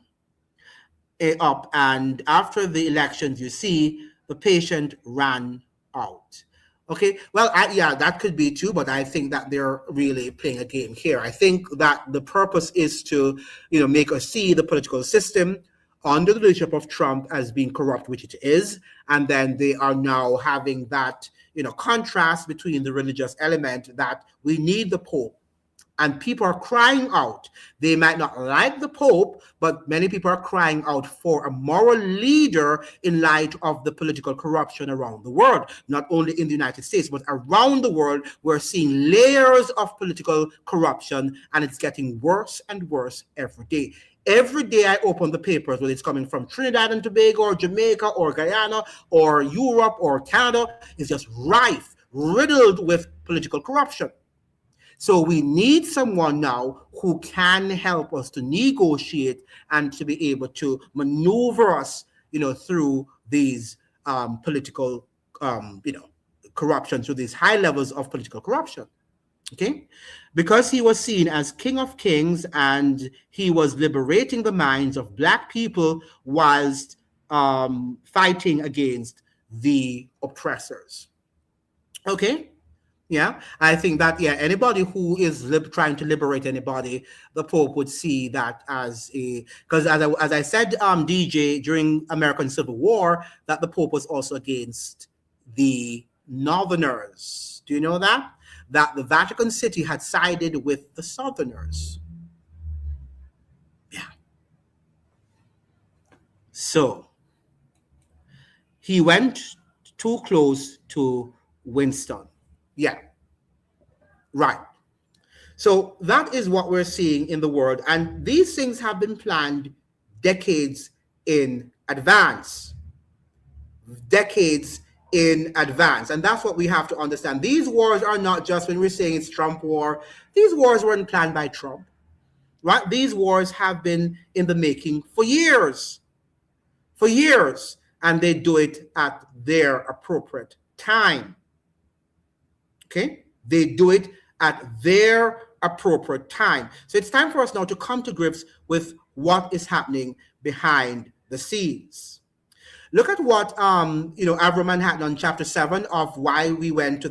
up, and after the elections, you see, the patient ran out. Okay, well, yeah, that could be too, but I think that they're really playing a game here. I think that the purpose is to, make us see the political system under the leadership of Trump as being corrupt, which it is, and then they are now having that, contrast between the religious element that we need the Pope, and people are crying out. They might not like the Pope, but many people are crying out for a moral leader in light of the political corruption around the world, not only in the United States, but around the world. We're seeing layers of political corruption, and it's getting worse and worse every day. Every day I open the papers, whether it's coming from Trinidad and Tobago or Jamaica or Guyana or Europe or Canada, is just rife, riddled with political corruption. So we need someone now who can help us to negotiate and to be able to maneuver us, through these political, corruption, through these high levels of political corruption. Okay, because he was seen as King of Kings and he was liberating the minds of Black people whilst fighting against the oppressors. Okay, yeah, I think that, anybody who is trying to liberate anybody, the Pope would see that as because as I said, DJ, during American Civil War, that the Pope was also against the Northerners. Do you know that? That the Vatican City had sided with the Southerners. Yeah. So he went too close to Winston. Yeah. Right. So that is what we're seeing in the world. And these things have been planned decades in advance. Decades in advance. And that's what we have to understand. These wars are not just when we're saying it's Trump war. These wars weren't planned by Trump, right? These wars have been in the making for years, and they do it at their appropriate time. Okay? They do it at their appropriate time. So it's time for us now to come to grips with what is happening behind the scenes. Look at what Abraham had on chapter 7 of why we went to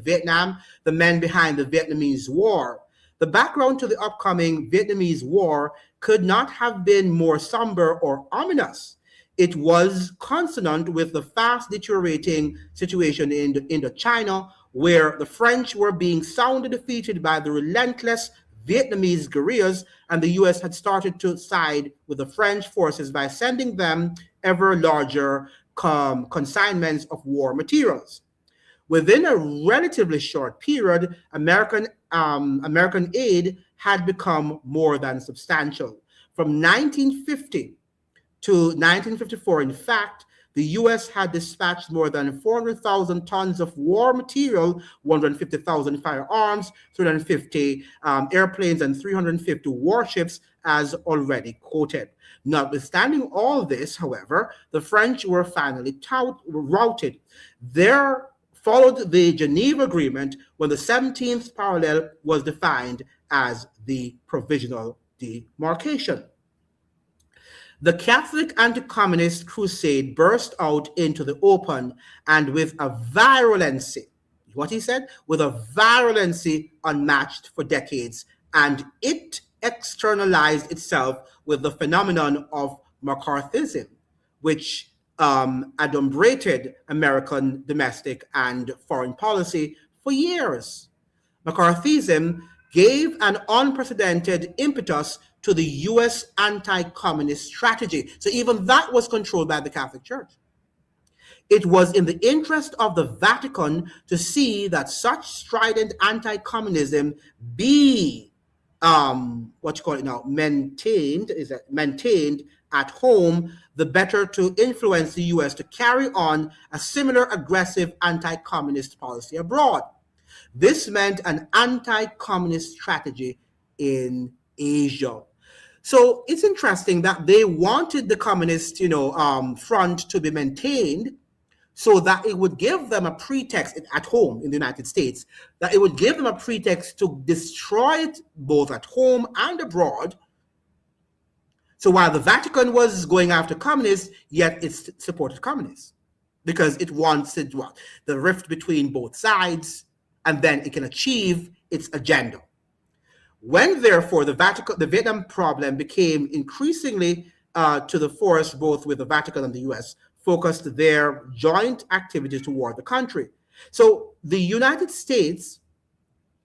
Vietnam, the men behind the Vietnamese war. The background to the upcoming Vietnamese War could not have been more somber or ominous. It was consonant with the fast deteriorating situation in Indochina, where the French were being soundly defeated by the relentless Vietnamese guerrillas, and the US had started to side with the French forces by sending them ever larger consignments of war materials. Within a relatively short period, American aid had become more than substantial. From 1950 to 1954, in fact, the U.S. had dispatched more than 400,000 tons of war material, 150,000 firearms, 350 airplanes, and 350 warships, as already quoted. Notwithstanding all this, however, the French were finally routed. There followed the Geneva Agreement, when the 17th parallel was defined as the provisional demarcation. The Catholic anti-communist crusade burst out into the open, and with a virulency, what he said, with a virulency unmatched for decades, and it externalized itself with the phenomenon of McCarthyism, which adumbrated American domestic and foreign policy for years. McCarthyism gave an unprecedented impetus to the US anti-communist strategy. So even that was controlled by the Catholic Church. It was in the interest of the Vatican to see that such strident anti-communism be maintained at home, the better to influence the US to carry on a similar aggressive anti-communist policy abroad. This meant an anti-communist strategy in Asia. So it's interesting that they wanted the communist, front to be maintained, so that it would give them a pretext at home in the United States, that it would give them a pretext to destroy it both at home and abroad. So while the Vatican was going after communists, yet it supported communists, because it wanted the rift between both sides, and then it can achieve its agenda. When, therefore, the Vietnam problem became increasingly to the force, both with the Vatican and the US, focused their joint activities toward the country. So the United States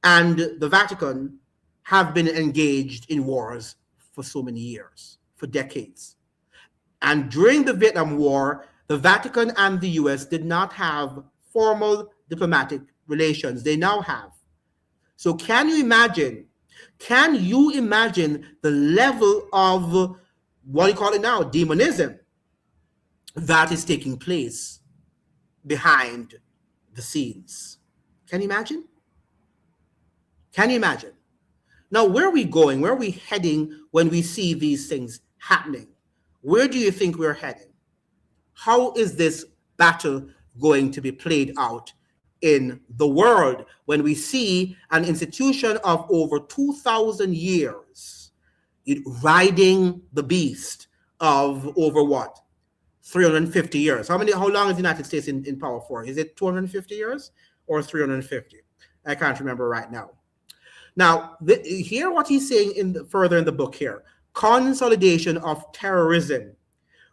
and the Vatican have been engaged in wars for so many years, for decades. And during the Vietnam War, the Vatican and the US did not have formal diplomatic relations. They now have. So can you imagine the level of, what do you call it now, demonism that is taking place behind the scenes? Can you imagine? Can you imagine? Now, where are we going? Where are we heading when we see these things happening? Where do you think we're heading? How is this battle going to be played out in the world when we see an institution of over 2,000 years riding the beast of over 350 years? How long is the United States in power for? Is it 250 years or 350? I can't remember right now. Now, hear what he's saying further in the book here. Consolidation of terrorism.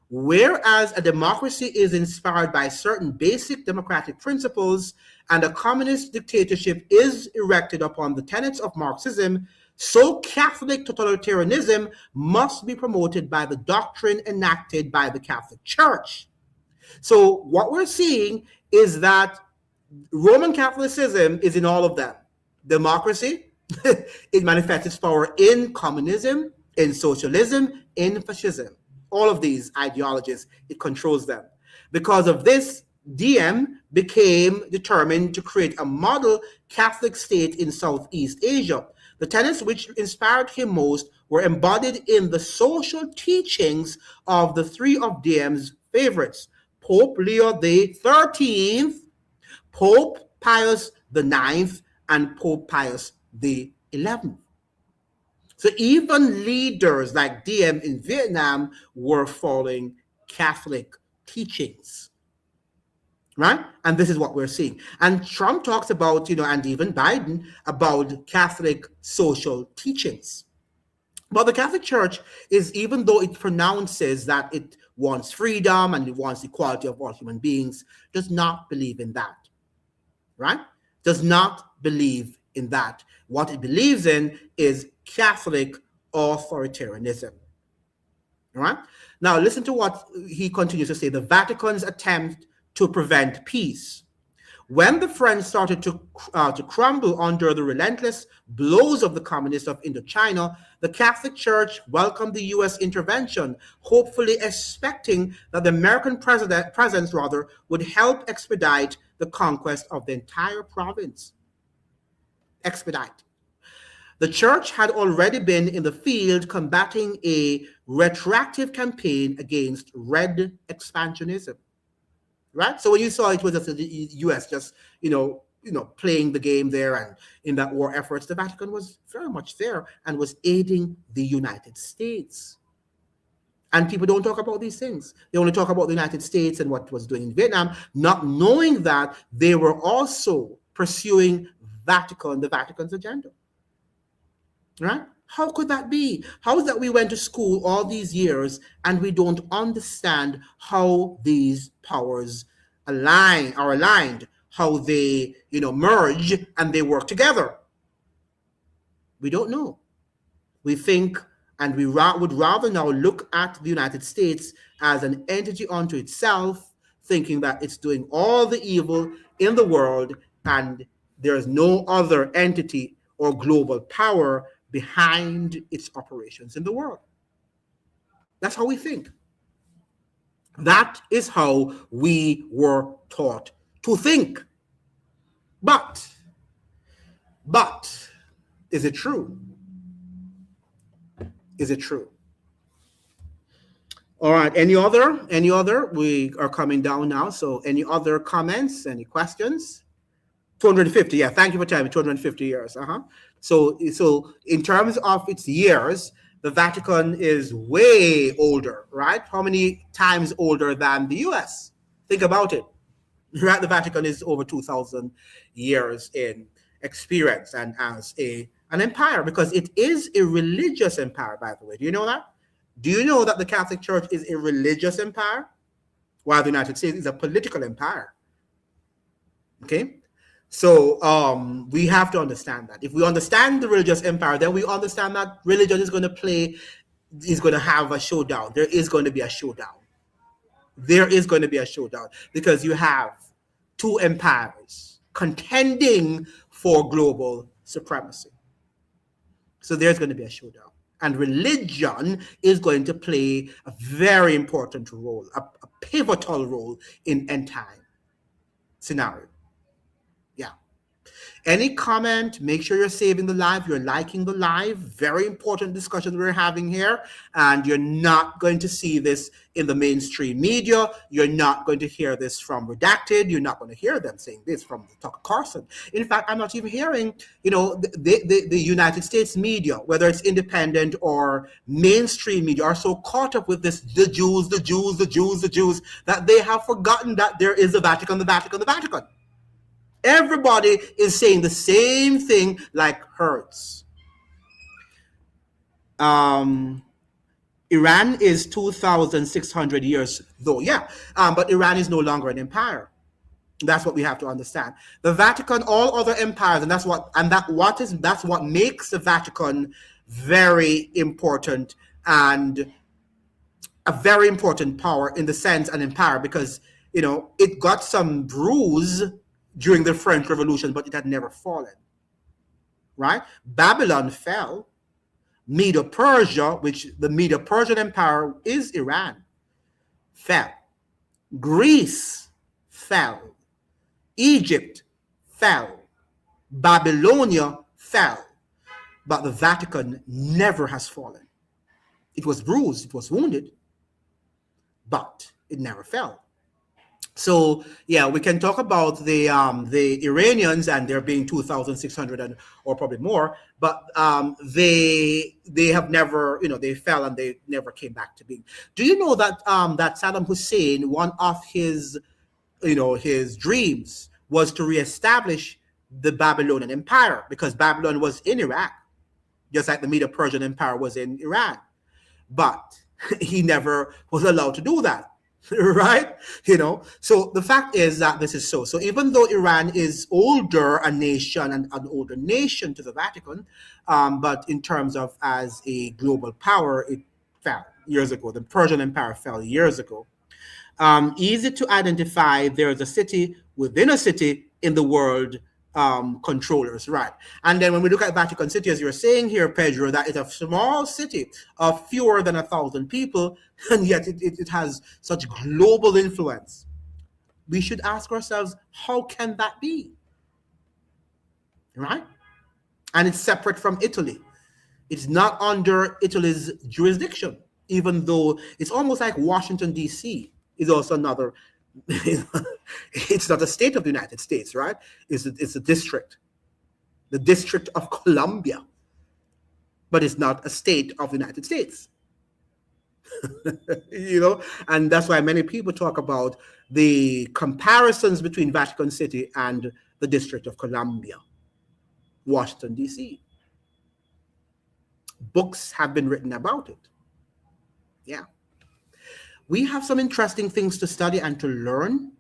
Whereas a democracy is inspired by certain basic democratic principles and a communist dictatorship is erected upon the tenets of Marxism, so Catholic totalitarianism must be promoted by the doctrine enacted by the Catholic Church. So what we're seeing is that Roman Catholicism is in all of them. Democracy, it manifests its power in communism, in socialism, in fascism. All of these ideologies, it controls them. Because of this, Diem became determined to create a model Catholic state in Southeast Asia. The tenets which inspired him most were embodied in the social teachings of the three of Diem's favorites, Pope Leo XIII, Pope Pius IX, and Pope Pius XI. So even leaders like Diem in Vietnam were following Catholic teachings. right? And this is what we're seeing. And Trump talks about, and even Biden, about Catholic social teachings. But the Catholic Church is, even though it pronounces that it wants freedom and it wants equality of all human beings, does not believe in that, right? Does not believe in that. What it believes in is Catholic authoritarianism, right? Now, listen to what he continues to say. The Vatican's attempt to prevent peace. When the French started to crumble under the relentless blows of the communists of Indochina, the Catholic Church welcomed the U.S. intervention, hopefully expecting that the American presence would help expedite the conquest of the entire province. Expedite. The church had already been in the field combating a retroactive campaign against red expansionism. Right? So when you saw it was just the U.S. just, playing the game there and in that war efforts, the Vatican was very much there and was aiding the United States. And people don't talk about these things. They only talk about the United States and what it was doing in Vietnam, not knowing that they were also pursuing the Vatican's agenda. Right? How could that be? How is that we went to school all these years and we don't understand how these powers are aligned, how they, merge and they work together? We don't know. We think, and we would rather now look at the United States as an entity unto itself, thinking that it's doing all the evil in the world and there's no other entity or global power behind its operations in the world. That's how we think. That is how we were taught to think. But is it true? Is it true? All right, any other? We are coming down now. So any other comments, any questions? 250, yeah, thank you for telling me, 250 years. So in terms of its years, the Vatican is way older, right? How many times older than the US? Think about it, right? The Vatican is over 2,000 years in experience and as an empire, because it is a religious empire, by the way. Do you know that? Do you know that the Catholic Church is a religious empire, while the United States is a political empire? Okay? So we have to understand that. If we understand the religious empire, then we understand that religion is going to have a showdown. There is going to be a showdown. There is going to be a showdown because you have two empires contending for global supremacy. So there's going to be a showdown. And religion is going to play a very important role, a pivotal role in end time scenario. Yeah. Any comment? Make sure you're saving the live. You're liking the live. Very important discussion we're having here. And you're not going to see this in the mainstream media. You're not going to hear this from Redacted. You're not going to hear them saying this from Tucker Carlson. In fact, I'm not even hearing, the United States media, whether it's independent or mainstream media, are so caught up with this, the Jews, that they have forgotten that there is the Vatican. Everybody is saying the same thing like Hertz. Iran is 2,600 years though, yeah. But Iran is no longer an empire. That's what we have to understand. The Vatican, all other empires, and that's what makes the Vatican very important and a very important power in the sense an empire, because it got some bruise during the French Revolution, but it had never fallen, right? Babylon fell. Medo-Persia, which the Medo-Persian Empire is Iran, fell. Greece fell. Egypt fell. Babylonia fell. But the Vatican never has fallen. It was bruised, it was wounded, but it never fell. So yeah, we can talk about the Iranians and there being 2,600 or probably more, but they have never, they fell and they never came back to being. Do you know that that Saddam Hussein, one of his his dreams was to reestablish the Babylonian Empire, because Babylon was in Iraq, just like the Medo-Persian Empire was in Iran. But he never was allowed to do that, right? So the fact is that this is so. So even though Iran is a nation and an older nation to the Vatican, but in terms of as a global power, it fell years ago. The Persian Empire fell years ago. Easy to identify. There is a city within a city in the world controllers, right? And then when we look at Vatican City, as you're saying here, Pedro, that is a small city of fewer than 1,000 people, and yet it has such global influence. We should ask ourselves, how can that be? Right? And it's separate from Italy. It's not under Italy's jurisdiction, even though it's almost like Washington, D.C. is also another. It's not a state of the United States, right? It's a district, the District of Columbia, but it's not a state of the United States. And that's why many people talk about the comparisons between Vatican City and the District of Columbia, Washington, D.C. Books have been written about it. Yeah. We have some interesting things to study and to learn,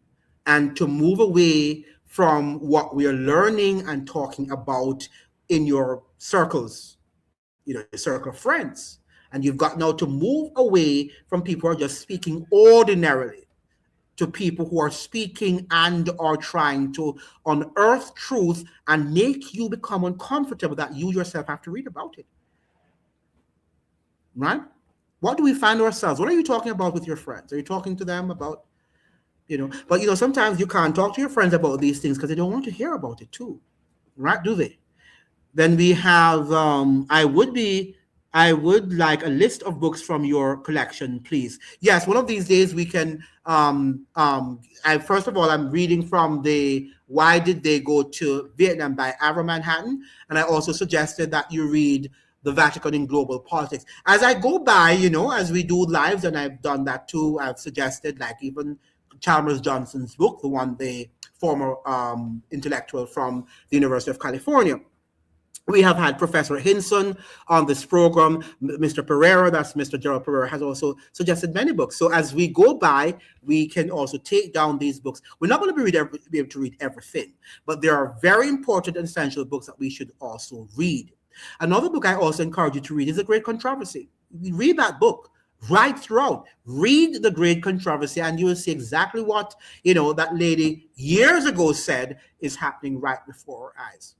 and to move away from what we are learning and talking about in your circles, your circle of friends. And you've got now to move away from people who are just speaking ordinarily to people who are speaking and are trying to unearth truth and make you become uncomfortable that you yourself have to read about it. Right? What do we find ourselves? What are you talking about with your friends? Are you talking to them about, but sometimes you can't talk to your friends about these things because they don't want to hear about it too. Right? Do they? Then we have, I would like a list of books from your collection, please. Yes, one of these days we can, first of all, I'm reading from the Why Did They Go to Vietnam by Ava Manhattan. And I also suggested that you read The Vatican in Global Politics. As I go by, as we do lives, and I've done that too, I've suggested like even Chalmers Johnson's book, the former intellectual from the University of California. We have had Professor Hinson on this program. Mr. Pereira, that's Mr. Gerald Pereira, has also suggested many books. So as we go by, we can also take down these books. We're not going to be able to read everything, but there are very important and essential books that we should also read. Another book I also encourage you to read is The Great Controversy. Read that book right throughout. Read The Great Controversy, and you will see exactly what that lady years ago said is happening right before our eyes.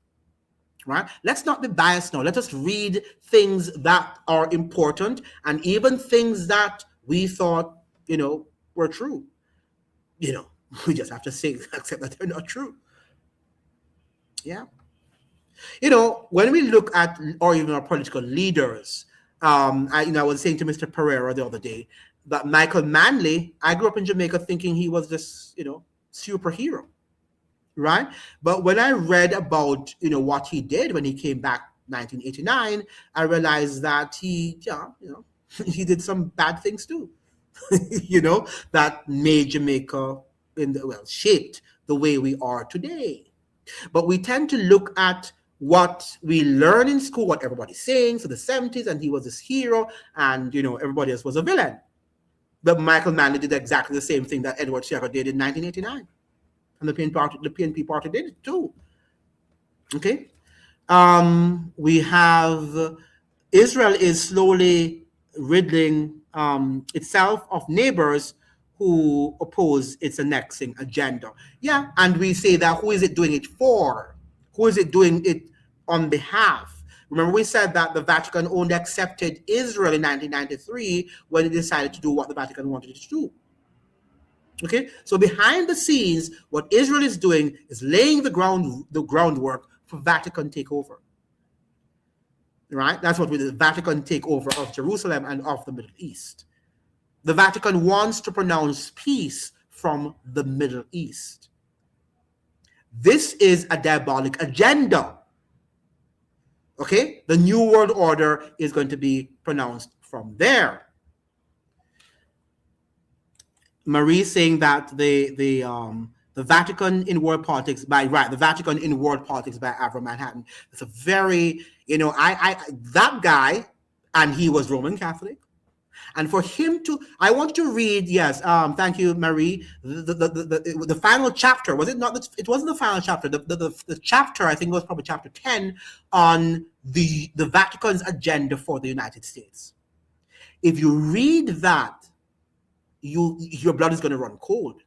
Right? Let's not be biased now. Let us read things that are important, and even things that we thought, were true. We just have to accept that they're not true. Yeah. When we look at, or even our political leaders, I was saying to Mr. Pereira the other day that Michael Manley, I grew up in Jamaica thinking he was this, superhero. Right? But when I read about, what he did when he came back 1989, I realized that he did some bad things too, that made Jamaica shaped the way we are today. But we tend to look at what we learn in school, what everybody's saying. So the 70s, and he was this hero, and, everybody else was a villain. But Michael Manley did exactly the same thing that Edward Seager did in 1989. And the PNP party did it too. Okay. We have Israel is slowly ridding itself of neighbors who oppose its annexing agenda. Yeah, and we say that who is it doing it for? Who is it doing it on behalf? Remember, we said that the Vatican only accepted Israel in 1993 when it decided to do what the Vatican wanted it to do. Okay, so behind the scenes, what Israel is doing is laying the groundwork for Vatican takeover. Right? That's what we did, the Vatican takeover of Jerusalem and of the Middle East. The Vatican wants to pronounce peace from the Middle East. This is a diabolic agenda. Okay? The New World Order is going to be pronounced from there. Marie saying that the Vatican in World Politics the Vatican in World Politics by Avram Manhattan. It's a very, I that guy, and he was Roman Catholic. And for him to, I want to read, yes, thank you, Marie, the final chapter, was it not, it wasn't the final chapter, the chapter, I think it was probably chapter 10, on the Vatican's agenda for the United States. If you read that, your blood is going to run cold.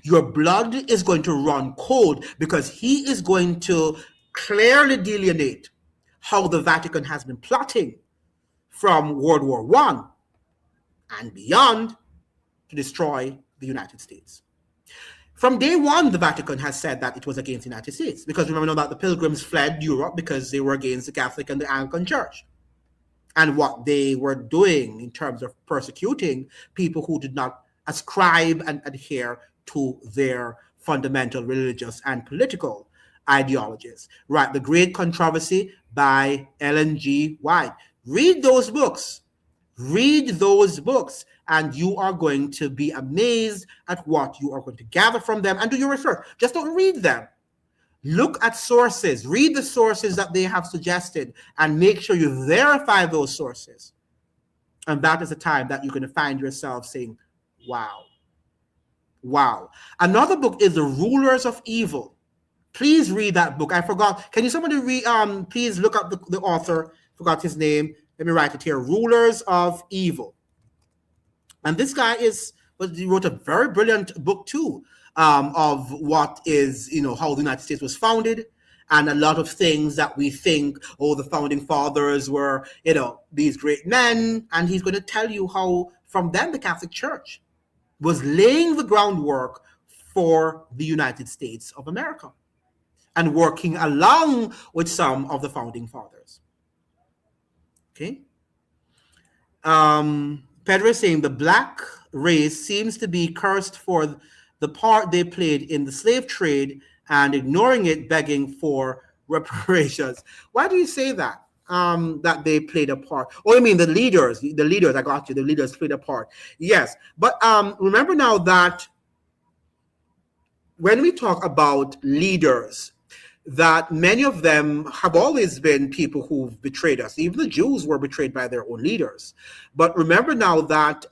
Your blood is going to run cold because he is going to clearly delineate how the Vatican has been plotting from World War I and beyond to destroy the United States. From day one, the Vatican has said that it was against the United States, because remember now that the Pilgrims fled Europe because they were against the Catholic and the Anglican Church, and what they were doing in terms of persecuting people who did not ascribe and adhere to their fundamental religious and political ideologies. Right, The Great Controversy by Ellen G. White. Read those books. Read those books, and you are going to be amazed at what you are going to gather from them, and do your research. Just don't read them. Look at sources. Read the sources that they have suggested, and make sure you verify those sources. And that is the time that you're going to find yourself saying, wow. Wow. Another book is The Rulers of Evil. Please read that book. I forgot. Can you somebody read? Please look up the author. Forgot his name. Let me write it here. Rulers of Evil. And this guy he wrote a very brilliant book too, of what is, how the United States was founded, and a lot of things that we think, the founding fathers were, these great men. And he's going to tell you how from then the Catholic Church was laying the groundwork for the United States of America and working along with some of the founding fathers. Okay. Pedro is saying the black race seems to be cursed for the part they played in the slave trade and ignoring it, begging for reparations. Why do you say that? That they played a part? Oh, you mean the leaders? The leaders, I got you. The leaders played a part. Yes, but remember now that when we talk about leaders, that many of them have always been people who've betrayed us. Even the Jews were betrayed by their own leaders. But remember now that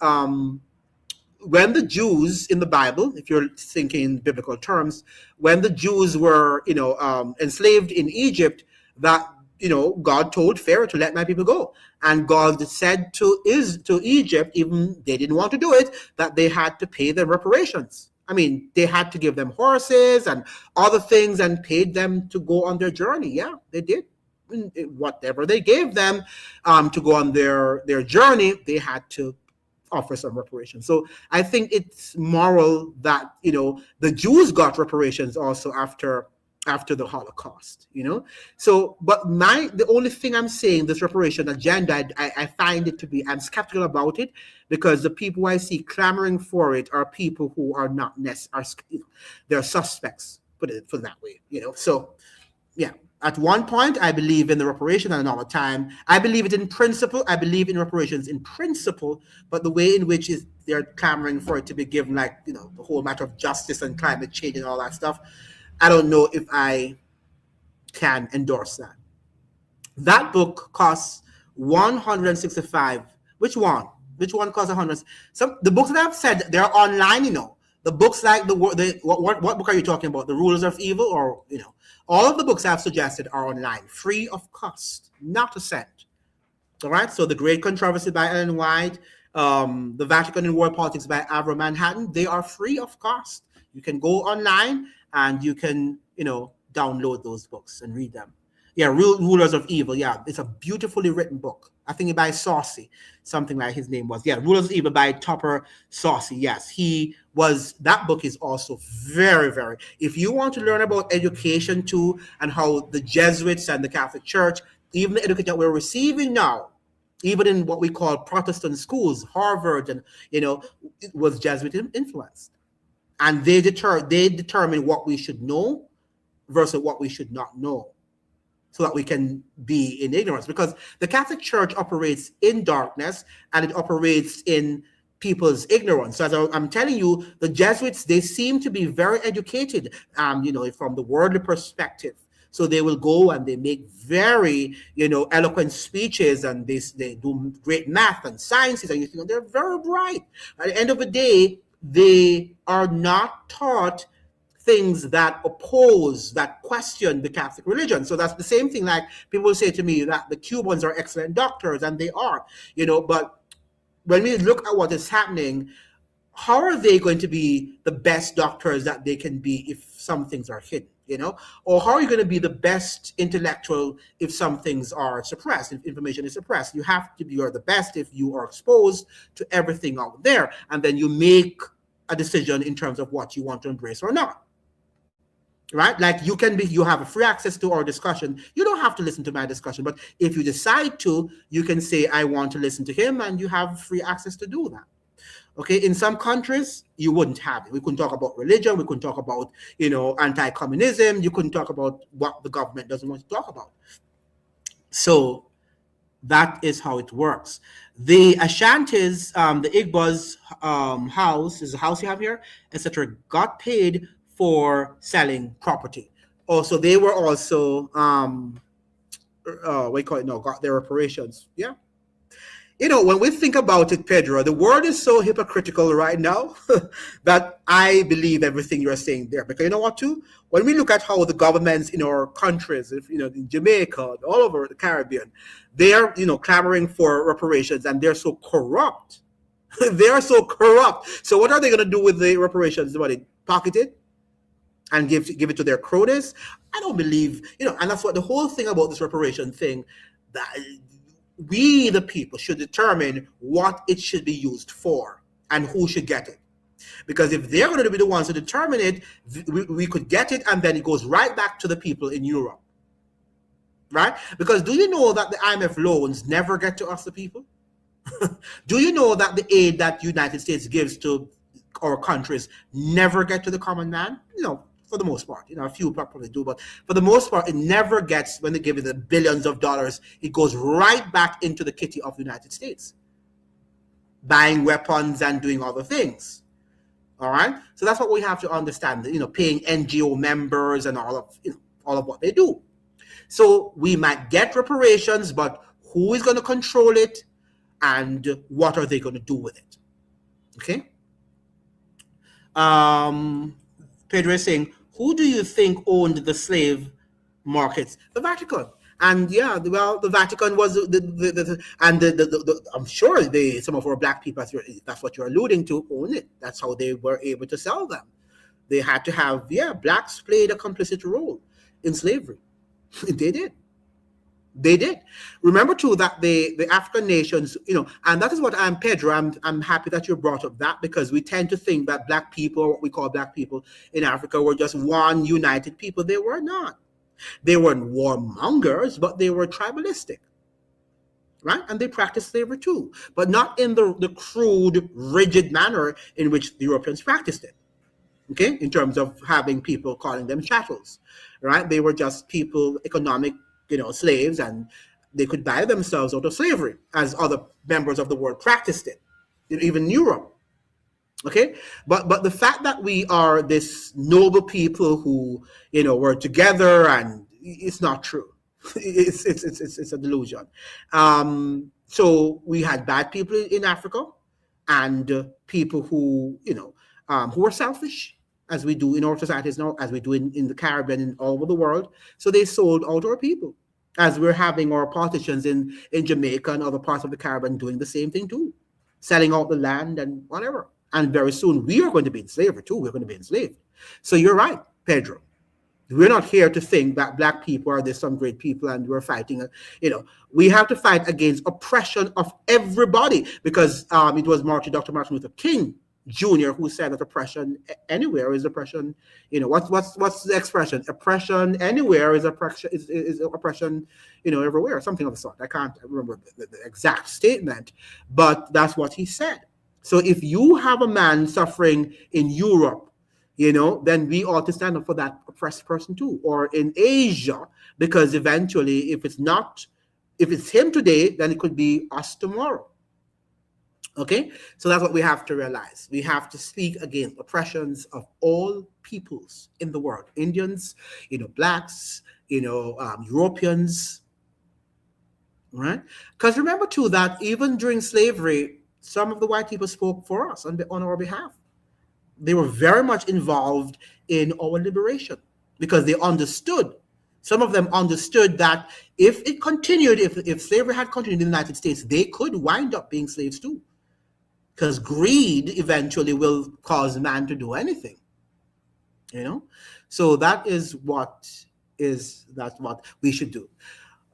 when the Jews in the Bible, if you're thinking in biblical terms, when the Jews were, enslaved in Egypt, that, God told Pharaoh to let my people go. And God said to Egypt, even they didn't want to do it, that they had to pay them reparations. I mean, they had to give them horses and other things and paid them to go on their journey. Yeah, they did. Whatever they gave them to go on their journey, they had to offer some reparations. So I think it's moral that, the Jews got reparations also after the Holocaust, So, but the only thing I'm saying, this reparation agenda, I find it to be, I'm skeptical about it, because the people I see clamoring for it are people who are not necessarily, they're suspects, put it that way, So, yeah, at one point, I believe in the reparation, and another time, I believe it in principle. I believe in reparations in principle, but the way in which they're clamoring for it to be given, like, the whole matter of justice and climate change and all that stuff, I don't know if I can endorse that. That book costs $165. Which one? Which one costs $100? The books that I've said, they're online. The books like what book are you talking about? The Rulers of Evil, or all of the books I've suggested are online, free of cost, not a cent. All right. So The Great Controversy by Ellen White, The Vatican in World Politics by Avram Manhattan, they are free of cost. You can go online and you can, download those books and read them. Yeah, Rulers of Evil. Yeah, it's a beautifully written book. I think by Saucy, something like his name was. Yeah, Rulers of Evil by Tupper Saucy. Yes, that book is also very, very, if you want to learn about education too, and how the Jesuits and the Catholic Church, even the education that we're receiving now, even in what we call Protestant schools, Harvard, and, it was Jesuit influenced. And they determine what we should know versus what we should not know, so that we can be in ignorance. Because the Catholic Church operates in darkness, and it operates in people's ignorance. So as I'm telling you, the Jesuits, they seem to be very educated, from the worldly perspective. So they will go and they make very, eloquent speeches, and they do great math and sciences, and you think they're very bright. At the end of the day, they are not taught things that oppose, that question the Catholic religion. So that's the same thing like people say to me that the Cubans are excellent doctors, and they are, but when we look at what is happening, how are they going to be the best doctors that they can be if some things are hidden, Or how are you going to be the best intellectual if some things are suppressed, if information is suppressed? You have to be the best if you are exposed to everything out there, and then you make a decision in terms of what you want to embrace or not. Right? Like you have a free access to our discussion. You don't have to listen to my discussion, but if you decide to, you can say, I want to listen to him, and you have free access to do that. Okay, in some countries, you wouldn't have it. We couldn't talk about religion. We couldn't talk about, anti-communism. You couldn't talk about what the government doesn't want to talk about. So that is how it works. The Ashantis, the Igbo's house, is the house you have here, etc., got paid for selling property. Also, they were also, got their reparations. Yeah. When we think about it, Pedro, the world is so hypocritical right now that I believe everything you're saying there. Because you know what, too? When we look at how the governments in our countries, in Jamaica, all over the Caribbean, they are, clamoring for reparations, and they're so corrupt. They are so corrupt. So what are they going to do with the reparations? What, they pocket it and give it to their cronies? I don't believe, and that's what the whole thing about this reparation thing, that we, the people, should determine what it should be used for and who should get it. Because if they're going to be the ones to determine it, we could get it, and then it goes right back to the people in Europe. Right? Because do you know that the IMF loans never get to us, the people? Do you know that the aid that the United States gives to our countries never get to the common man? For the most part, a few probably do, but for the most part, it never gets, when they give it the billions of dollars, it goes right back into the kitty of the United States, buying weapons and doing other things. All right, so that's what we have to understand. Paying NGO members and all of what they do. So we might get reparations, but who is going to control it, and what are they going to do with it? Okay. Pedro is saying, who do you think owned the slave markets? The Vatican. And yeah, well, the Vatican was I'm sure some of our black people, that's what you're alluding to, own it. That's how they were able to sell them. They had to have, blacks played a complicit role in slavery. They did. They did. Remember too that the African nations, and that is what Pedro, I'm happy that you brought up that, because we tend to think that black people, what we call black people in Africa, were just one united people. They were not. They weren't warmongers, but they were tribalistic. Right? And they practiced slavery too, but not in the crude, rigid manner in which the Europeans practiced it. Okay? In terms of having people calling them chattels. Right? They were just people, economic slaves, and they could buy themselves out of slavery, as other members of the world practiced it, even Europe. Okay, but the fact that we are this noble people who were together, and it's not true. It's a delusion. So we had bad people in Africa, and people who who were selfish, as we do in our societies now, as we do in the Caribbean and all over the world. So they sold out our people, as we're having our politicians in Jamaica and other parts of the Caribbean doing the same thing too, selling out the land and whatever. And very soon we are going to be in slavery too. We're going to be enslaved. So you're right, Pedro. We're not here to think that black people are some great people and we're fighting. We have to fight against oppression of everybody, because it was Dr. Martin Luther King Jr. who said that oppression anywhere is oppression. What's the expression? Oppression anywhere is oppression everywhere. Something of the sort. I can't remember the exact statement, but that's what he said. So if you have a man suffering in Europe, then we ought to stand up for that oppressed person too, or in Asia, because eventually, if it's him today, then it could be us tomorrow. Okay, so that's what we have to realize. We have to speak against oppressions of all peoples in the world: Indians, blacks, Europeans, right? Because remember too that even during slavery, some of the white people spoke for us on our behalf. They were very much involved in our liberation because they understood. Some of them understood that if it continued, if slavery had continued in the United States, they could wind up being slaves too. Because greed eventually will cause man to do anything, So that's what we should do.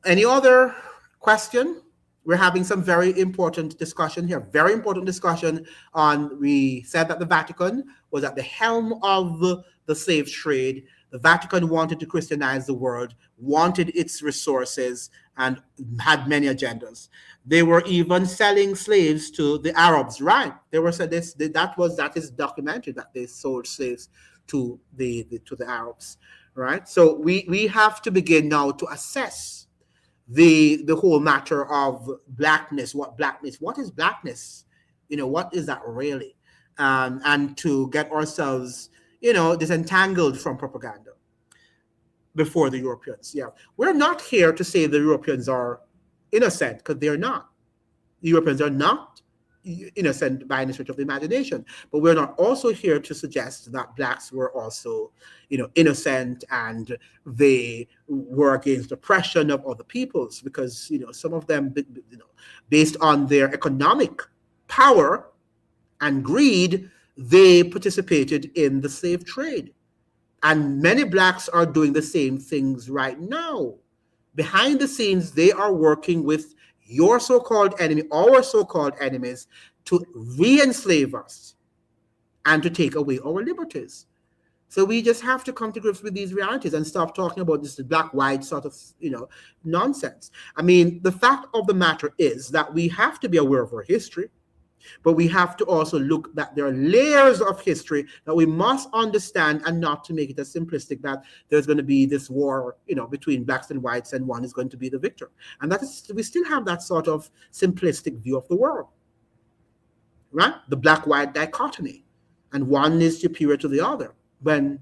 Any other question? We're having some very important discussion here. Very important discussion on. We said that the Vatican was at the helm of the slave trade. The Vatican wanted to Christianize the world, wanted its resources, and had many agendas. They were even selling slaves to the Arabs, right? They were said this. That is documented that they sold slaves to the Arabs, right? So we have to begin now to assess the whole matter of blackness. What is blackness? What is that really? And to get ourselves disentangled from propaganda before the Europeans. Yeah, we're not here to say the Europeans are innocent, because they're not. The Europeans are not innocent by any stretch of the imagination, but we're not also here to suggest that blacks were also innocent and they were against oppression of other peoples, because some of them based on their economic power and greed, they participated in the slave trade. And many blacks are doing the same things right now. Behind the scenes, they are working with your so-called enemy, our so-called enemies, to re-enslave us and to take away our liberties. So we just have to come to grips with these realities and stop talking about this black-white sort of, nonsense. I mean, the fact of the matter is that we have to be aware of our history, but we have to also look that there are layers of history that we must understand, and not to make it as simplistic that there's going to be this war, between blacks and whites, and one is going to be the victor. And that is, we still have that sort of simplistic view of the world, right? The black-white dichotomy, and one is superior to the other. When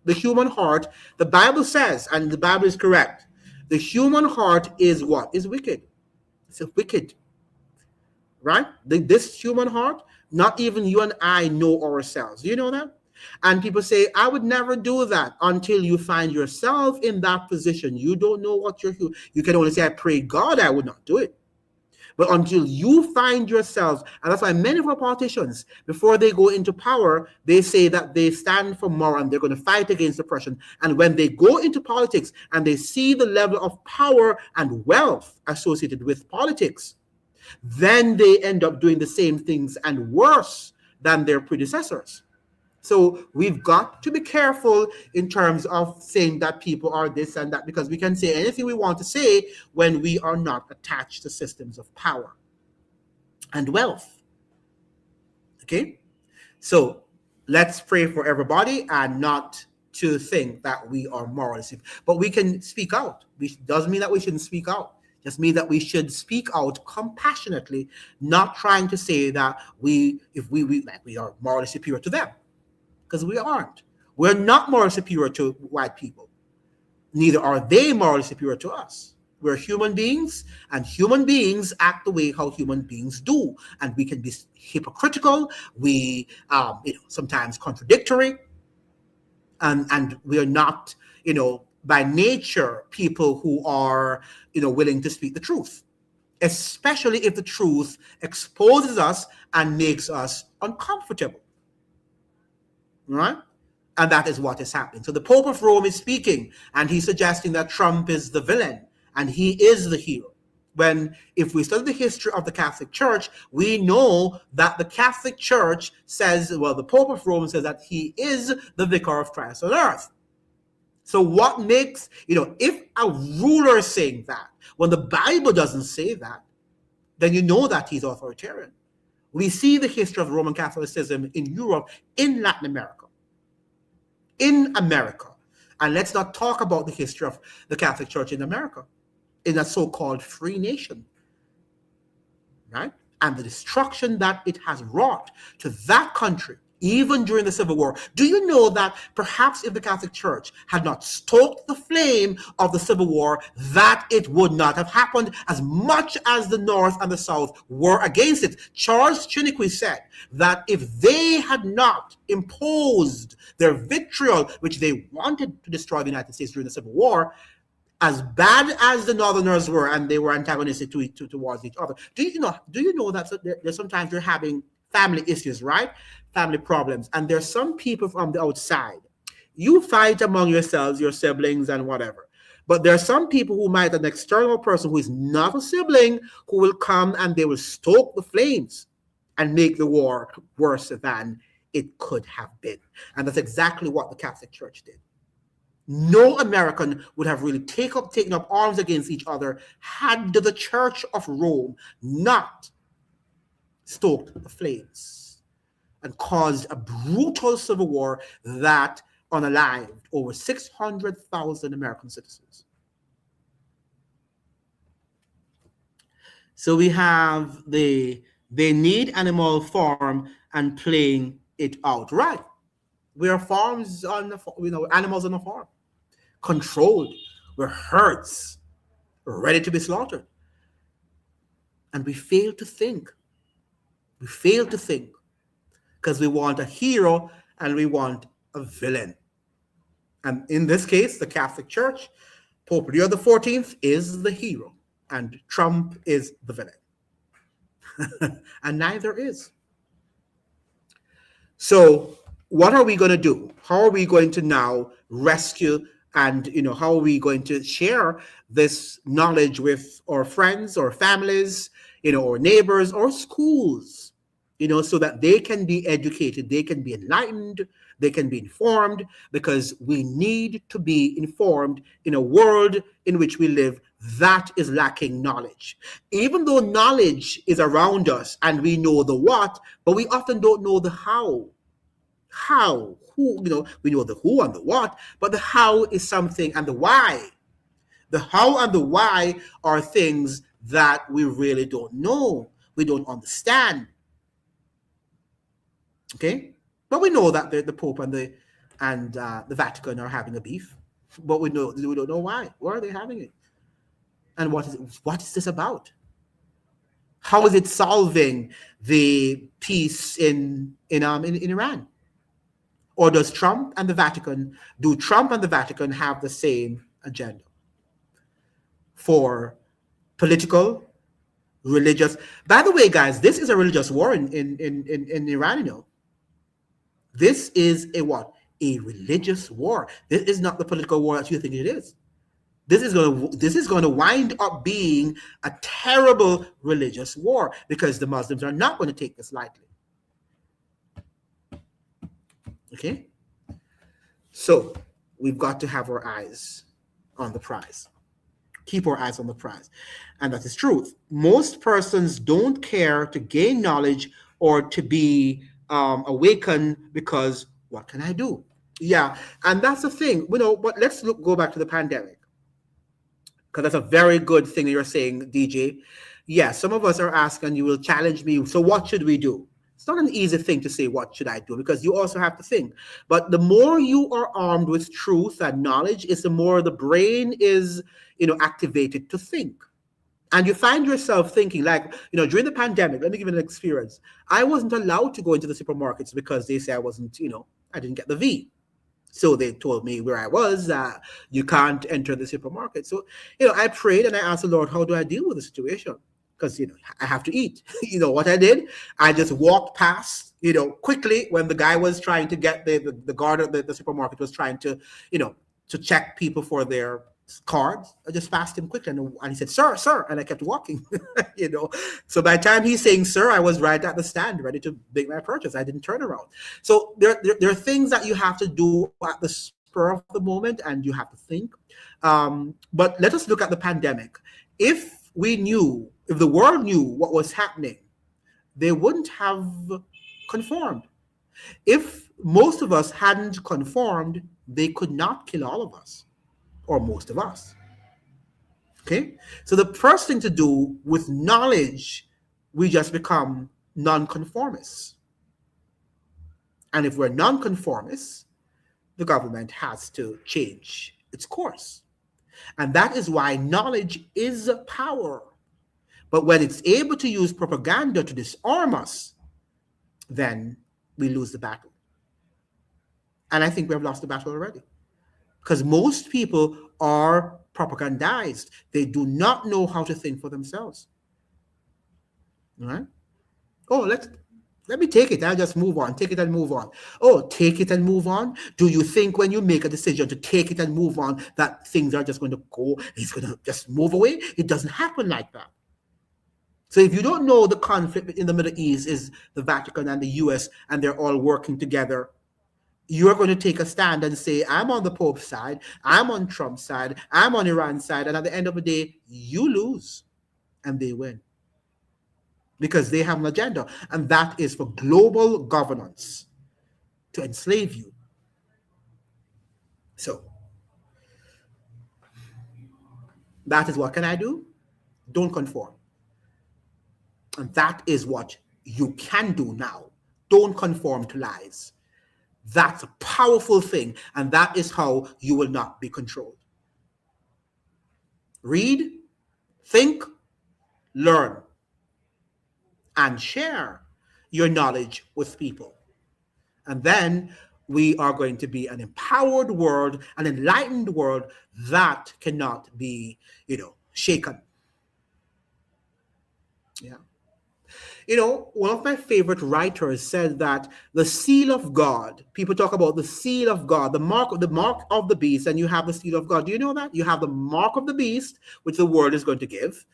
the human heart, the Bible says, and the Bible is correct, the human heart is what? Is wicked. It's wicked. Right? This human heart, not even you and I know ourselves. Do you know that? And people say, I would never do that until you find yourself in that position. You don't know what you can only say, I pray God I would not do it. But until you find yourselves, and that's why many of our politicians, before they go into power, they say that they stand for moral and they're going to fight against oppression. And when they go into politics and they see the level of power and wealth associated with politics, then they end up doing the same things and worse than their predecessors. So we've got to be careful in terms of saying that people are this and that, because we can say anything we want to say when we are not attached to systems of power and wealth. Okay? So let's pray for everybody and not to think that we are morally safe. But we can speak out. Doesn't mean that we shouldn't speak out. Just mean that we should speak out compassionately, not trying to say that we are morally superior to them, because we aren't. We're not morally superior to white people. Neither are they morally superior to us. We're human beings, and human beings act the way how human beings do, and we can be hypocritical. We sometimes contradictory, and we are not by nature people who are willing to speak the truth, especially if the truth exposes us and makes us uncomfortable, right? And that is what is happening. So the Pope of Rome is speaking, and he's suggesting that Trump is the villain and he is the hero. When, if we study the history of the Catholic Church, we know that the Catholic Church says, well, the Pope of Rome says that he is the vicar of Christ on earth. So what makes, if a ruler is saying that, when the Bible doesn't say that, then you know that he's authoritarian. We see the history of Roman Catholicism in Europe, in Latin America, in America. And let's not talk about the history of the Catholic Church in America, in a so-called free nation, right? and the destruction that it has wrought to that country, even during the Civil War. Do you know that perhaps if the Catholic Church had not stoked the flame of the Civil War, that it would not have happened, as much as the North and the South were against it? Charles Chiniquy said that if they had not imposed their vitriol, which they wanted to destroy the United States during the Civil War, as bad as the Northerners were, and they were antagonistic towards each other. Do you know that there's sometimes they're having family issues, right? Family problems. And there's some people from the outside. You fight among yourselves, your siblings and whatever. But there are some people who might, an external person who is not a sibling, who will come and they will stoke the flames and make the war worse than it could have been. And that's exactly what the Catholic Church did. No American would have really taken up arms against each other had the Church of Rome not stoked the flames and caused a brutal civil war that unalived over 600,000 American citizens. So we have they need animal farm and playing it out. Right. We are farms on the, animals on the farm, controlled. We're herds, ready to be slaughtered. And we fail to think. We fail to think because we want a hero and we want a villain. And in this case, the Catholic Church, Pope Leo XIV is the hero and Trump is the villain. And neither is. So what are we going to do? How are we going to now rescue and, how are we going to share this knowledge with our friends or families, or neighbors or schools, so that they can be educated, they can be enlightened, they can be informed, because we need to be informed in a world in which we live that is lacking knowledge. Even though knowledge is around us and we know the what, but we often don't know the how. We know the who and the what, but the how is something, and the why. The how and the why are things that we really don't know. We don't understand. Okay? But we know that the Pope and the Vatican are having a beef. But we don't know why. Why are they having it? And what is this about? How is it solving the peace in Iran? Or do Trump and the Vatican have the same agenda for political, religious? By the way, guys, this is a religious war in Iran. This is a what? A religious war. This is not the political war that you think it is. This is going to wind up being a terrible religious war, because the Muslims are not going to take this lightly. Okay? So we've got to have our eyes on the prize. Keep our eyes on the prize. And that is truth. Most persons don't care to gain knowledge or to be awakened, because what can I do? Yeah, and that's the thing. But let's go back to the pandemic, because that's a very good thing that you're saying, DJ. Yeah, some of us are asking, you will challenge me. So what should we do? It's not an easy thing to say, what should I do? Because you also have to think. But the more you are armed with truth and knowledge, is the more the brain is, activated to think. And you find yourself thinking, like, during the pandemic, let me give you an experience. I wasn't allowed to go into the supermarkets because they say I wasn't, I didn't get the V. So they told me where I was, you can't enter the supermarket. So, I prayed and I asked the Lord, how do I deal with the situation? Because, I have to eat. What I did? I just walked past, quickly when the guy was trying to get the guard of the supermarket was trying to, to check people for their cards. I just passed him quickly and he said, sir, and I kept walking, So by the time he's saying, sir, I was right at the stand, ready to make my purchase. I didn't turn around. So there are things that you have to do at the spur of the moment, and you have to think. But let us look at the pandemic. If the world knew what was happening, they wouldn't have conformed. If most of us hadn't conformed, they could not kill all of us, or most of us. Okay? So the first thing to do with knowledge we just become nonconformists. And if we're nonconformists, the government has to change its course. And that is why knowledge is power. But when it's able to use propaganda to disarm us, then we lose the battle. And I think we have lost the battle already. Because most people are propagandized. They do not know how to think for themselves. All right? Oh, let me take it. I'll just move on. Take it and move on. Oh, take it and move on. Do you think when you make a decision to take it and move on that things are just going to go, it's going to just move away? It doesn't happen like that. So if you don't know the conflict in the Middle East is the Vatican and the US and they're all working together, you're going to take a stand and say, I'm on the Pope's side, I'm on Trump's side, I'm on Iran's side, and at the end of the day, you lose and they win. Because they have an agenda, and that is for global governance to enslave you. So that is what can I do? Don't conform. And that is what you can do now. Don't conform to lies. That's a powerful thing, and that is how you will not be controlled. Read, think, learn, and share your knowledge with people. And then we are going to be an empowered world, an enlightened world that cannot be, shaken. Yeah. One of my favorite writers said that the seal of God, people talk about the seal of God, the mark of the beast, and you have the seal of God. Do you know that? You have the mark of the beast, which the world is going to give.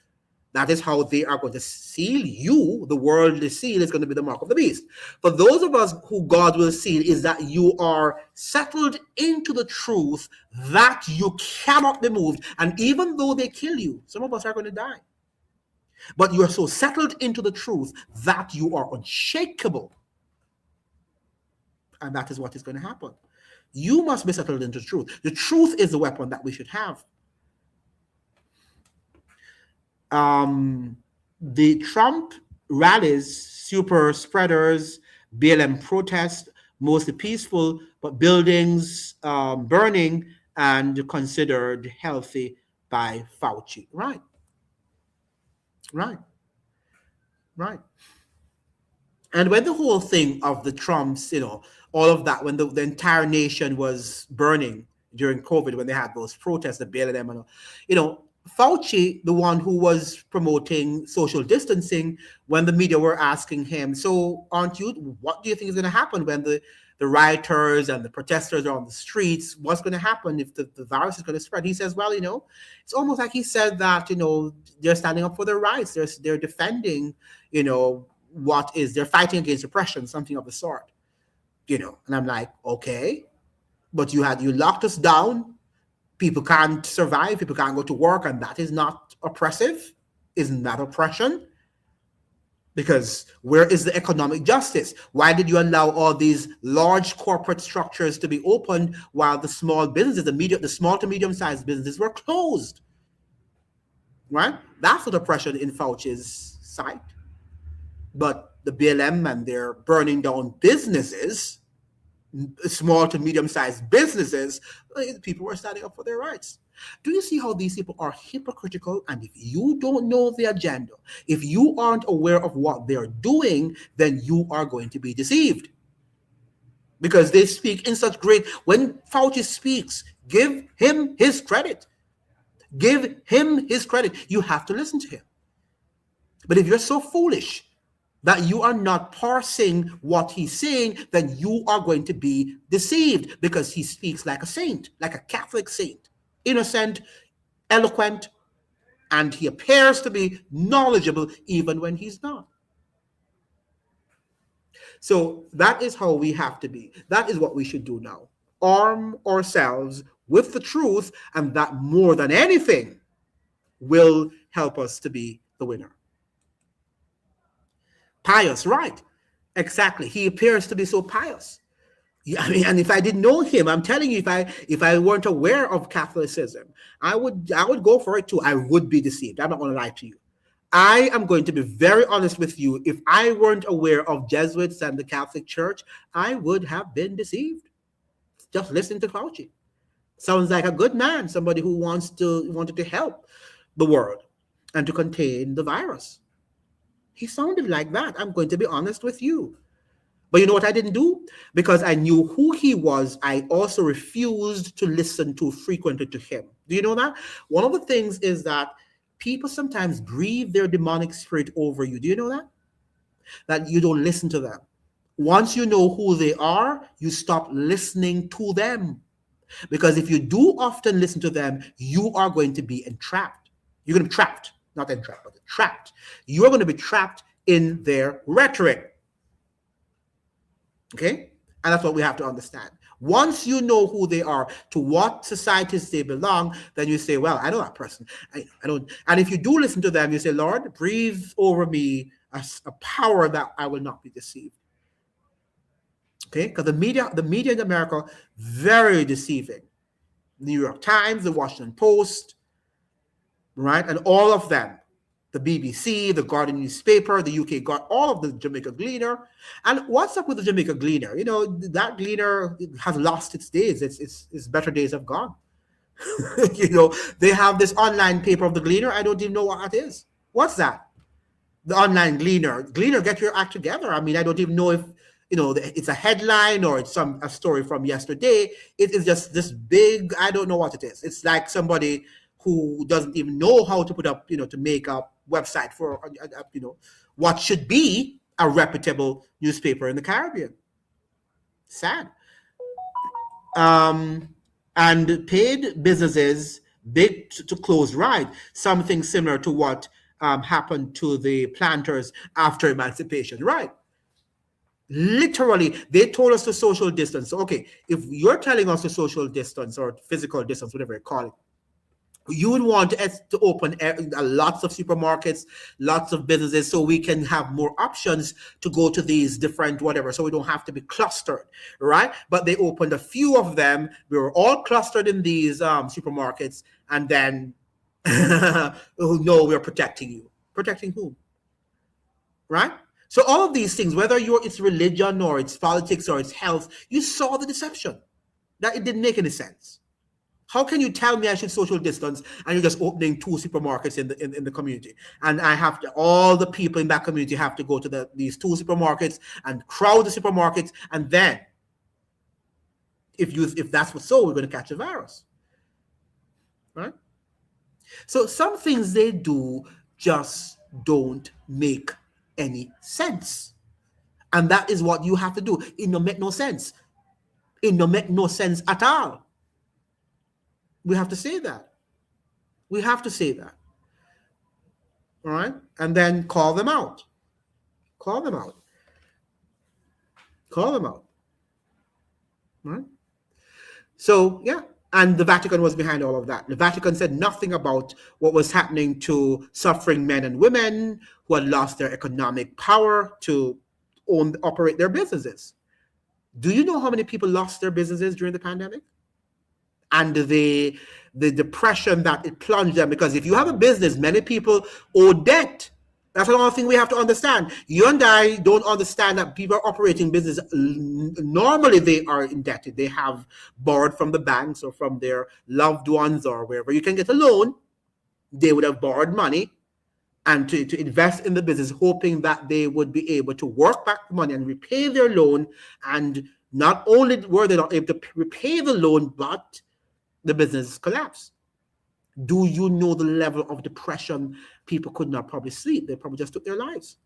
That is how they are going to seal you. The worldly seal is going to be the mark of the beast. For those of us who God will seal is that you are settled into the truth that you cannot be moved. And even though they kill you, some of us are going to die. But you are so settled into the truth that you are unshakable. And that is what is going to happen. You must be settled into the truth. The truth is the weapon that we should have. The Trump rallies, super spreaders, BLM protests, mostly peaceful, but buildings burning and considered healthy by Fauci. Right. And when the whole thing of the Trumps, all of that, when the entire nation was burning during COVID, when they had those protests, the BLM and all, Fauci, the one who was promoting social distancing, when the media were asking him, so what do you think is going to happen when the rioters and the protesters are on the streets? What's going to happen if the virus is going to spread? He says, well, it's almost like he said that, they're standing up for their rights. They're defending, they're fighting against oppression, something of the sort, and I'm like, okay, but you locked us down. People can't survive, people can't go to work, and that is not oppressive. Isn't that oppression? Because where is the economic justice? Why did you allow all these large corporate structures to be opened while the small businesses, the small to medium-sized businesses were closed? Right? That's not oppression in Fauci's sight. But the BLM and their burning down businesses, small to medium-sized businesses, people were standing up for their rights. Do you see how these people are hypocritical? And if you don't know the agenda, if you aren't aware of what they're doing, then you are going to be deceived. Because they speak in such when Fauci speaks, give him his credit. Give him his credit. You have to listen to him. But if you're so foolish that you are not parsing what he's saying, then you are going to be deceived, because he speaks like a saint, like a Catholic saint, innocent, eloquent, and he appears to be knowledgeable even when he's not. So that is how we have to be. That is what we should do now. Arm ourselves with the truth, and that more than anything will help us to be the winner. Pious, right? Exactly. He appears to be so pious. I mean, and if I didn't know him, I'm telling you, if I weren't aware of Catholicism, I would go for it too. I would be deceived. I'm not going to lie to you. I am going to be very honest with you. If I weren't aware of Jesuits and the Catholic Church, I would have been deceived. Just listen to Fauci. Sounds like a good man, somebody who wanted to help the world and to contain the virus. He sounded like that. I'm going to be honest with you. But you know what I didn't do? Because I knew who he was, I also refused to listen too frequently to him. Do you know that? One of the things is that people sometimes breathe their demonic spirit over you. Do you know that? That you don't listen to them. Once you know who they are, you stop listening to them. Because if you do often listen to them, you are going to be entrapped. You're going to be trapped, not entrapped, but trapped. You are going to be trapped in their rhetoric. Okay? And that's what we have to understand. Once you know who they are, to what societies they belong, then you say, well, I know that person. I don't. And if you do listen to them, you say, Lord, breathe over me a power that I will not be deceived. Okay? Because the media in America, very deceiving. New York Times, the Washington Post, right? And all of them. The BBC, the Guardian newspaper, the UK got all of the Jamaica Gleaner. And what's up with the Jamaica Gleaner? You know, that Gleaner has lost its days. Its better days have gone. You know, they have this online paper of the Gleaner. I don't even know what that is. What's that? The online Gleaner. Gleaner, get your act together. I mean, I don't even know if, you know, it's a headline or it's a story from yesterday. It is just this big, I don't know what it is. It's like somebody who doesn't even know how to put up, you know, to make a website for, you know, what should be a reputable newspaper in the Caribbean. Sad. And paid businesses bid to close right, something similar to what happened to the planters after emancipation, right? Literally, they told us to social distance. So, okay, if you're telling us to social distance or physical distance, whatever you call it, you would want to open lots of supermarkets, lots of businesses, so we can have more options to go to these different whatever, so we don't have to be clustered, right? But they opened a few of them. We were all clustered in these supermarkets, and then, oh, no, we're protecting you. Protecting who? Right? So all of these things, whether it's religion or it's politics or it's health, you saw the deception. That it didn't make any sense. How can you tell me I should social distance and you're just opening 2 supermarkets in the community? And I have to, all the people in that community have to go to these 2 supermarkets and crowd the supermarkets. And then if that's what's so, we're going to catch a virus. Right? So some things they do just don't make any sense. And that is what you have to do. It don't make no sense. It don't make no sense at all. We have to say that. We have to say that. All right? And then call them out. Call them out. Call them out. All right? So, yeah. And the Vatican was behind all of that. The Vatican said nothing about what was happening to suffering men and women who had lost their economic power to operate their businesses. Do you know how many people lost their businesses during the pandemic? And the depression that it plunged them, because if you have a business, many people owe debt. That's another thing we have to understand. You and I don't understand that people are operating business. Normally they are indebted. They have borrowed from the banks or from their loved ones or wherever you can get a loan. They would have borrowed money and to invest in the business, hoping that they would be able to work back the money and repay their loan. And not only were they not able to repay the loan, but the business collapsed. Do you know the level of depression? People could not probably sleep. They probably just took their lives,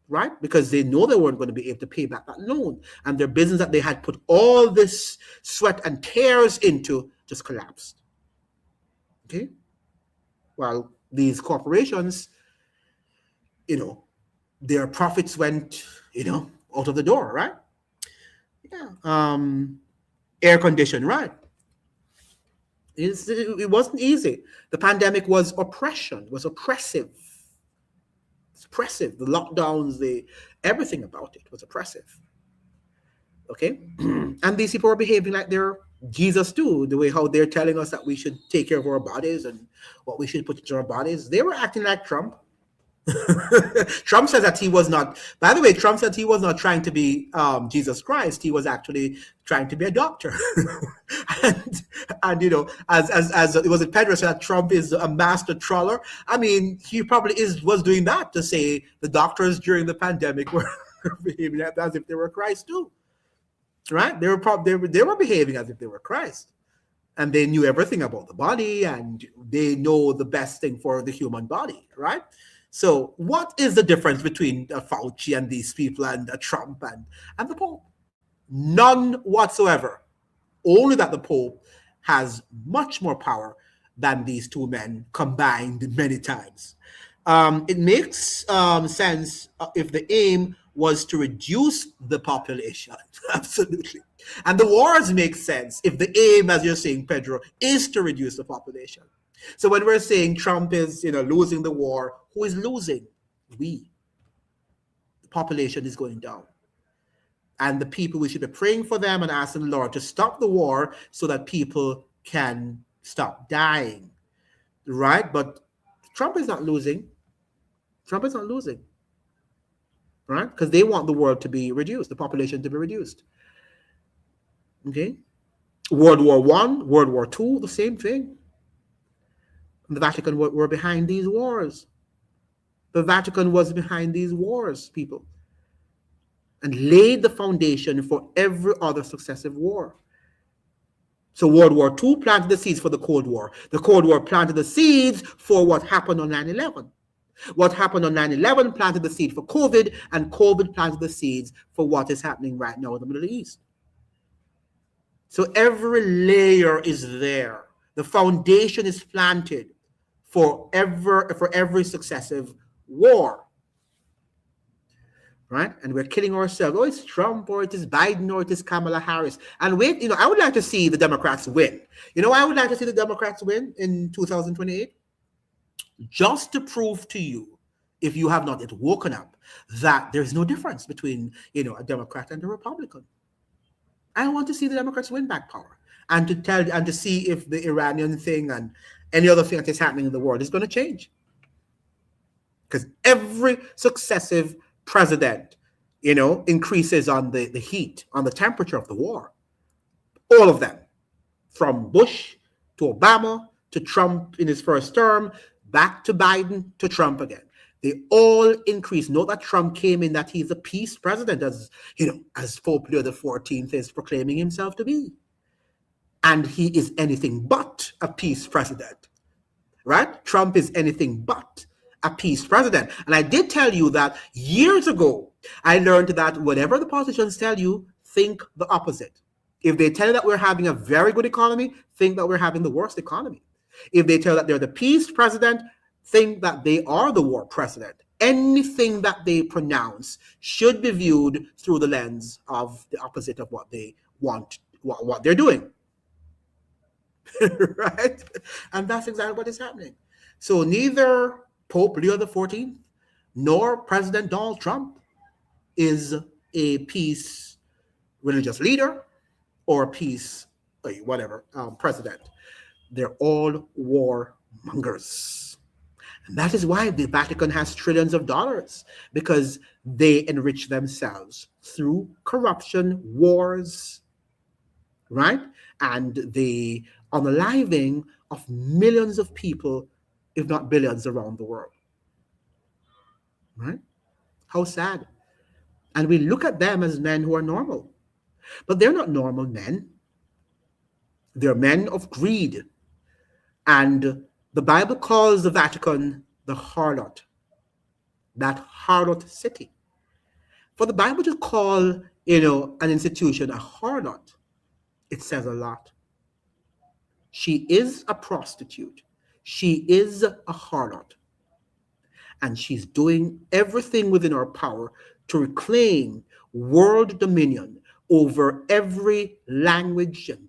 right? Because they know they weren't going to be able to pay back that loan. And their business that they had put all this sweat and tears into just collapsed. Okay? Well, these corporations, you know, their profits went, you know, out of the door, right? Yeah. Air condition, right? It wasn't easy. The pandemic was oppression, was oppressive. It's oppressive. The lockdowns, everything about it was oppressive. Okay? And these people were behaving like they're Jesus too, the way how they're telling us that we should take care of our bodies and what we should put into our bodies. They were acting like Trump. Trump said that he was not, by the way, Trump said he was not trying to be Jesus Christ. He was actually trying to be a doctor. and as it was in Pedro said that Trump is a master troller. I mean, he probably was doing that to say the doctors during the pandemic were behaving as if they were Christ too. Right? They were behaving as if they were Christ. And they knew everything about the body, and they know the best thing for the human body, right? So what is the difference between Fauci and these people and Trump and the Pope? None whatsoever. Only that the Pope has much more power than these two men combined many times. It makes sense if the aim was to reduce the population. Absolutely. And the wars make sense if the aim, as you're saying, Pedro, is to reduce the population. So when we're saying Trump is, losing the war, who is losing? We. The population is going down. And the people, we should be praying for them and asking the Lord to stop the war so that people can stop dying. Right? But Trump is not losing. Trump is not losing. Right? Because they want the world to be reduced, the population to be reduced. Okay? World War I, World War II, the same thing. And the Vatican were behind these wars. The Vatican was behind these wars, people, and laid the foundation for every other successive war. So World War II planted the seeds for the Cold War. The Cold War planted the seeds for what happened on 9/11. What happened on 9/11 planted the seed for COVID, and COVID planted the seeds for what is happening right now in the Middle East. So every layer is there. The foundation is planted for every successive war. Right? And we're killing ourselves. Oh, it's Trump, or it is Biden, or it is Kamala Harris. And wait, I would like to see the Democrats win. I would like to see the Democrats win in 2028. Just to prove to you, if you have not yet woken up, that there's no difference between, a Democrat and a Republican. I want to see the Democrats win back power, and to see if the Iranian thing and any other thing that is happening in the world is going to change. Because every successive president, increases on the heat, on the temperature of the war. All of them, from Bush to Obama to Trump in his first term, back to Biden to Trump again. They all increase. Note that Trump came in that he's a peace president, as Pope Leo XIV is proclaiming himself to be. And he is anything but a peace president, right? Trump is anything but a peace president. And I did tell you that years ago, I learned that whatever the politicians tell you, think the opposite. If they tell you that we're having a very good economy, think that we're having the worst economy. If they tell you that they're the peace president, think that they are the war president. Anything that they pronounce should be viewed through the lens of the opposite of what they want, what they're doing. Right? And that's exactly what is happening. So neither Pope Leo XIV nor President Donald Trump is a peace religious leader or peace president. They're all war mongers. And that is why the Vatican has trillions of dollars, because they enrich themselves through corruption, wars, right? And the unaliving of millions of people, if not billions, around the world. Right? How sad. And we look at them as men who are normal. But they're not normal men. They're men of greed. And the Bible calls the Vatican the harlot, that harlot city. For the Bible to call, an institution a harlot, it says a lot. She is a prostitute. She is a harlot. And she's doing everything within her power to reclaim world dominion over every language and,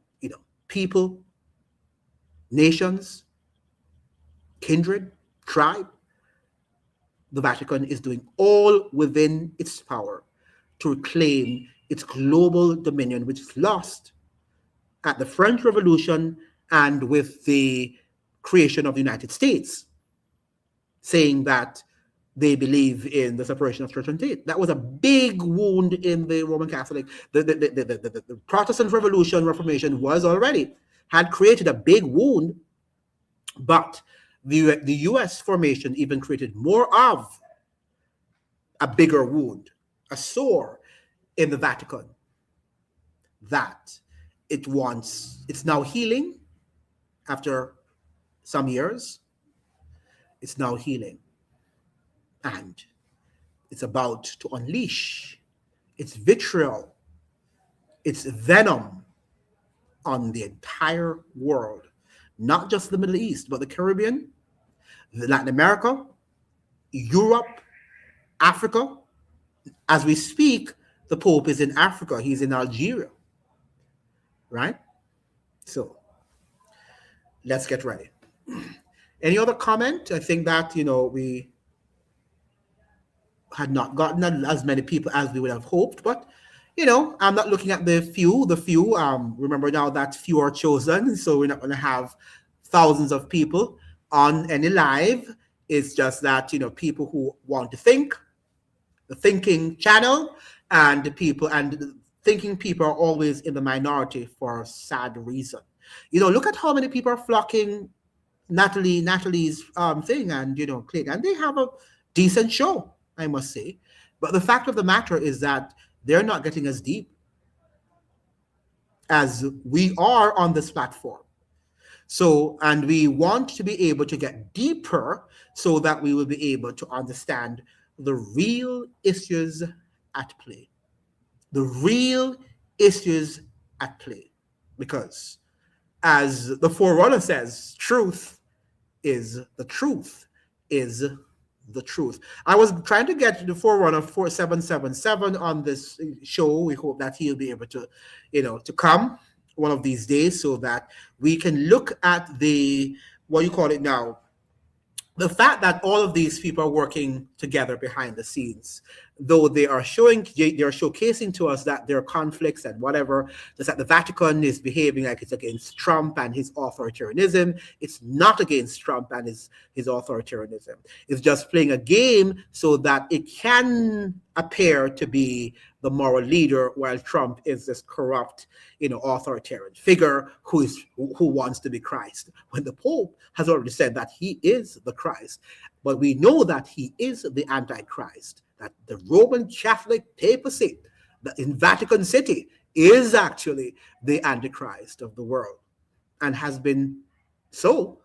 people, nations, kindred, tribe. The Vatican is doing all within its power to reclaim its global dominion, which is lost. at the French Revolution and with the creation of the United States, saying that they believe in the separation of church and state. That was a big wound in the Roman Catholic. The Protestant Revolution, Reformation had created a big wound, but the U.S. formation even created more of a bigger wound, a sore in the Vatican that it's now healing after some years. It's now healing. And it's about to unleash its vitriol, its venom on the entire world, not just the Middle East, but the Caribbean, Latin America, Europe, Africa. As we speak, the Pope is in Africa. He's in Algeria, right? So let's get ready. Any other comment? I think that, we had not gotten as many people as we would have hoped, but I'm not looking at the few. Remember now that few are chosen, so we're not going to have thousands of people on any live. It's just that people who want to think, the thinking channel, and the thinking people are always in the minority for a sad reason. Look at how many people are flocking Natalie's thing, and click, and they have a decent show, I must say. But the fact of the matter is that they're not getting as deep as we are on this platform. So, and we want to be able to get deeper so that we will be able to understand the real issues at play. The real issues at play. Because as the Forerunner says, truth is the truth is the truth. I was trying to get the Forerunner 4777 on this show. We hope that he'll be able to, to come one of these days so that we can look at the fact that all of these people are working together behind the scenes, though they're showcasing to us that there are conflicts and whatever, just that the Vatican is behaving like it's against Trump and his authoritarianism. It's not against Trump and his authoritarianism. It's just playing a game so that it can appear to be the moral leader, while Trump is this corrupt, authoritarian figure who wants to be Christ, when the Pope has already said that he is the Christ. But we know that he is the Antichrist, that the Roman Catholic papacy that in Vatican City is actually the Antichrist of the world, and has been so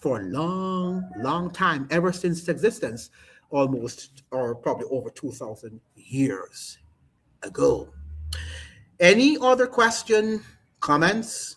for a long, long time, ever since its existence, almost or probably over 2,000 years ago. Any other question, comments?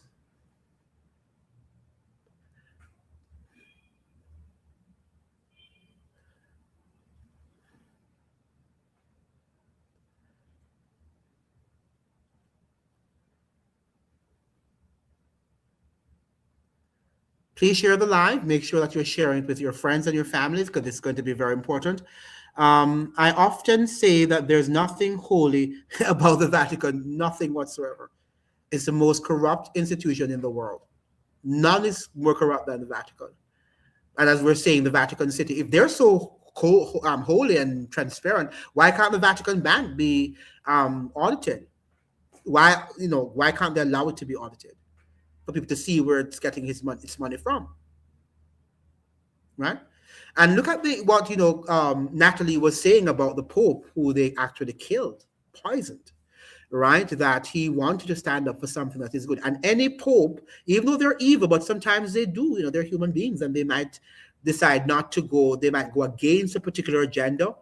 Please share the live. Make sure that you're sharing it with your friends and your families, because it's going to be very important. I often say that there's nothing holy about the Vatican, nothing whatsoever. It's the most corrupt institution in the world. None is more corrupt than the Vatican. And as we're saying, the Vatican City, if they're so holy and transparent, why can't the Vatican Bank be audited? Why can't they allow it to be audited? For people to see where it's getting its money from, right? And look at what Natalie was saying about the Pope, who they actually killed, poisoned, right? That he wanted to stand up for something that is good. And any Pope, even though they're evil, but sometimes they do, they're human beings, and they might decide not to go. They might go against a particular agenda,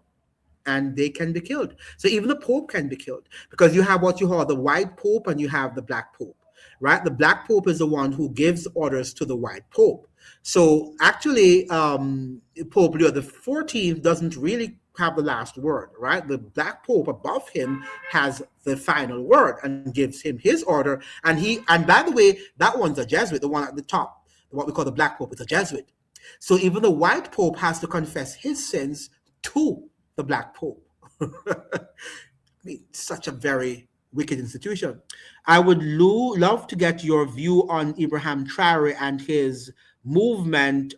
and they can be killed. So even the Pope can be killed, because you have what you call the white Pope and you have the black Pope. Right, the black Pope is the one who gives orders to the white Pope. So actually, Pope Leo the 14th doesn't really have the last word. Right, the black Pope above him has the final word and gives him his order. And by the way, that one's a Jesuit. The one at the top, what we call the black Pope, is a Jesuit. So even the white Pope has to confess his sins to the black Pope. I mean, such a very wicked institution. I would love to get your view on Ibrahim Traore and his movement,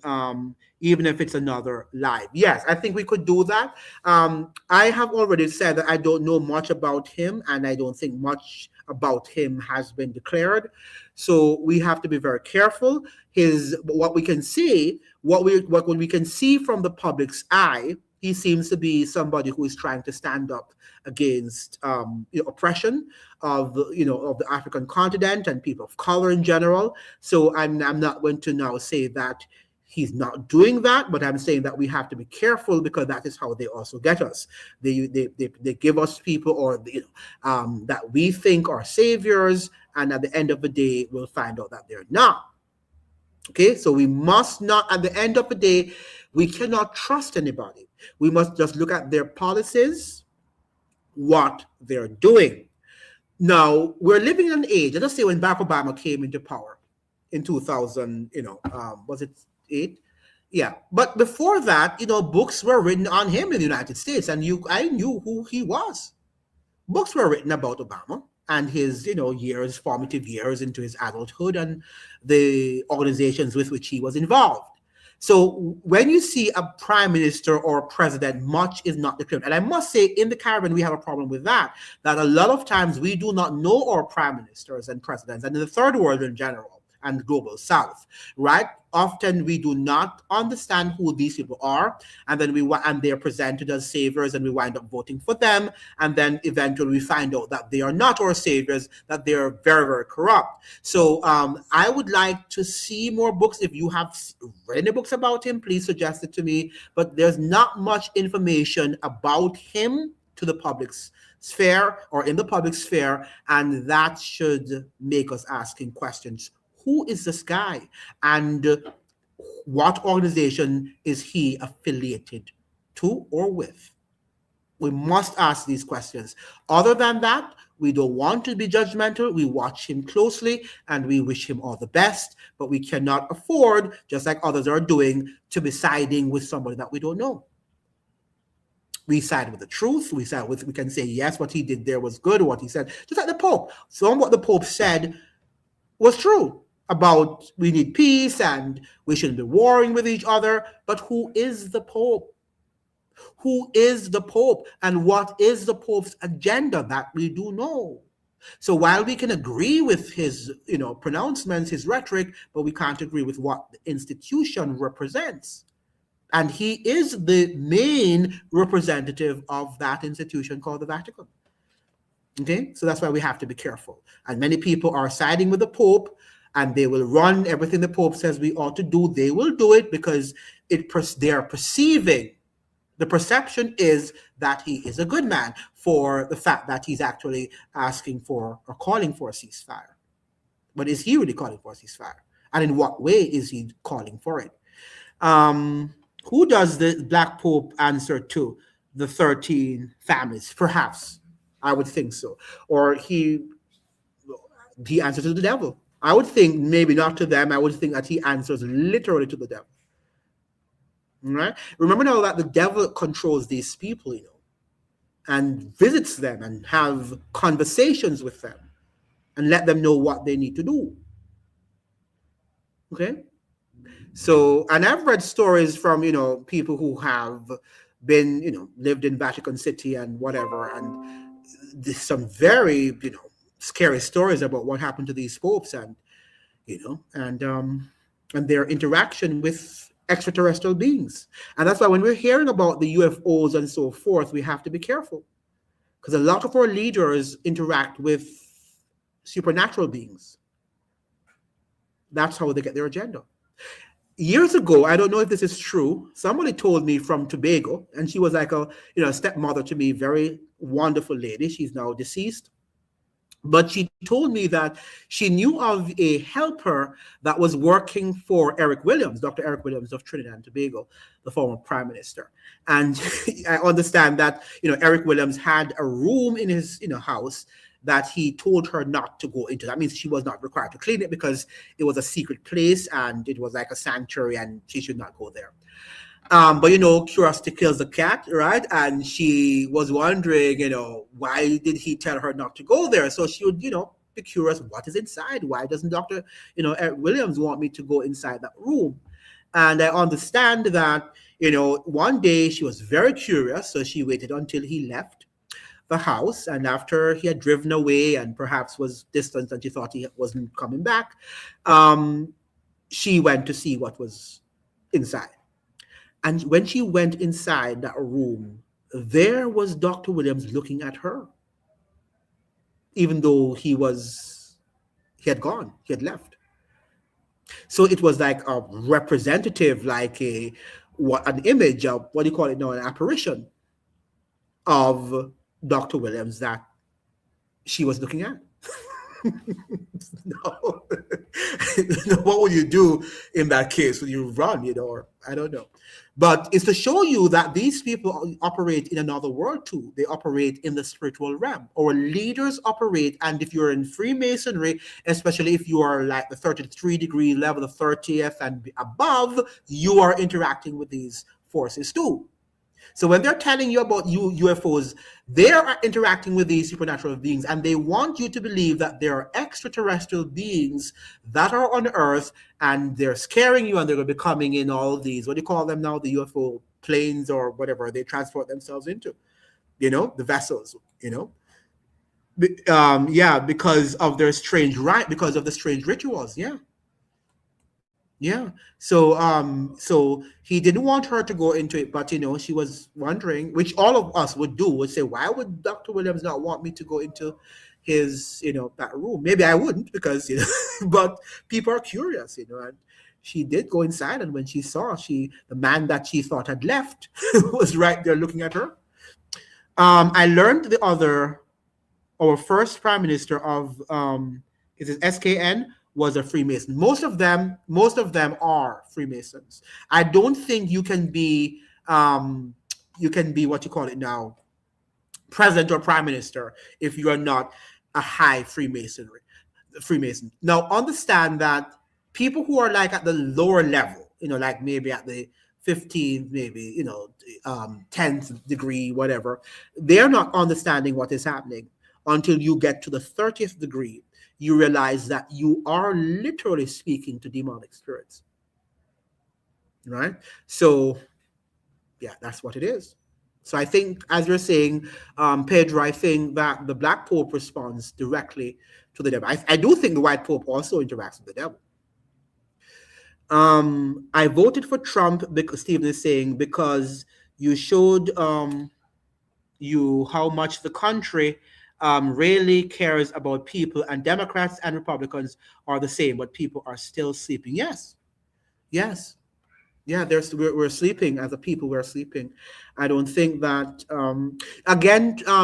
even if it's another live. Yes, I think we could do that. I have already said that I don't know much about him, and I don't think much about him has been declared. So we have to be very careful. What we can see, what we can see from the public's eye, he seems to be somebody who is trying to stand up against oppression of the African continent and people of color in general. So I'm not going to now say that he's not doing that, but I'm saying that we have to be careful, because that is how they also get us. They give us people that we think are saviors, and at the end of the day, we'll find out that they're not. Okay, so we must not, at the end of the day, we cannot trust anybody. We must just look at their policies, what they're doing. Now, we're living in an age, let us say when Barack Obama came into power in 2000, was it 8? Yeah. But before that, books were written on him in the United States, and I knew who he was. Books were written about Obama and his, formative years into his adulthood and the organizations with which he was involved. So when you see a prime minister or a president, much is not declared. And I must say, in the Caribbean, we have a problem with that a lot of times we do not know our prime ministers and presidents, and in the third world in general and global south, right? Often we do not understand who these people are, and then they're presented as saviors, and we wind up voting for them, and then eventually we find out that they are not our saviors, that they're very, very corrupt. So I would like to see more books. If you have read any books about him, please suggest it to me. But there's not much information about him to the public's sphere or in the public sphere, and that should make us asking questions. Who is this guy, and what organization is he affiliated to or with? We must ask these questions. Other than that, we don't want to be judgmental. We watch him closely and we wish him all the best, but we cannot afford, just like others are doing, to be siding with somebody that we don't know. We side with the truth. We can say, yes, what he did there was good, or what he said. Just like the Pope. Some of what the Pope said was true about we need peace and we shouldn't be warring with each other. But who is the Pope? Who is the Pope? And what is the Pope's agenda? That we do know. So while we can agree with his pronouncements, his rhetoric, but we can't agree with what the institution represents. And he is the main representative of that institution called the Vatican. Okay, so that's why we have to be careful. And many people are siding with the Pope, and they will run everything the Pope says we ought to do. They will do it because they are perceiving. The perception is that he is a good man for the fact that he's actually asking for or calling for a ceasefire. But is he really calling for a ceasefire? And in what way is he calling for it? Who does the Black Pope answer to? The 13 families, perhaps. I would think so. Or he answers to the devil. I would think maybe not to them. I would think that he answers literally to the devil. Right? Remember now that the devil controls these people, and visits them and have conversations with them and let them know what they need to do. Okay? So, and I've read stories from, people who have been, lived in Vatican City and whatever, and there's some very, scary stories about what happened to these popes and their interaction with extraterrestrial beings. And that's why when we're hearing about the UFOs and so forth, we have to be careful, because a lot of our leaders interact with supernatural beings. That's how they get their agenda. Years ago, I don't know if this is true, somebody told me from Tobago, and she was like a stepmother to me, very wonderful lady. She's now deceased. But she told me that she knew of a helper that was working for Eric Williams, Dr. Eric Williams of Trinidad and Tobago, the former prime minister. And I understand that, Eric Williams had a room in his, house that he told her not to go into. That means she was not required to clean it because it was a secret place and it was like a sanctuary and she should not go there. But curiosity kills the cat, right? And she was wondering, why did he tell her not to go there? So she would, be curious, what is inside? Why doesn't Dr. Eric Williams want me to go inside that room? And I understand that, one day she was very curious, so she waited until he left the house, and after he had driven away and perhaps was distant and she thought he wasn't coming back, she went to see what was inside. And when she went inside that room, there was Dr. Williams looking at her, even though he had gone, he had left. So it was like a representative, like an image of, what do you call it now, an apparition of Dr. Williams that she was looking at. No. What would you do in that case? Would you run, or I don't know. But it's to show you that these people operate in another world too. They operate in the spiritual realm. Our leaders operate, and if you're in Freemasonry, especially if you are like the 33-degree level, the 30th and above, you are interacting with these forces too. So when they're telling you about UFOs, they are interacting with these supernatural beings, and they want you to believe that there are extraterrestrial beings that are on Earth, and they're scaring you, and they're going to be coming in all of these, what do you call them now, the UFO planes or whatever they transport themselves into, the vessels, because of their strange because of the strange rituals, Yeah. So he didn't want her to go into it, but she was wondering, which all of us would do, would say, why would Dr. Williams not want me to go into his, that room? Maybe I wouldn't, because but people are curious, and she did go inside, and when she saw the man that she thought had left was right there looking at her. I learned our first prime minister of is it SKN, was a Freemason. Most of them are Freemasons. I don't think you can be what you call it now, president or prime minister, if you are not a high Freemason. Now understand that people who are like at the lower level, like maybe at the 15th, maybe 10th degree, whatever, they're not understanding what is happening until you get to the 30th degree. You realize that you are literally speaking to demonic spirits, right? So, yeah, that's what it is. So I think, as you're saying, Pedro, I think that the Black Pope responds directly to the devil. I do think the White Pope also interacts with the devil. I voted for Trump, because Stephen is saying, because you showed how much the country really cares about people, and Democrats and Republicans are the same, but people are still sleeping. Yes. Yeah, we're sleeping as a people. We're sleeping. I don't think that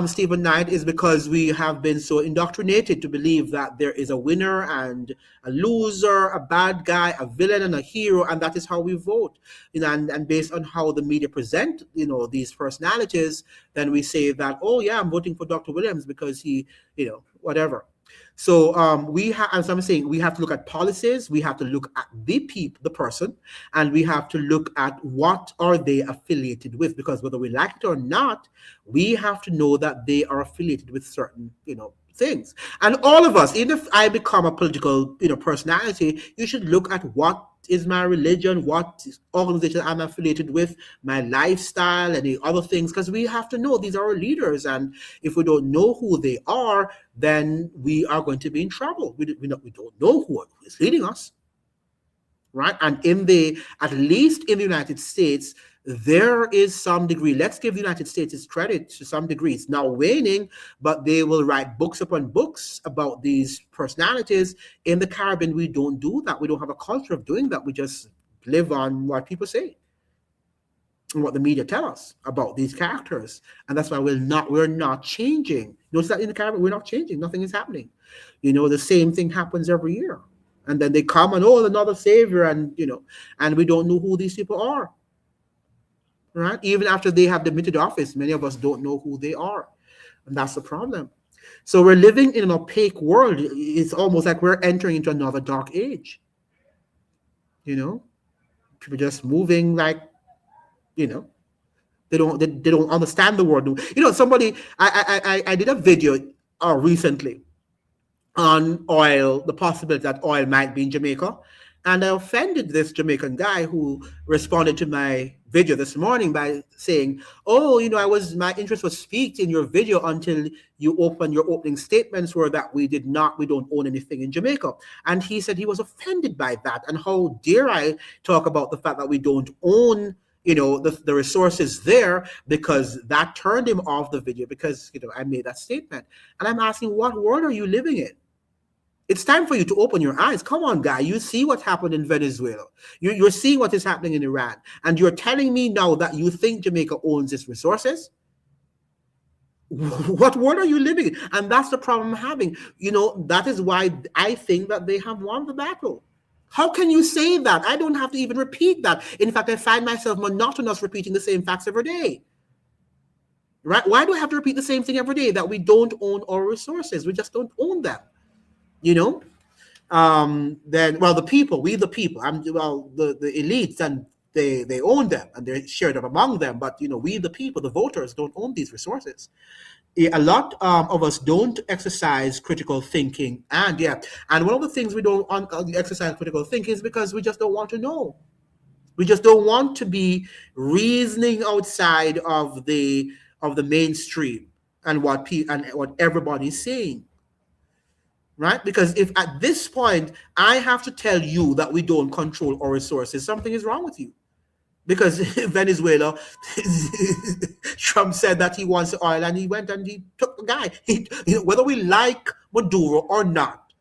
Stephen Knight, is because we have been so indoctrinated to believe that there is a winner and a loser, a bad guy, a villain and a hero, and that is how we vote. And based on how the media present, these personalities, then we say that, oh yeah, I'm voting for Dr. Williams because he, whatever. So as I'm saying, we have to look at policies, we have to look at the person, and we have to look at what are they affiliated with, because whether we like it or not, we have to know that they are affiliated with certain, things. And all of us, even if I become a political, personality, you should look at what is my religion, what organization I'm affiliated with, my lifestyle, and the other things, because we have to know these are our leaders. And if we don't know who they are, then we are going to be in trouble. We don't know who is leading us, right? And at least in the United States, there is some degree. Let's give the United States its credit to some degree. It's now waning, but they will write books upon books about these personalities. In the Caribbean, we don't do that. We don't have a culture of doing that. We just live on what people say and what the media tell us about these characters. And that's why we're not changing. Notice that in the Caribbean, we're not changing. Nothing is happening. The same thing happens every year. And then they come and, another savior, and, and we don't know who these people are. Right? Even after they have admitted office, many of us don't know who they are. And that's the problem. So we're living in an opaque world. It's almost like we're entering into another dark age. People just moving like You know, they don't understand the word. You know, somebody I did a video recently on oil, the possibility that oil might be in Jamaica. And I offended this Jamaican guy who responded to my video this morning by saying, "Oh, you know, my interest was piqued in your video until you opened your opening statements were that we don't own anything in Jamaica." And he said he was offended by that. And how dare I talk about the fact that we don't own, you know, the resources there, because that turned him off the video because, you know, I made that statement. And I'm asking, what world are you living in? It's time for you to open your eyes. Come on, guy. You see what happened in Venezuela. You're seeing what is happening in Iran. And you're telling me now that you think Jamaica owns its resources? What world are you living in? And that's the problem I'm having. You know, that is why I think that they have won the battle. How can you say that? I don't have to even repeat that. In fact, I find myself monotonous repeating the same facts every day. Right? Why do I have to repeat the same thing every day? That we don't own our resources. We just don't own them. You know, then, well, the people, the elites, and they own them and they're shared up among them. But, you know, we, the people, the voters, don't own these resources. A lot of us don't exercise critical thinking. And one of the things we don't exercise critical thinking is because we just don't want to know. We just don't want to be reasoning outside of the mainstream and what everybody's saying. Right? Because if at this point I have to tell you that we don't control our resources, something is wrong with you. Because Venezuela, Trump said that he wants the oil and he went and he took the guy. Whether we like Maduro or not,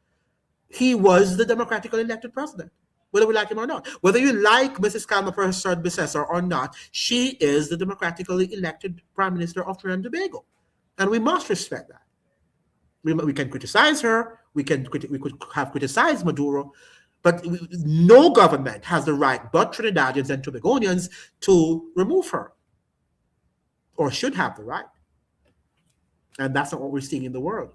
he was the democratically elected president, whether we like him or not. Whether you like Mrs. Calma Persad-Becesar or not, she is the democratically elected prime minister of Trinidad and Tobago. And we must respect that. We can criticize her. We could have criticized Maduro, but no government has the right but Trinidadians and Tobagonians to remove her, or should have the right. And that's not what we're seeing in the world.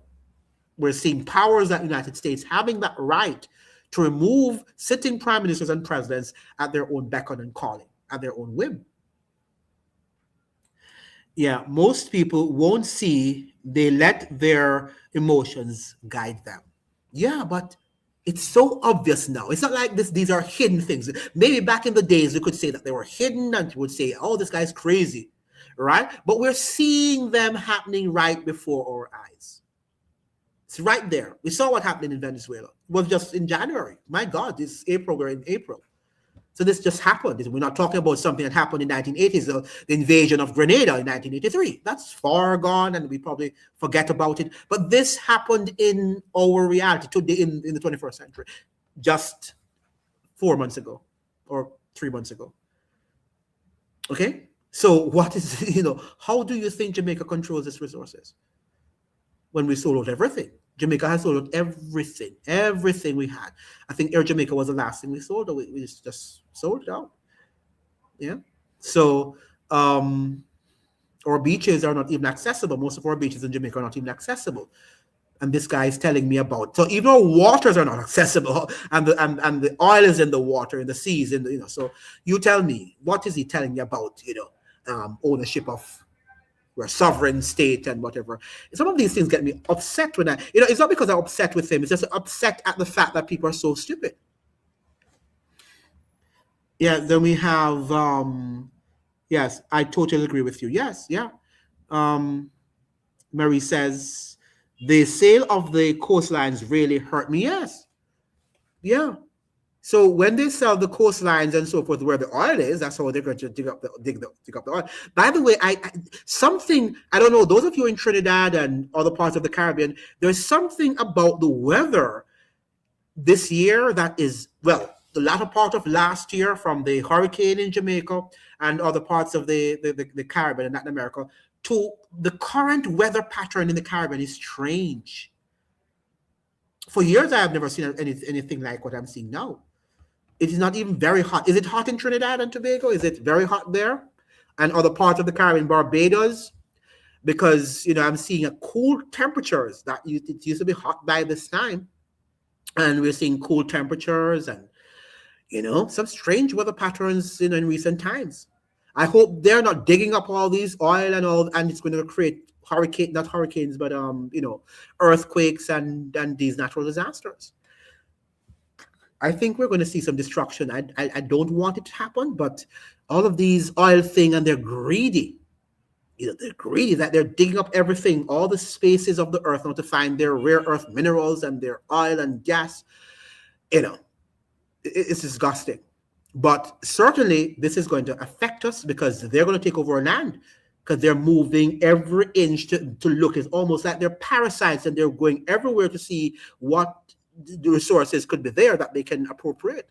We're seeing powers like the United States having that right to remove sitting prime ministers and presidents at their own beckon and calling, at their own whim. Yeah, most people won't see, they let their emotions guide them. Yeah, but it's so obvious now. It's not like these are hidden things. Maybe back in the days, we could say that they were hidden and we would say, oh, this guy's crazy, right? But we're seeing them happening right before our eyes. It's right there. We saw what happened in Venezuela. It was just in January. My God, this April, we're in April. So this just happened. We're not talking about something that happened in 1980s, the invasion of Grenada in 1983. That's far gone, and we probably forget about it. But this happened in our reality today, in the 21st century, just 4 months ago or 3 months ago. Okay? So what is, how do you think Jamaica controls its resources? When we sold out everything. Jamaica has sold out everything we had. I think Air Jamaica was the last thing we sold. We just sold it out. Yeah. So our beaches are not even accessible. Most of our beaches in Jamaica are not even accessible. And this guy is telling me about. So even our waters are not accessible, and the oil is in the water, in the seas, So you tell me, what is he telling me about? Ownership of. We're a sovereign state and whatever. Some of these things get me upset when it's not because I'm upset with him. It's just upset at the fact that people are so stupid. Yeah, then we have, yes, I totally agree with you. Yes, yeah. Mary says, the sale of the coastlines really hurt me. Yes. Yeah. So when they sell the coastlines and so forth, where the oil is, that's how they're going to dig up the oil. By the way, I don't know, those of you in Trinidad and other parts of the Caribbean, there's something about the weather this year that is, well, the latter part of last year from the hurricane in Jamaica and other parts of the Caribbean and Latin America to the current weather pattern in the Caribbean is strange. For years, I have never seen anything like what I'm seeing now. It is not even very hot. Is it hot in Trinidad and Tobago? Is it very hot there? And other parts of the Caribbean, Barbados? Because, I'm seeing cool temperatures. It used to be hot by this time. And we're seeing cool temperatures and, some strange weather patterns, in recent times. I hope they're not digging up all these oil and it's going to create not hurricanes, but earthquakes and these natural disasters. I think we're going to see some destruction. I don't want it to happen, but all of these oil thing, and they're greedy. They're greedy that they're digging up everything, all the spaces of the earth now to find their rare earth minerals and their oil and gas. It's disgusting. But certainly this is going to affect us because they're going to take over our land, because they're moving every inch to look. It's almost like they're parasites, and they're going everywhere to see what the resources could be there that they can appropriate.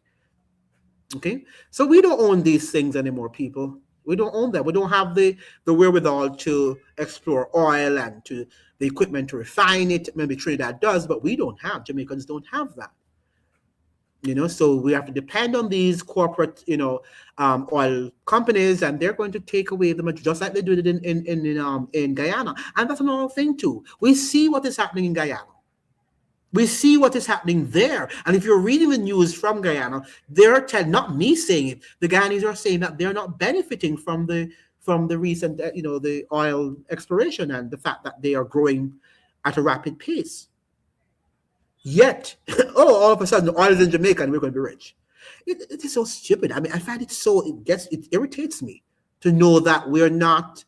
Okay, so we don't own these things anymore, people. We don't own them. We don't have the wherewithal to explore oil and to the equipment to refine it. Maybe Trinidad does, but we don't have. Jamaicans don't have that. So we have to depend on these corporate, oil companies, and they're going to take away the majority, just like they did it in Guyana. And that's another thing too. We see what is happening in Guyana. We see what is happening there. And if you're reading the news from Guyana, they're not me saying it. The Guyanese are saying that they're not benefiting from the recent, the oil exploration and the fact that they are growing at a rapid pace. Yet, all of a sudden, the oil is in Jamaica and we're going to be rich. It is so stupid. I mean, I find it it irritates me to know that we're not,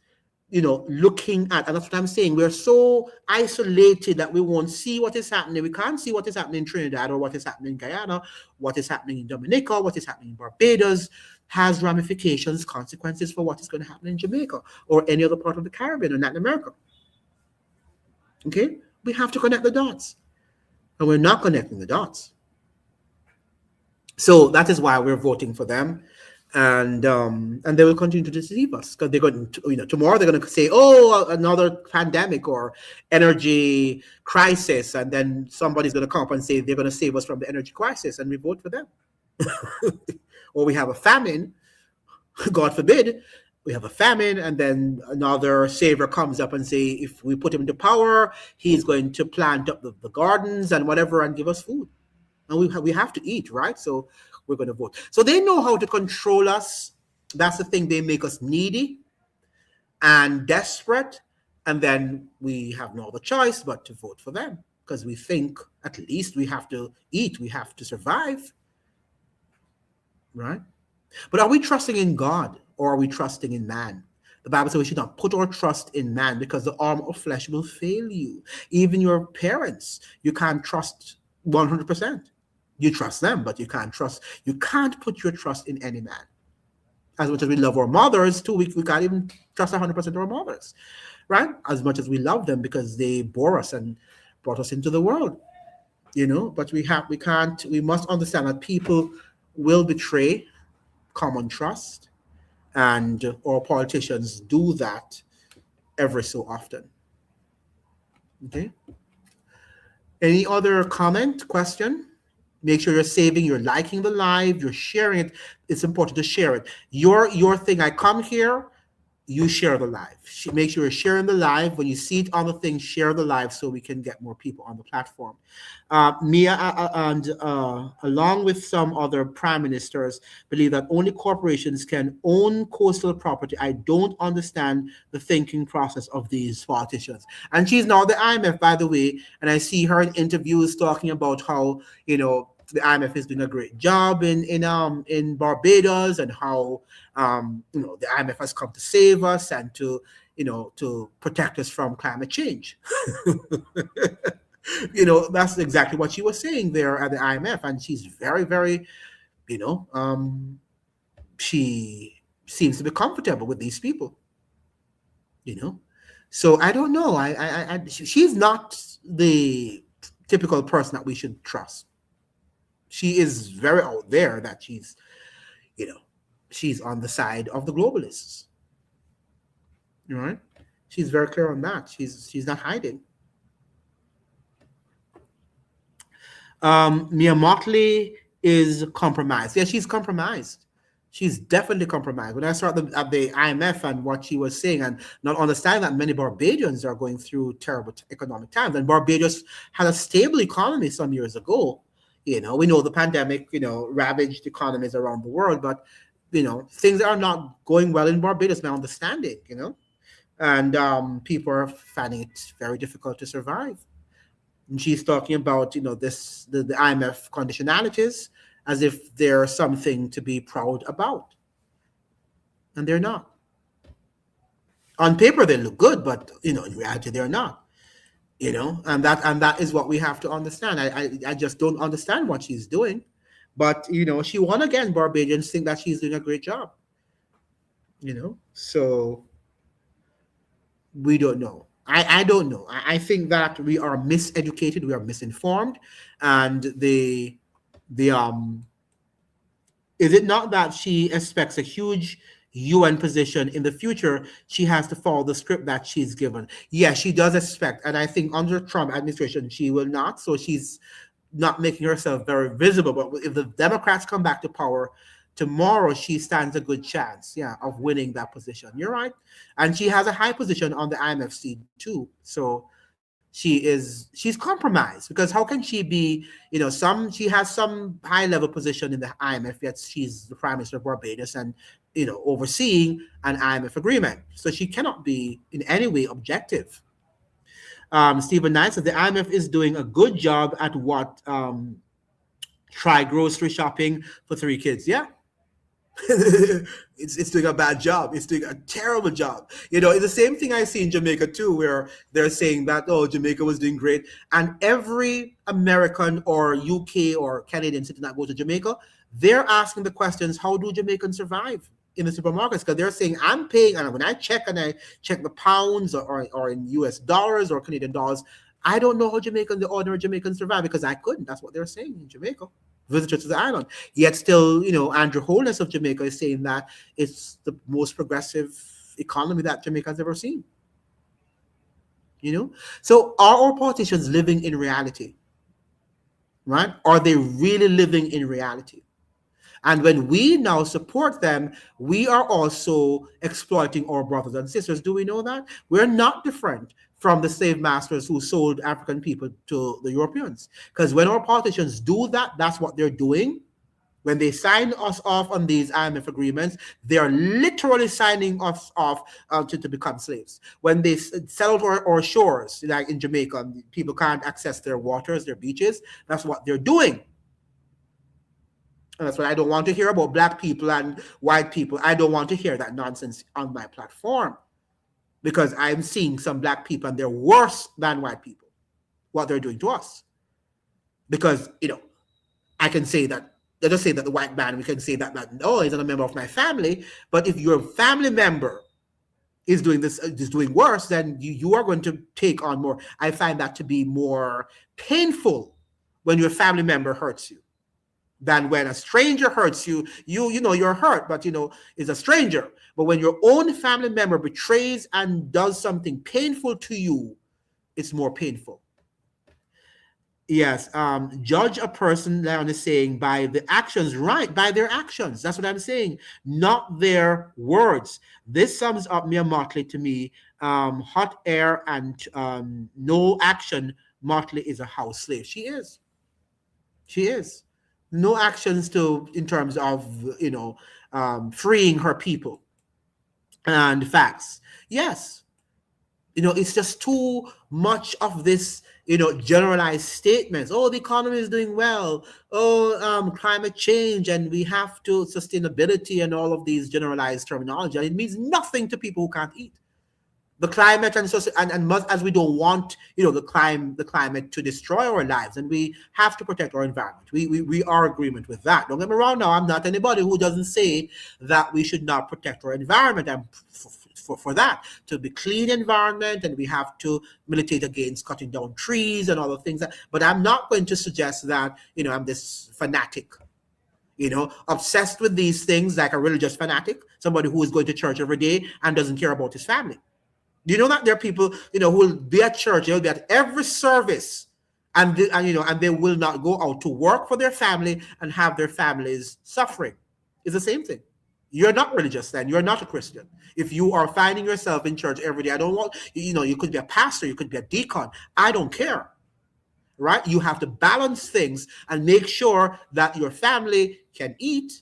looking at, and that's what I'm saying, we're so isolated that we won't see what is happening. We can't see what is happening in Trinidad or what is happening in Guyana, what is happening in Dominica, what is happening in Barbados has ramifications, consequences for what is going to happen in Jamaica or any other part of the Caribbean or Latin America. Okay? We have to connect the dots. And we're not connecting the dots. So that is why we're voting for them. And they will continue to deceive us, because they're going to, tomorrow they're going to say, oh, another pandemic or energy crisis. And then somebody's going to come up and say they're going to save us from the energy crisis, and we vote for them. Or we have a famine, God forbid, we have a famine, and then another savior comes up and say, if we put him into power, he's going to plant up the gardens and whatever and give us food. And we have to eat, right? So we're going to vote. So they know how to control us. That's the thing. They make us needy and desperate. And then we have no other choice but to vote for them, because we think at least we have to eat. We have to survive. Right? But are we trusting in God, or are we trusting in man? The Bible says we should not put our trust in man, because the arm of flesh will fail you. Even your parents, you can't trust 100%. You trust them, but you can't put your trust in any man. As much as we love our mothers too, we can't even trust 100% of our mothers, right? As much as we love them, because they bore us and brought us into the world, but we must understand that people will betray common trust, and our politicians do that every so often. Okay. Any other comment, question? Make sure you're saving, you're liking the live, you're sharing it. It's important to share it. Your thing, I come here, you share the live. Make sure you're sharing the live. When you see it on the thing, share the live so we can get more people on the platform. Mia and along with some other prime ministers, believe that only corporations can own coastal property. I don't understand the thinking process of these politicians. And she's now the IMF, by the way, and I see her in interviews talking about how, the IMF is doing a great job in Barbados, and how the IMF has come to save us and to protect us from climate change. That's exactly what she was saying there at the IMF, and she's very, very, she seems to be comfortable with these people. So I don't know. She's not the typical person that we should trust. She is very out there that she's on the side of the globalists. Right? She's very clear on that. She's not hiding. Mia Motley is compromised. Yeah, she's compromised. She's definitely compromised. When I saw at the IMF and what she was saying, and not understanding that many Barbadians are going through terrible economic times, and Barbados had a stable economy some years ago. We know the pandemic, ravaged economies around the world, but things are not going well in Barbados, my understanding, and people are finding it very difficult to survive. And she's talking about, the IMF conditionalities as if they're something to be proud about. And they're not. On paper, they look good, but, in reality, they're not. And that is what we have to understand. I just don't understand what she's doing. But, she won again. Barbadians think that she's doing a great job. So we don't know. I don't know. I think that we are miseducated, we are misinformed, and is it not that she expects a huge UN position in the future? She has to follow the script that she's given. Yes, she does expect, and I think under Trump administration she will not. So she's not making herself very visible. But if the Democrats come back to power tomorrow, she stands a good chance, of winning that position. You're right. And she has a high position on the IMFC too. So she's compromised, because how can she be, she has some high level position in the IMF, yet she's the Prime Minister of Barbados and, overseeing an IMF agreement. So she cannot be in any way objective. Stephen Knight said the IMF is doing a good job at what, try grocery shopping for 3 kids. Yeah. it's doing a bad job. It's doing a terrible job. It's the same thing I see in Jamaica too, where they're saying that, Jamaica was doing great, and every American or UK or Canadian citizen that goes to Jamaica, they're asking the questions, how do Jamaicans survive in the supermarkets? Because they're saying, I'm paying, and when I check the pounds or in US dollars or Canadian dollars, I don't know how the ordinary Jamaicans survive, because I couldn't. That's what they're saying in Jamaica. Visitors to the island. Yet still, Andrew Holness of Jamaica is saying that it's the most progressive economy that Jamaica has ever seen. So are our politicians living in reality? Right? Are they really living in reality? And when we now support them, we are also exploiting our brothers and sisters. Do we know that? We're not different from the slave masters who sold African people to the Europeans. Because when our politicians do that, that's what they're doing. When they sign us off on these IMF agreements, they are literally signing us off to become slaves. When they sell out our shores, like in Jamaica, people can't access their waters, their beaches. That's what they're doing. And that's what I don't want to hear about black people and white people. I don't want to hear that nonsense on my platform, because I'm seeing some black people and they're worse than white people, what they're doing to us. Because, I can say that, let us say that the white man, we can say that he's not a member of my family, but if your family member is doing this, is doing worse, then you are going to take on more. I find that to be more painful when your family member hurts you than when a stranger hurts you. You're hurt, but it's a stranger. But when your own family member betrays and does something painful to you, it's more painful. Yes, judge a person, Leon is saying, by the actions. Right, by their actions. That's what I'm saying, not their words. This sums up Mia Motley to me. Hot air and no action. Motley is a house slave. She is. No actions in terms of freeing her people. And facts. Yes. It's just too much of this, generalized statements. Oh, the economy is doing well. Oh, climate change, and we have to sustainability, and all of these generalized terminology. And it means nothing to people who can't eat. The climate and much as we don't want, the climate to destroy our lives, and we have to protect our environment. We are in agreement with that. Don't get me wrong. Now, I'm not anybody who doesn't say that we should not protect our environment. I'm for that, to be clean environment, and we have to militate against cutting down trees and all the things but I'm not going to suggest that I'm this fanatic, obsessed with these things, like a religious fanatic, somebody who is going to church every day and doesn't care about his family. Do you know that there are people who will be at church, they'll be at every service, and they will not go out to work for their family and have their families suffering? It's the same thing. You're not religious then. You're not a Christian. If you are finding yourself in church every day, I don't want, you could be a pastor, you could be a deacon. I don't care, right? You have to balance things and make sure that your family can eat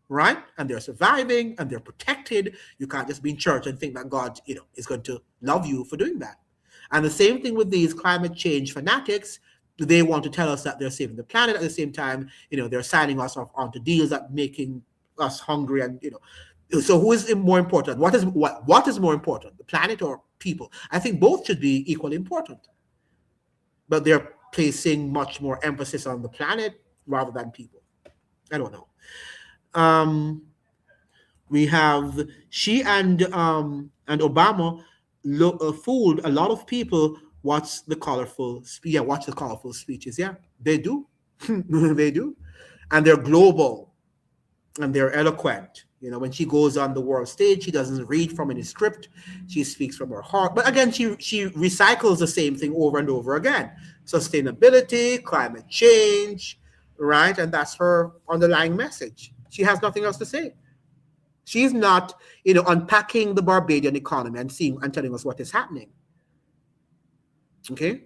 right? And they're surviving and they're protected. You can't just be in church and think that God, is going to love you for doing that. And the same thing with these climate change fanatics. They want to tell us that they're saving the planet. At the same time, they're signing us off onto deals that making us hungry. And so who is more important? What is more important, the planet or people? I think both should be equally important, but they're placing much more emphasis on the planet rather than people. I don't know. We have she and Obama fooled a lot of people. Watch the colorful speeches. Yeah, they do. They do, and they're global and they're eloquent. When she goes on the world stage, she doesn't read from any script. She speaks from her heart. But again, she recycles the same thing over and over again. Sustainability, climate change, right? And that's her underlying message. She has nothing else to say. She's not, unpacking the Barbadian economy and seeing and telling us what is happening. Okay?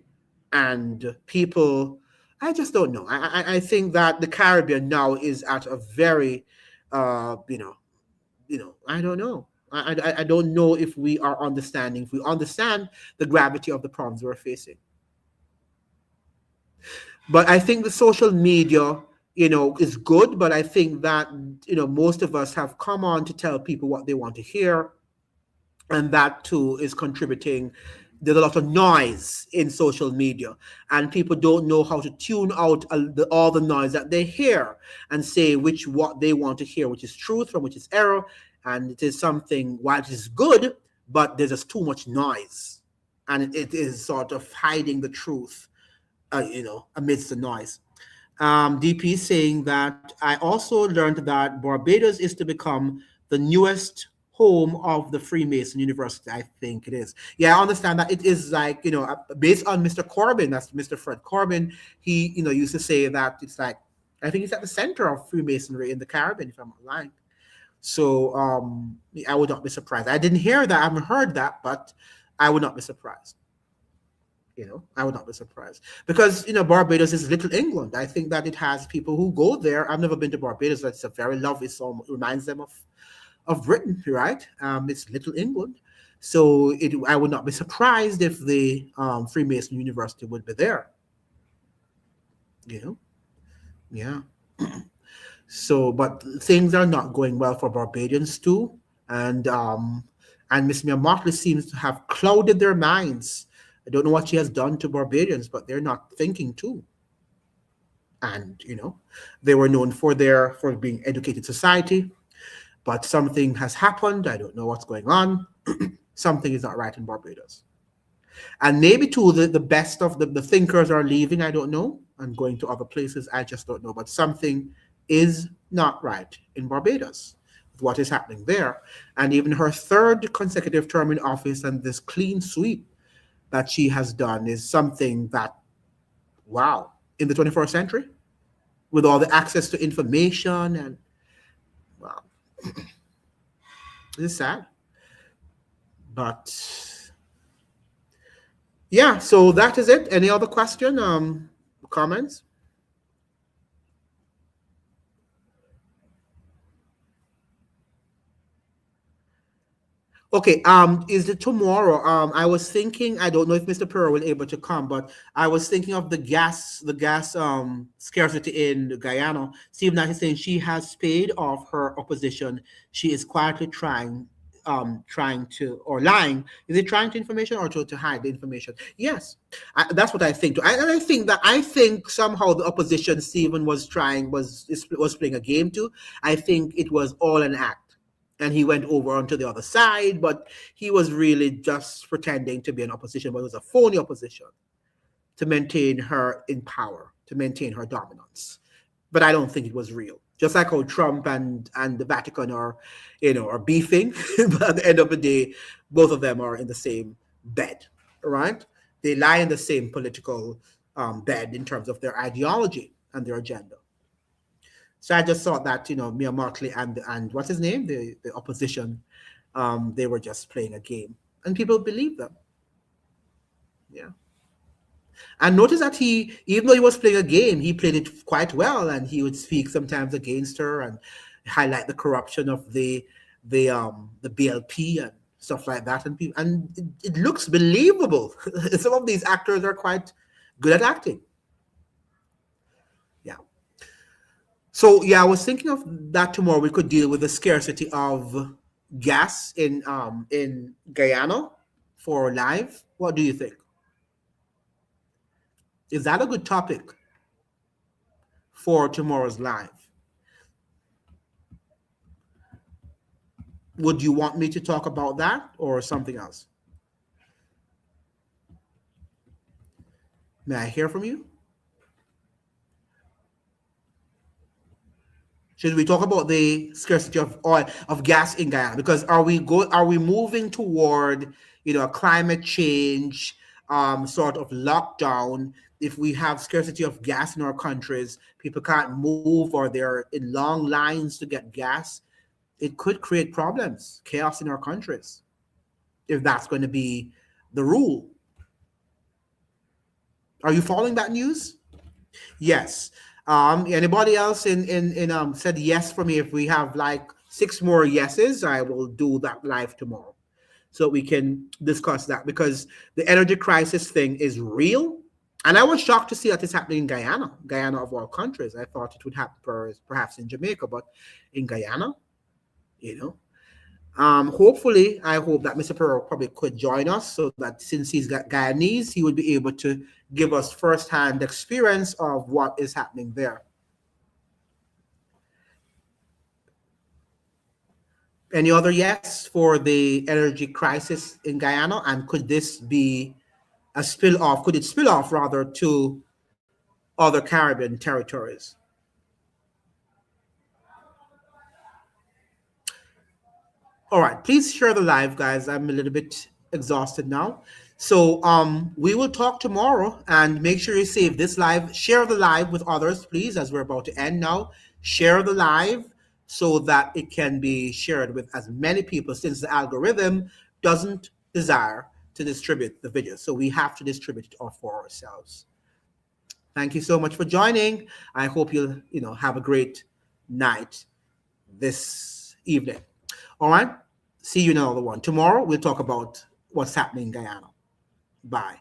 And people, I just don't know. I think that the Caribbean now is at a very, I don't know. I don't know if we understand the gravity of the problems we're facing. But I think the social media, is good, but I think that, most of us have come on to tell people what they want to hear. And that too is contributing. There's a lot of noise in social media, and people don't know how to tune out all the noise that they hear and say what they want to hear, which is truth from which is error. And it is something, while it is good, but there's just too much noise, and it is sort of hiding the truth, amidst the noise. DP saying that I also learned that Barbados is to become the newest home of the Freemason University. I think it is. Yeah, I understand that it is like, based on Mr. Corbyn, that's Mr. Fred Corbyn. He, used to say that it's like, I think it's at the center of Freemasonry in the Caribbean, if I'm not lying. So I would not be surprised. I didn't hear that. I haven't heard that, but I would not be surprised. I would not be surprised because, Barbados is Little England. I think that it has people who go there. I've never been to Barbados. It's a very lovely song. It reminds them of Britain, right? It's Little England. So I would not be surprised if the Freemason University would be there. Yeah. So, but things are not going well for Barbadians too. And Miss Mia Motley seems to have clouded their minds. I don't know what she has done to Barbadians, but they're not thinking too. And, they were known for being educated society, but something has happened. I don't know what's going on. Something is not right in Barbados. And maybe too, the best of the thinkers are leaving. I don't know, and going to other places. I just don't know. But something is not right in Barbados with what is happening there. And even her third consecutive term in office and this clean sweep that she has done is something that, wow, in the 21st century, with all the access to information and, wow, it's sad. But yeah, so that is it. Any other question, comments? Okay, is it tomorrow? I was thinking, I don't know if Mr. Pearl will be able to come, but I was thinking of the gas scarcity in Guyana. Steve Knight is saying she has paid off her opposition. She is quietly trying to, or lying. Is it trying to information or to hide the information? Yes, that's what I think. I think somehow the opposition, Stephen, was playing a game too. I think it was all an act. And he went over onto the other side, but he was really just pretending to be an opposition, but it was a phony opposition to maintain her in power, to maintain her dominance. But I don't think it was real. Just like how Trump and the Vatican are beefing, but at the end of the day, both of them are in the same bed, right? They lie in the same political bed in terms of their ideology and their agenda. So I just thought that, Mia Motley and what's his name, the opposition, they were just playing a game, and people believe them. Yeah. And notice that even though he was playing a game, he played it quite well, and he would speak sometimes against her, and highlight the corruption of the BLP and stuff like that, and it looks believable. Some of these actors are quite good at acting. Yeah. So yeah, I was thinking of that tomorrow. We could deal with the scarcity of gas in Guyana for live. What do you think? Is that a good topic for tomorrow's live? Would you want me to talk about that or something else? May I hear from you? Should we talk about the scarcity of oil, of gas in Guyana? Because are we moving toward, a climate change sort of lockdown? If we have scarcity of gas in our countries, people can't move or they're in long lines to get gas. It could create problems, chaos in our countries, if that's going to be the rule. Are you following that news? Yes. Anybody else in said yes for me? If we have like 6 more yeses, I will do that live tomorrow, so we can discuss that, because the energy crisis thing is real. And I was shocked to see that it's happening in Guyana of all countries. I thought it would happen perhaps in Jamaica, but in Guyana, hopefully, I hope that Mr. Perot probably could join us, so that since he's got Guyanese, he would be able to give us firsthand experience of what is happening there. Any other yes for the energy crisis in Guyana? And could this be a spill off? Could it spill off rather to other Caribbean territories? All right, please share the live, guys. I'm a little bit exhausted now. So we will talk tomorrow, and make sure you save this live. Share the live with others, please, as we're about to end now. Share the live so that it can be shared with as many people, since the algorithm doesn't desire to distribute the video. So we have to distribute it all for ourselves. Thank you so much for joining. I hope you'll have a great night this evening. All right. See you in another one. Tomorrow we'll talk about what's happening in Guyana. Bye.